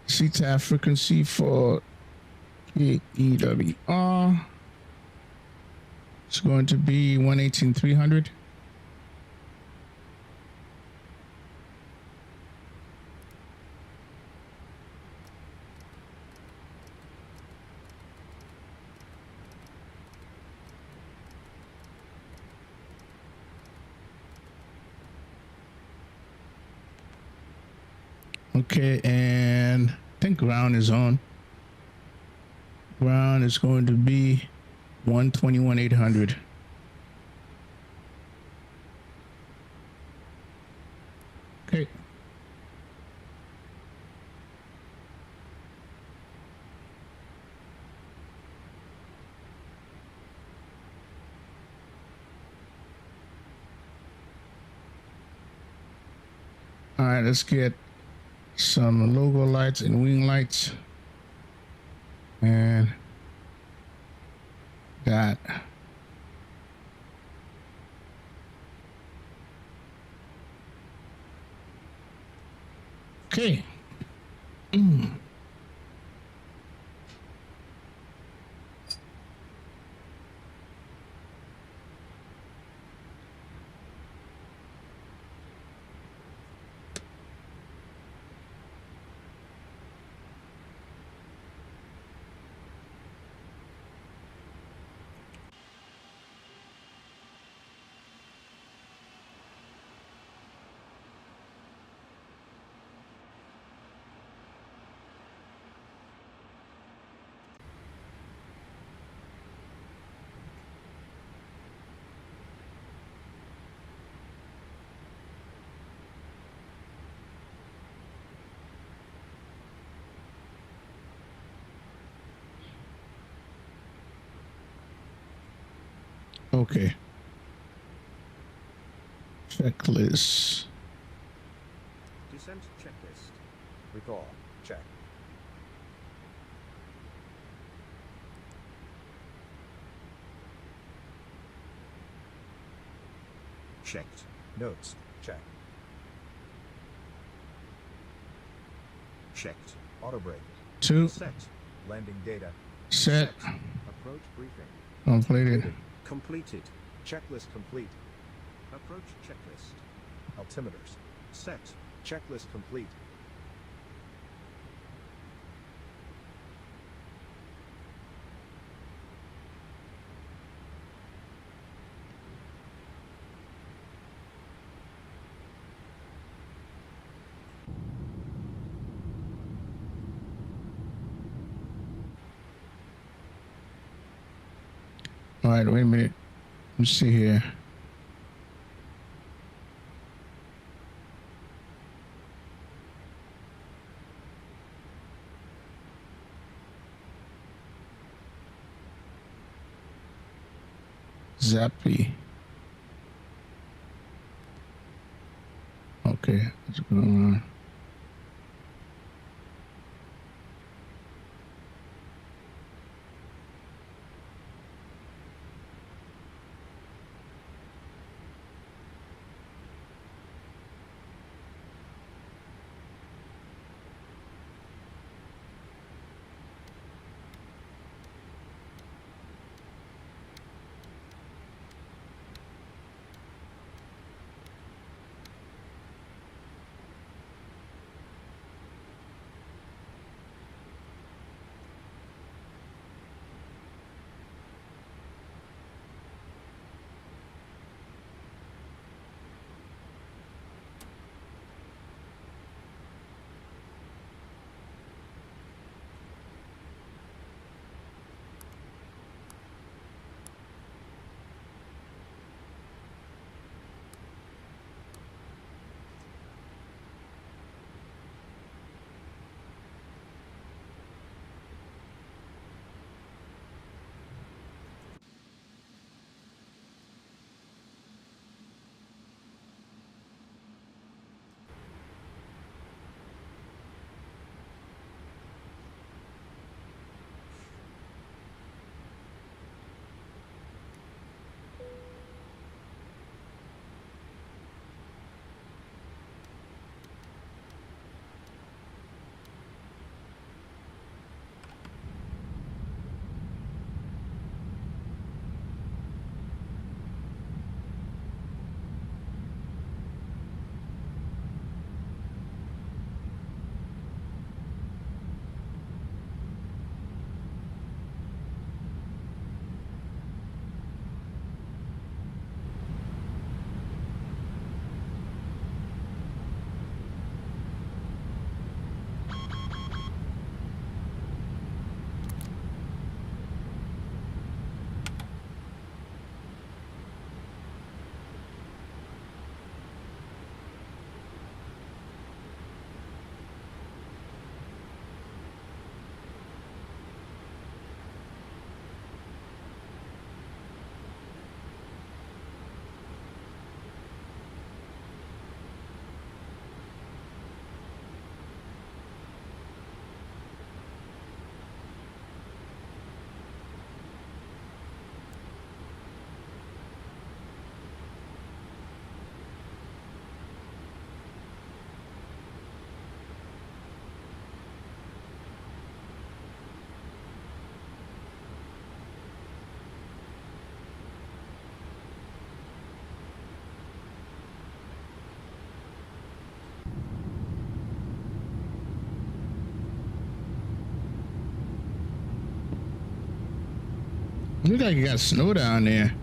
CTAF frequency for KEWR. It's going to be 118,300. Okay, and I think ground is on. Ground is going to be 121,800. Okay. All right, let's get some logo lights and wing lights. And that. Okay. Okay. Checklist. Descent checklist. Recall. Check. Checked. Notes. Check. Checked. Auto brake. 2. Set. Landing data. Set. Approach briefing. Completed. Completed. Checklist complete. Approach checklist. Altimeters. Set. Checklist complete. All right, wait a minute. Let's see here. Zappy. Okay, what's going on? Looks like you got snow down there.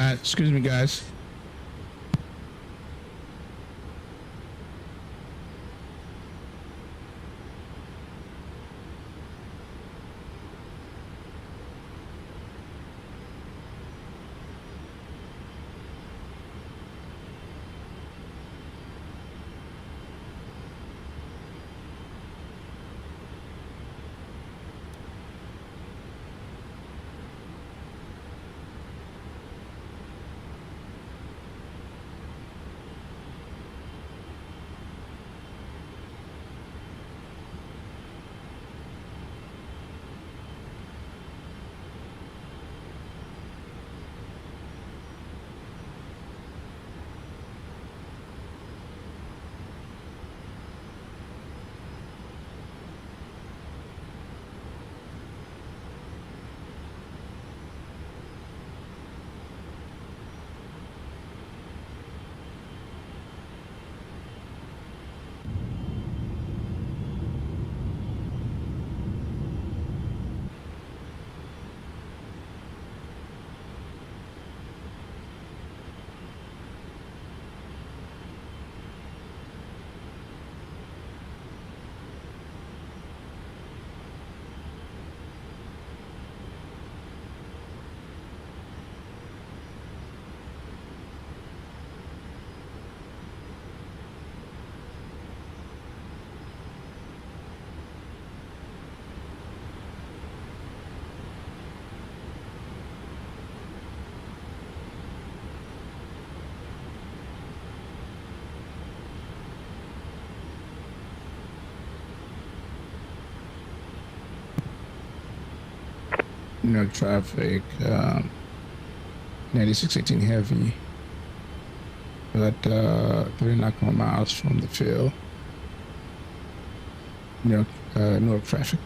Excuse me, guys. No traffic. 9618 heavy, but 3 miles from the field. No traffic.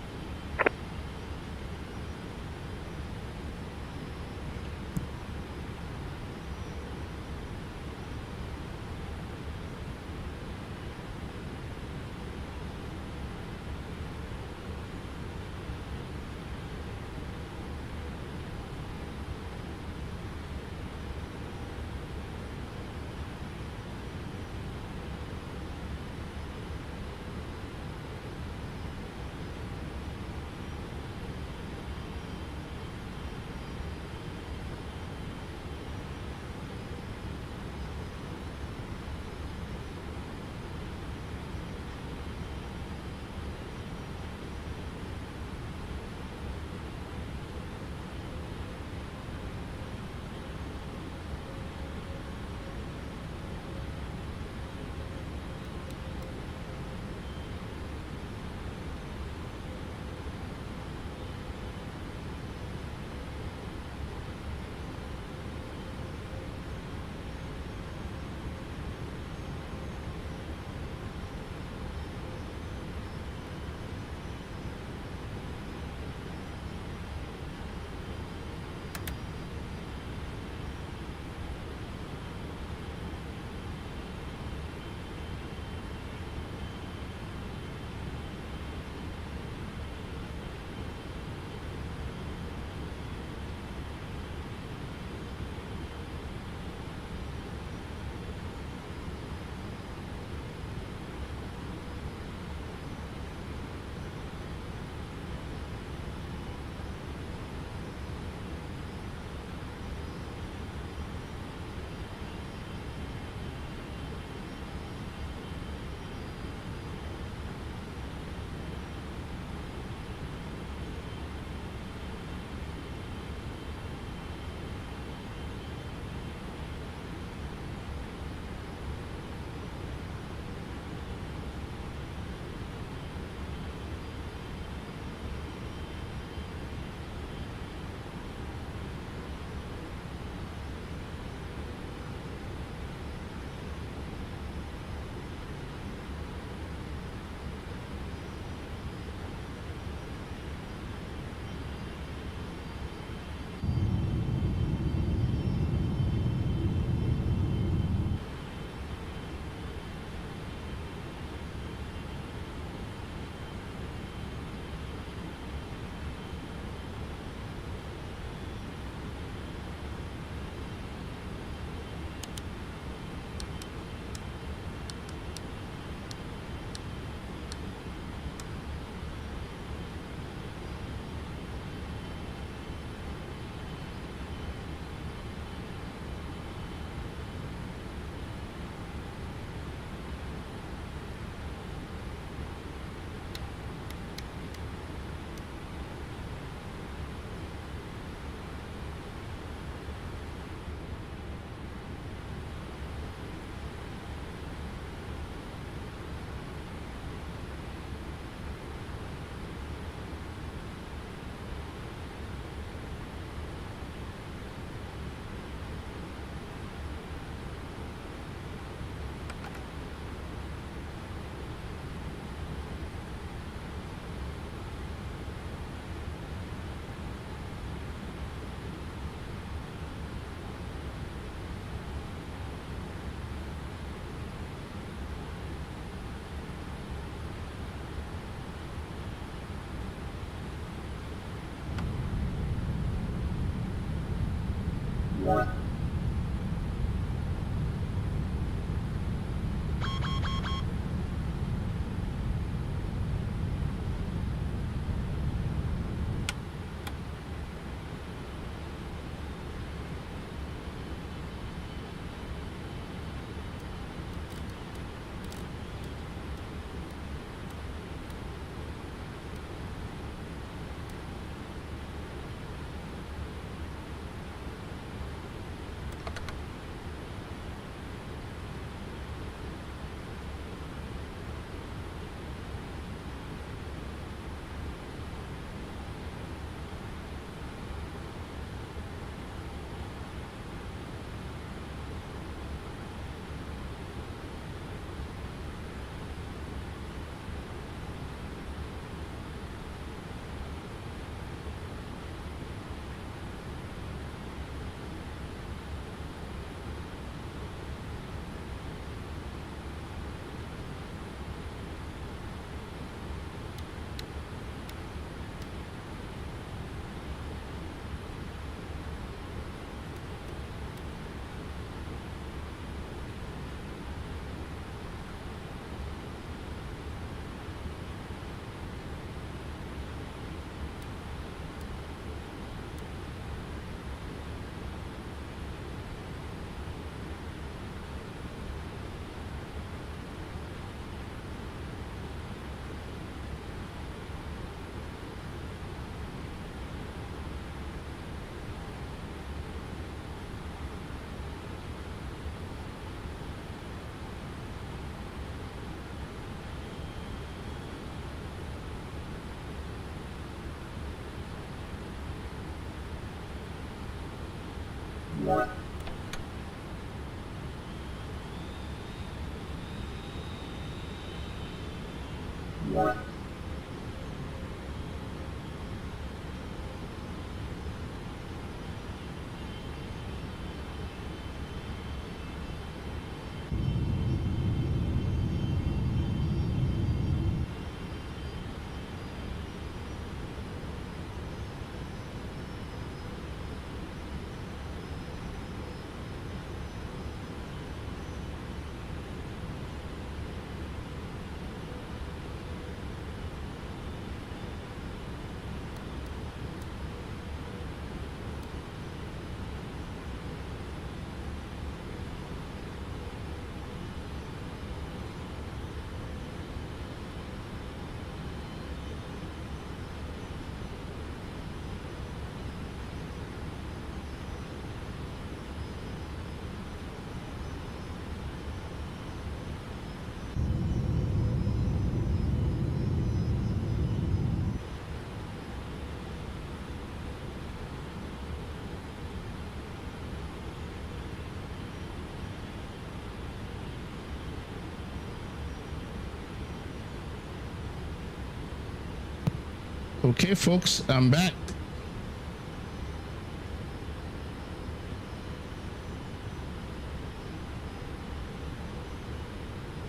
Okay, folks, I'm back.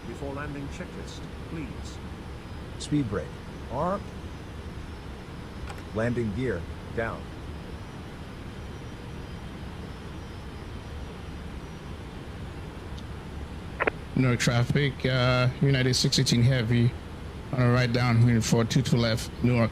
Before landing checklist, please. Speed brake. Arm. Landing gear. Down. No traffic, United 618 heavy on a right down, 422 left, Newark.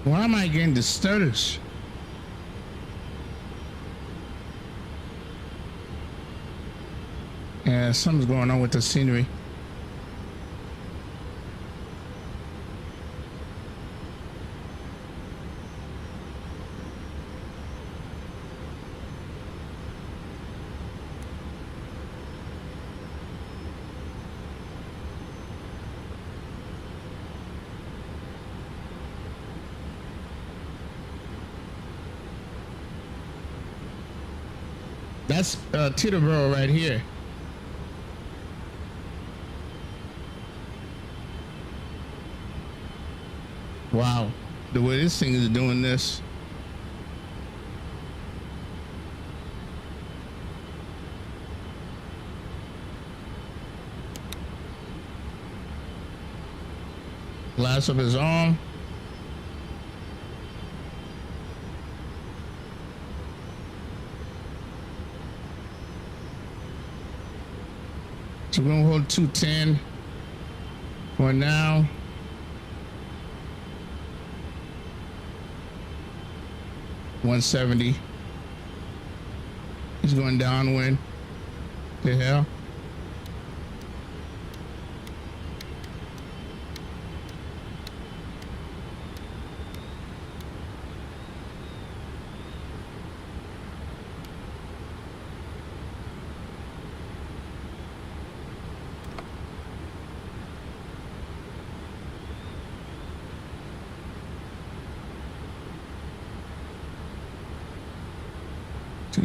Why am I getting the stutters? Yeah, something's going on with the scenery. That's Teterboro right here. Wow, the way this thing is doing this. Glass of his arm. So we're gonna hold 210 for now. $170. He's going downwind. The hell?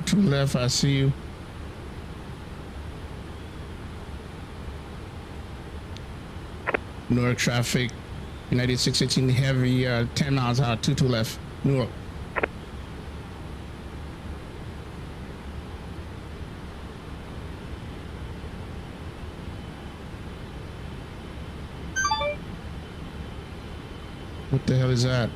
Two left, I see you. Newark traffic, United 618 heavy, 10 miles out, 22 left, Newark. What the hell is that?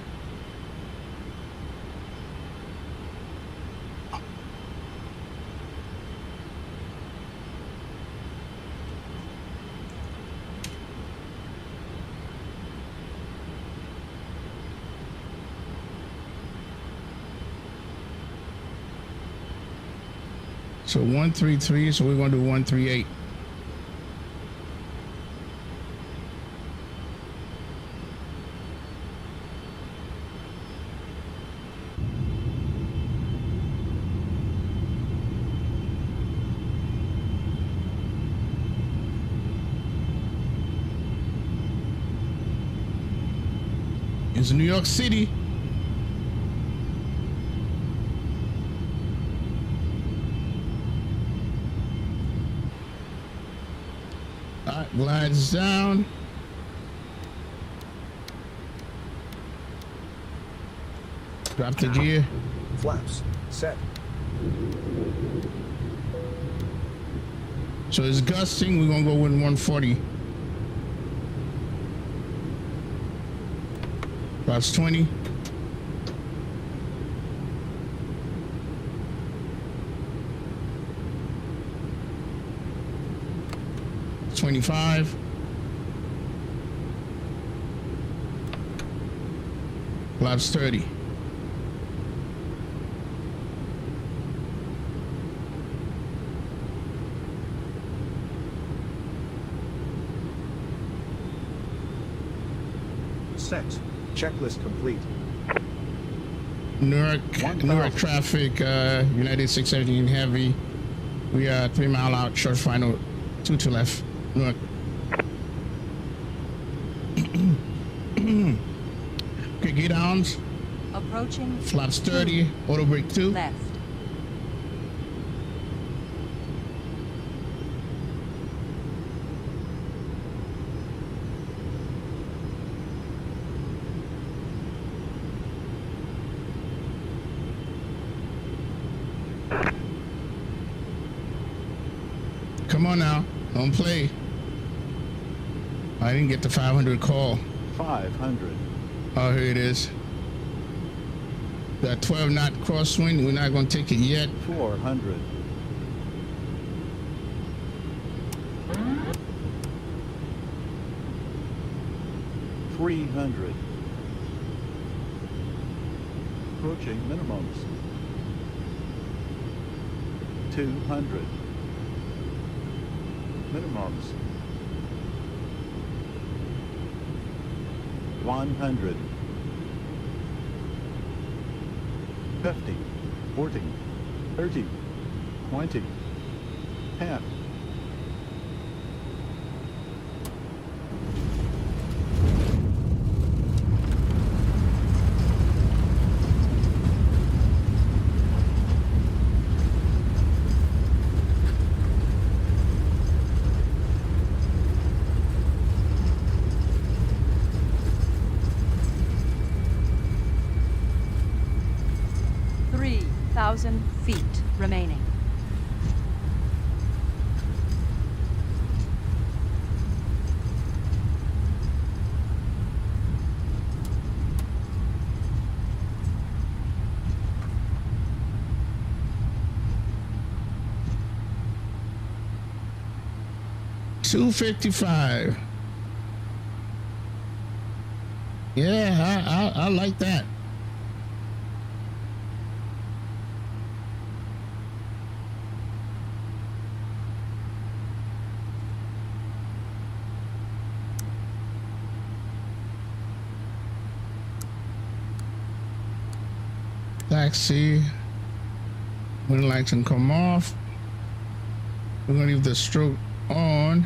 So 133, so we're going to do 138. It's New York City. Glides down. Drop the gear. Flaps set. So it's gusting. We're gonna go with 140. Flaps 20. $25. Flaps 30. Set. Checklist complete. Newark traffic, United 617 heavy. We are 3 mile out, short final, 2 to left. Newark. Okay, get downs. Approaching. Flaps 30, auto brake 2. Left. Come on now, don't play. I didn't get the 500 call. 500. Oh, here it is. That 12 knot crosswind, we're not going to take it yet. 400. 300. Approaching minimums. 200. Minimums. 100. 50. 40. 30. 20. 10. Feet remaining. $255. Yeah, I like that. Taxi. When lights can come off. We're gonna leave the stroke on.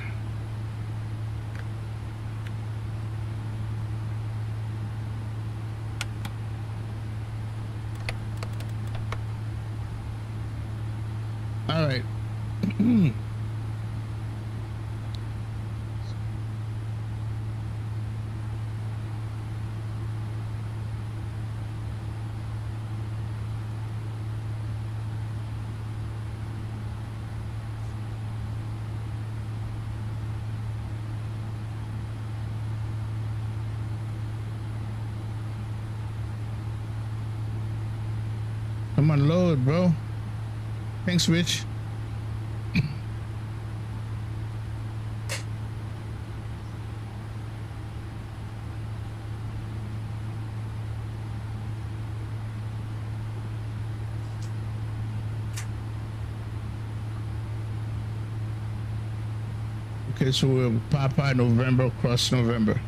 All right. Come on, load, bro. Thanks, Rich. Okay, so we're Popeye November, cross November.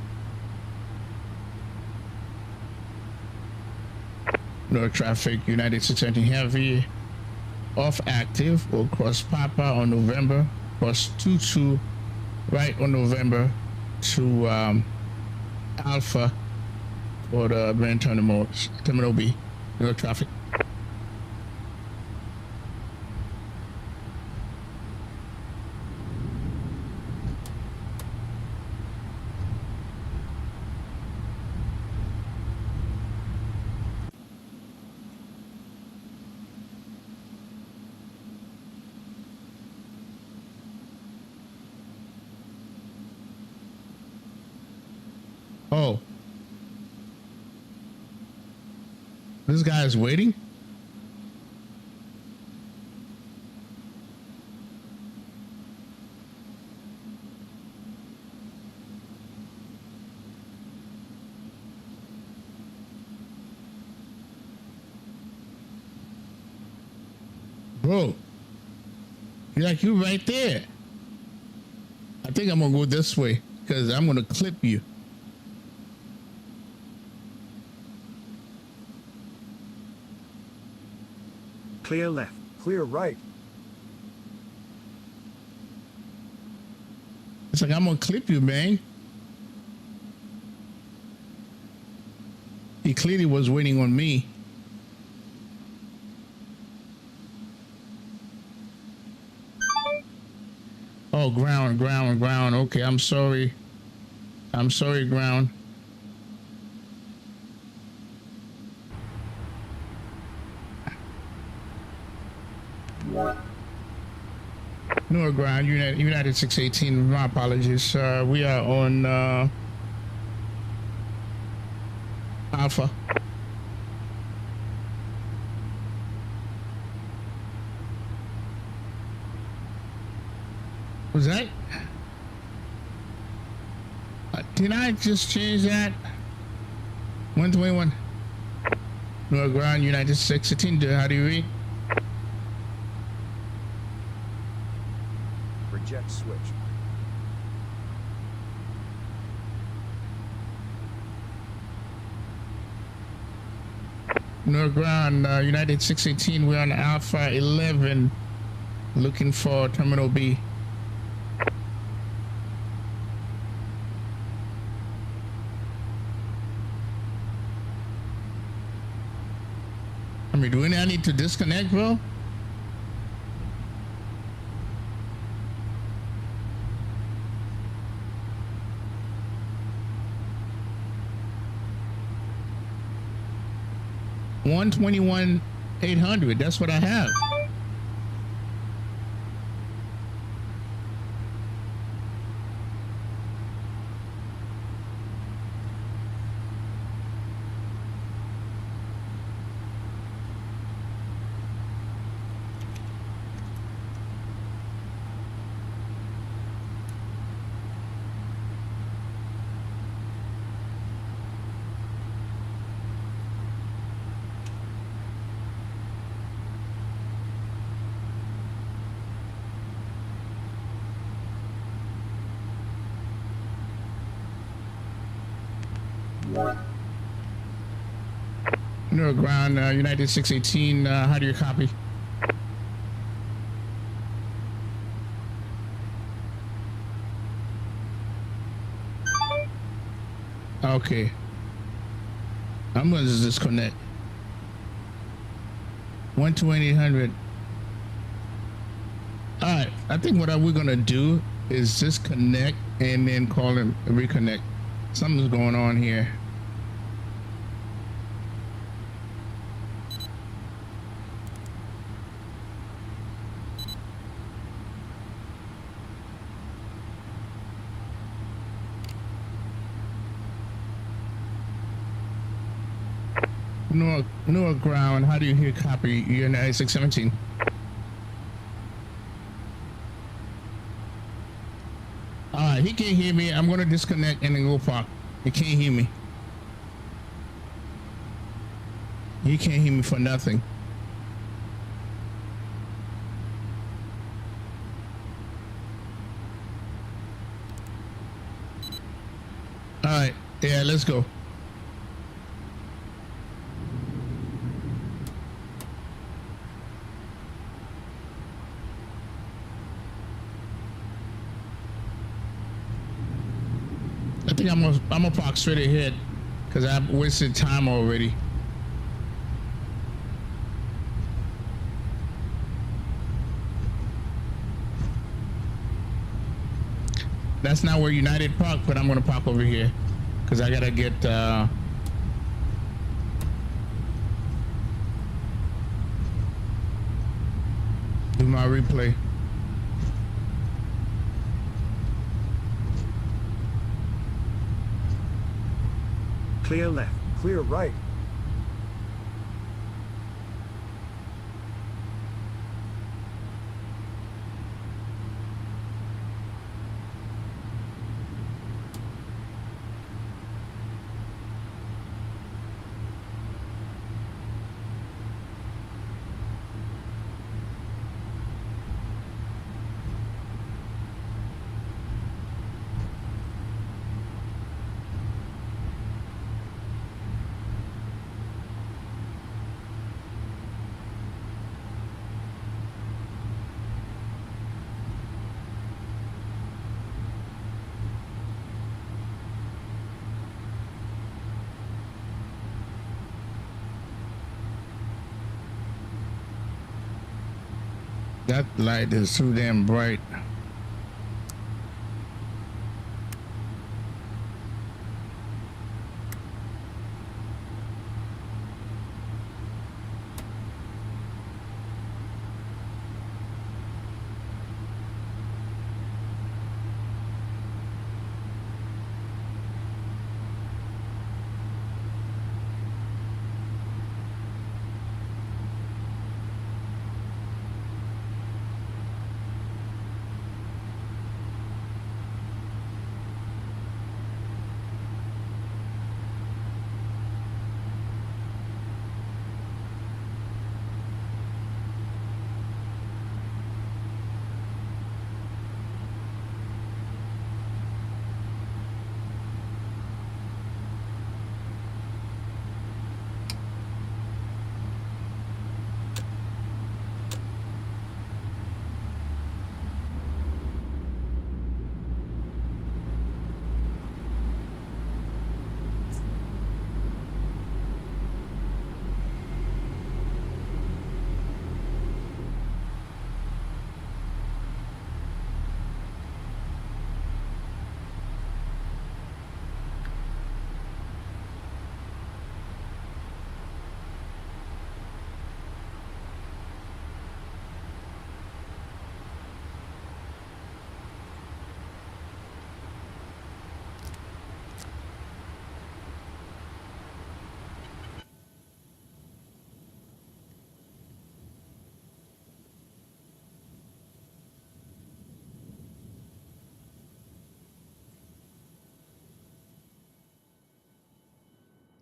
No traffic, United 617 heavy, off active. We'll cross Papa on November, cross 22 right on November to Alpha for the main terminal B. No traffic. Oh, this guy is waiting. Bro, you're right there. I think I'm gonna go this way because I'm gonna clip you. Clear left. Clear right. It's like, I'm gonna clip you, man. He clearly was waiting on me. Oh, ground. Okay, I'm sorry. Ground. No, ground. United 618. My apologies. We are on Alpha. Was that? Did I just change that? 121. No, ground. United 618. How do you read? Reject switch. No ground, United 618, we're on Alpha 11, looking for Terminal B. I mean, do I need to disconnect, bro? $121,800. That's what I have. No ground, United 618, how do you copy? Okay. I'm going to disconnect. 12800. All right. I think what we're going to do is disconnect and then call him reconnect. Something's going on here. No ground. How do you hear copy? You're in 617. All right, he can't hear me. I'm gonna disconnect and then go park. He can't hear me. He can't hear me for nothing. All right, yeah, let's go. I think I'm gonna park straight ahead because I've wasted time already. That's not where United park, but I'm gonna park over here because I gotta get do my replay. Clear left. Clear right. That light is too damn bright.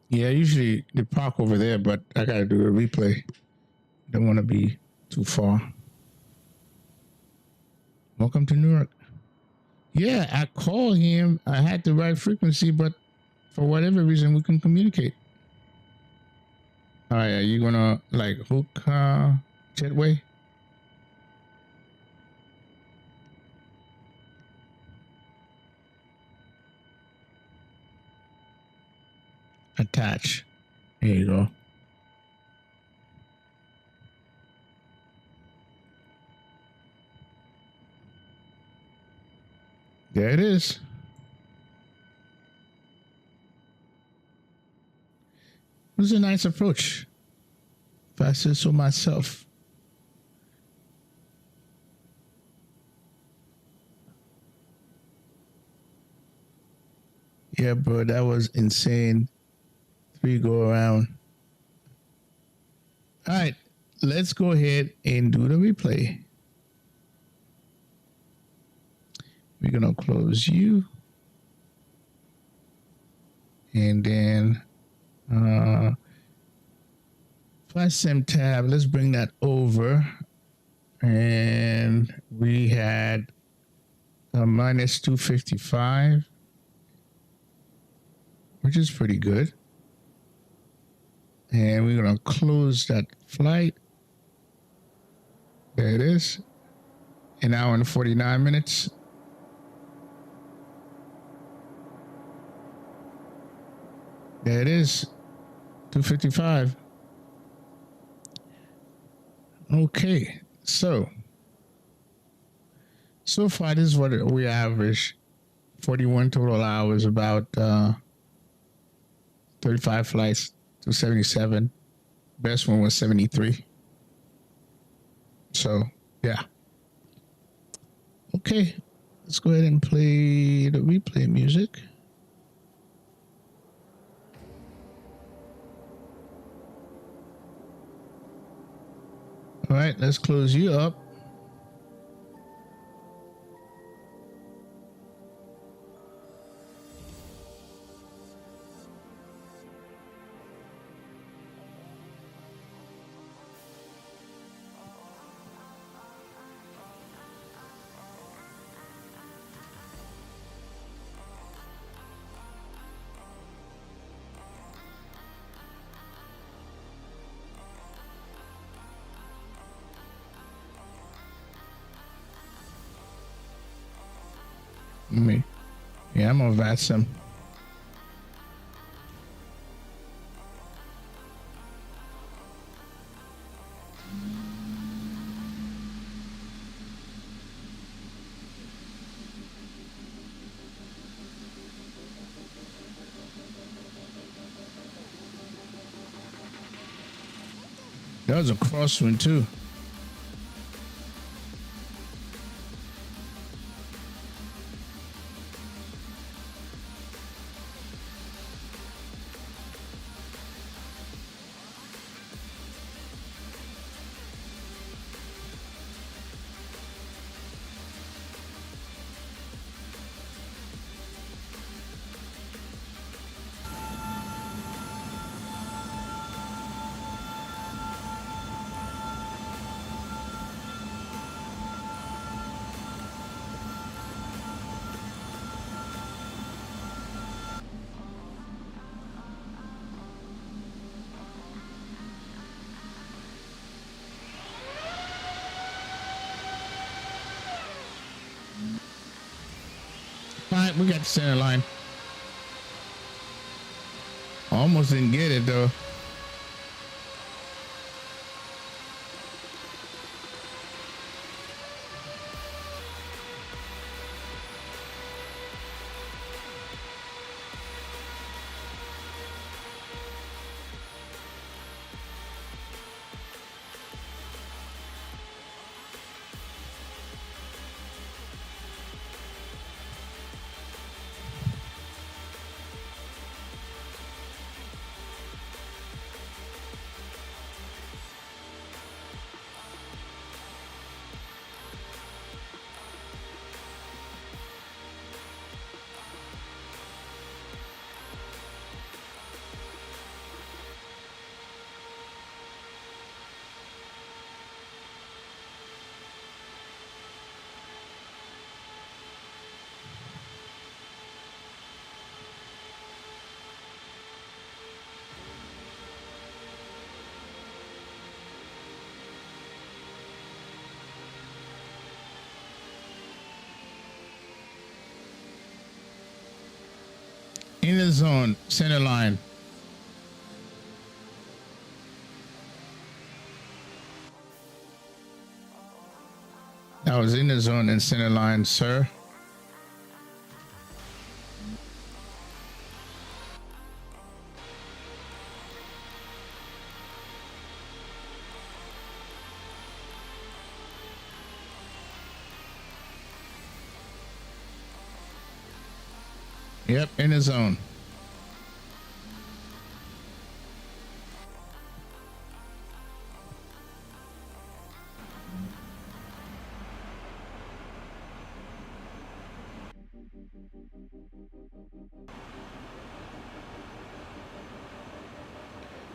Yeah, usually they park over there, but I gotta do a replay. Don't want to be too far. Welcome to Newark. Yeah, I called him. I had the right frequency, but for whatever reason, we can communicate. All right, are you gonna like hook Jetway? Attach. There you go. There it is. It was a nice approach, if I say so myself. Yeah, bro, that was insane. 3 go around. All right, let's go ahead and do the replay. We're gonna close you. And then Vatsim tab, let's bring that over. And we had a minus 255, which is pretty good. And we're gonna close that flight. There it is. An hour and 49 minutes. There it is. 255. Okay, so far this is what we average. 41 total hours, about 35 flights to 77. Best one was 73. So yeah. Okay, let's go ahead and play the replay music. All right, let's close you up. Me. Yeah, I'm on Vatsim. That was a crosswind too. All right, we got the center line. Almost didn't get it though. In the zone, center line. That was in the zone and center line, sir. Yep, in the zone.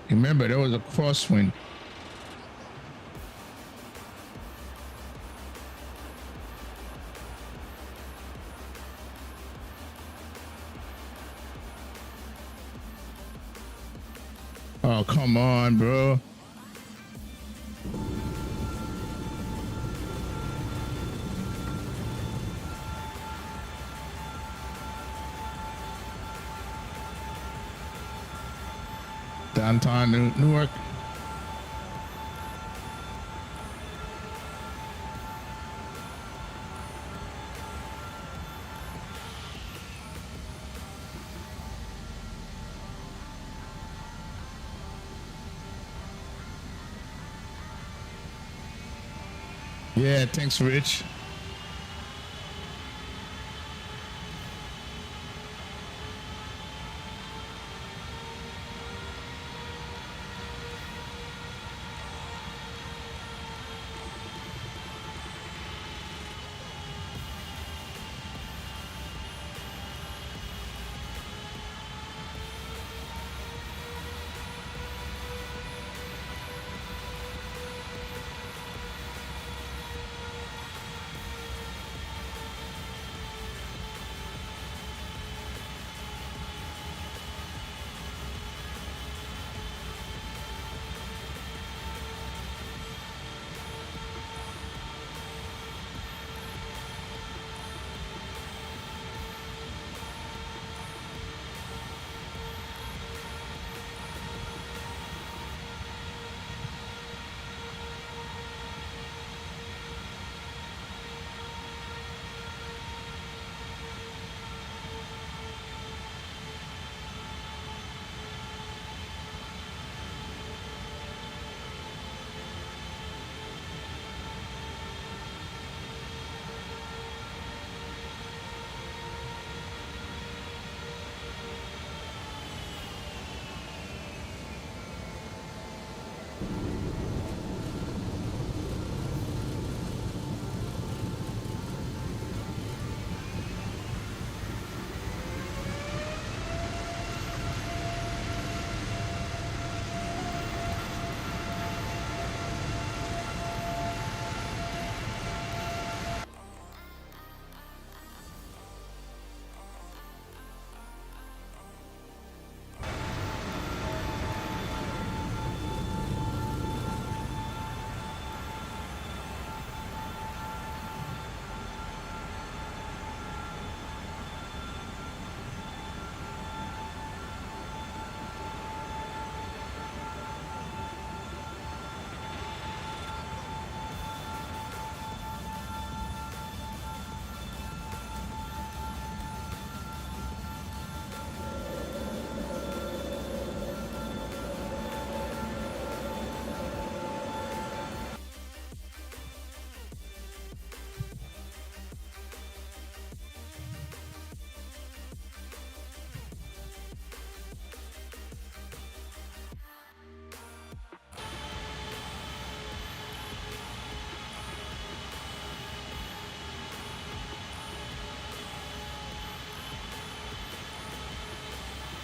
Remember, there was a crosswind. Oh, come on, bro. Downtown Newark. Yeah, thanks, Rich.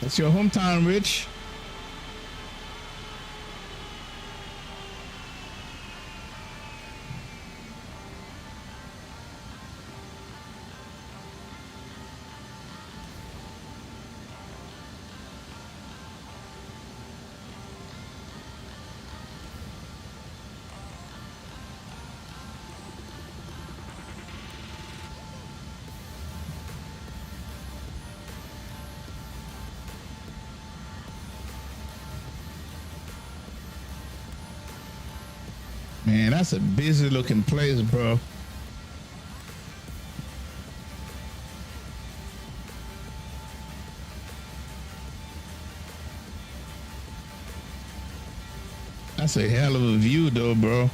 It's your hometown, Rich. Man, that's a busy looking place, bro. That's a hell of a view though, bro.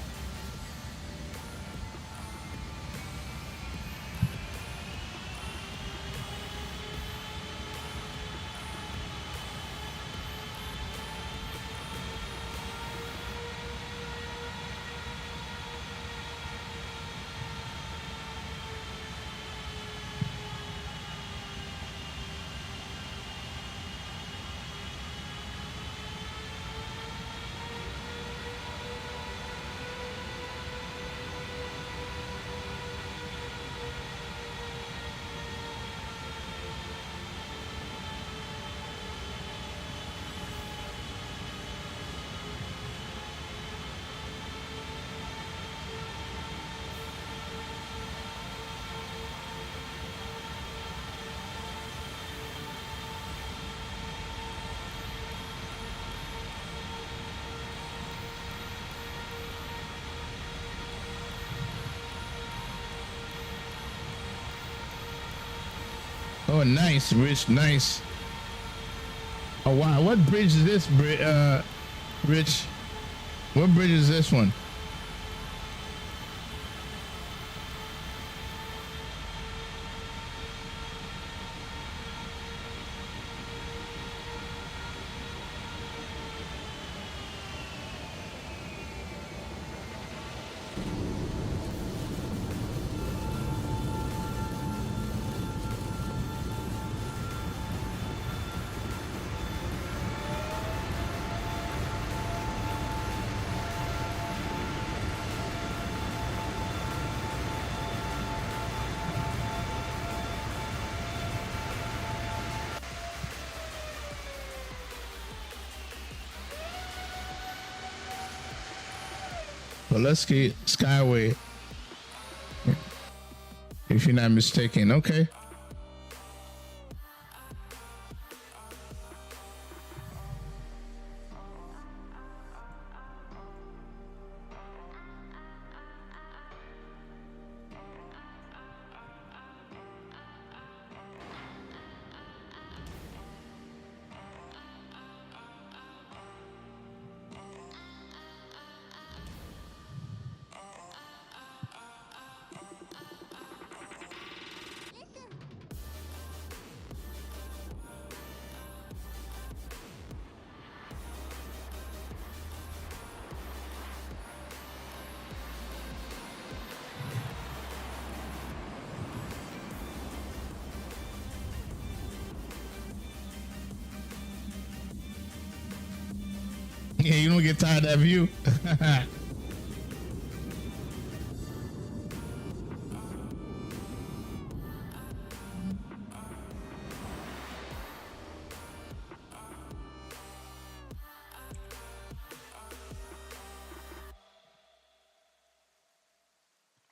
Oh, nice, Rich, nice. Oh, wow. What bridge is this, Rich? What bridge is this one? Pulaski Skyway, if you're not mistaken. Okay. Yeah, you don't get tired of that view.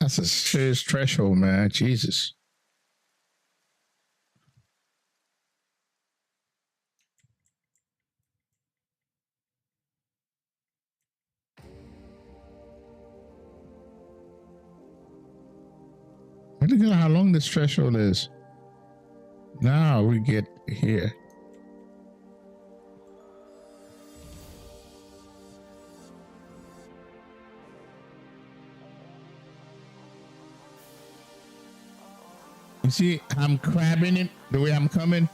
That's a serious threshold, man. Jesus. Look at how long this threshold is. Now we get here. You see, I'm crabbing it the way I'm coming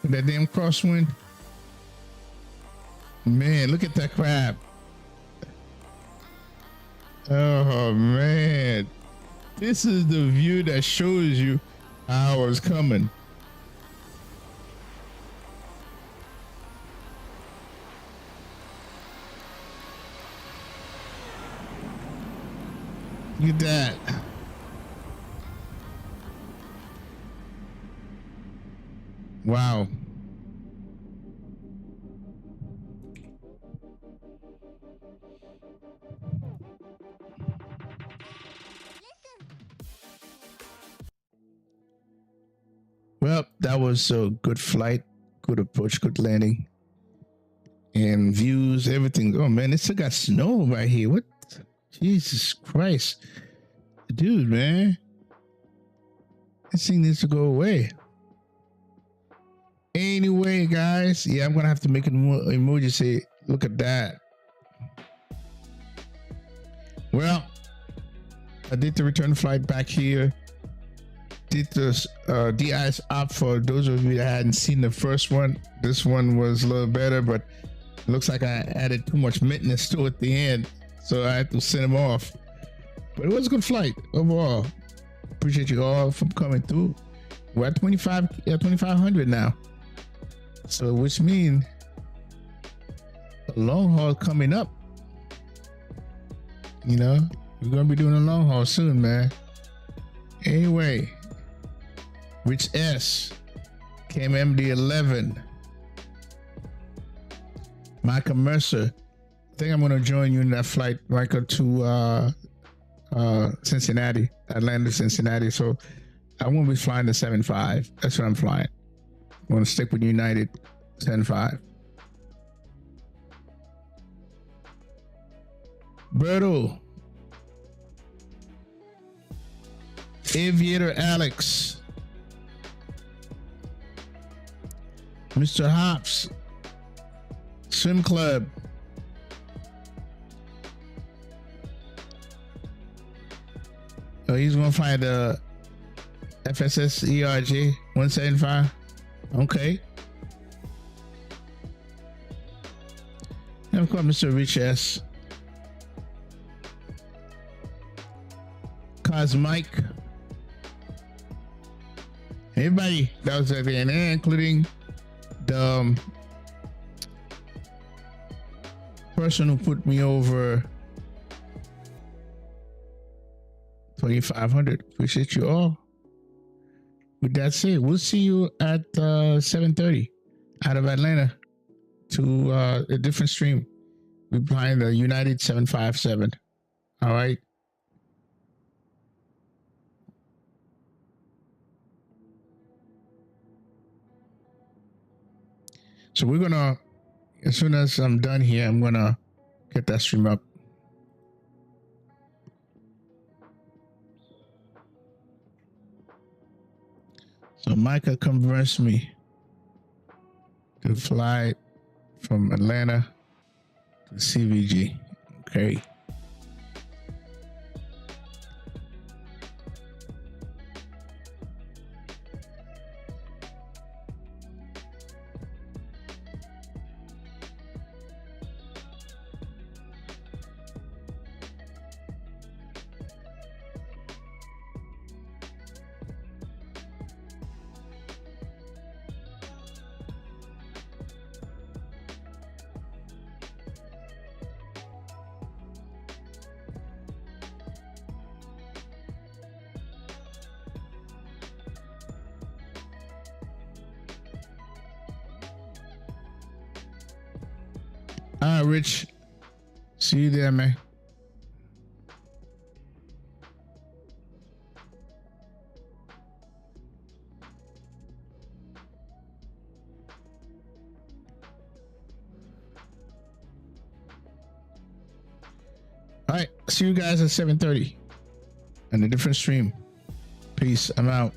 with that damn crosswind. Man, look at that crab. Oh, man. This is the view that shows you how I was coming. Look at that. Wow. Well, that was a good flight, good approach, good landing, and views, everything. Oh man, it still got snow right here. What? Jesus Christ, dude, man, this thing needs to go away. Anyway, guys, yeah, I'm gonna have to make an emoji say, "Look at that." Well, I did the return flight back here. Did this DI's up for those of you that hadn't seen the first one. This one was a little better, but it looks like I added too much maintenance to it at the end, so I had to send them off. But it was a good flight overall. Appreciate you all for coming through. We're at 2,500 now, so which means a long haul coming up. You know, we're gonna be doing a long haul soon, man. Anyway. Rich S, KMMD11, Michael Mercer. I think I'm going to join you in that flight, Michael, to Cincinnati, Atlanta, Cincinnati. So I won't be flying the 75. That's what I'm flying. I'm going to stick with United 75. Berto, Aviator Alex, Mr. Hops, Swim Club, oh, he's gonna find the FSS ERJ 175. Okay. And of course, Mr. Rich S. Cosmike. Everybody that was at the end, including the person who put me over 2,500. Appreciate you all. With that said, we'll see you at 7:30 out of Atlanta to a different stream. We're flying the United 757. All right. So we're gonna, as soon as I'm done here, I'm gonna get that stream up. So Micah convinced me to fly from Atlanta to CVG. Okay. All right, Rich. See you there, man. All right. See you guys at 7:30 on a different stream. Peace. I'm out.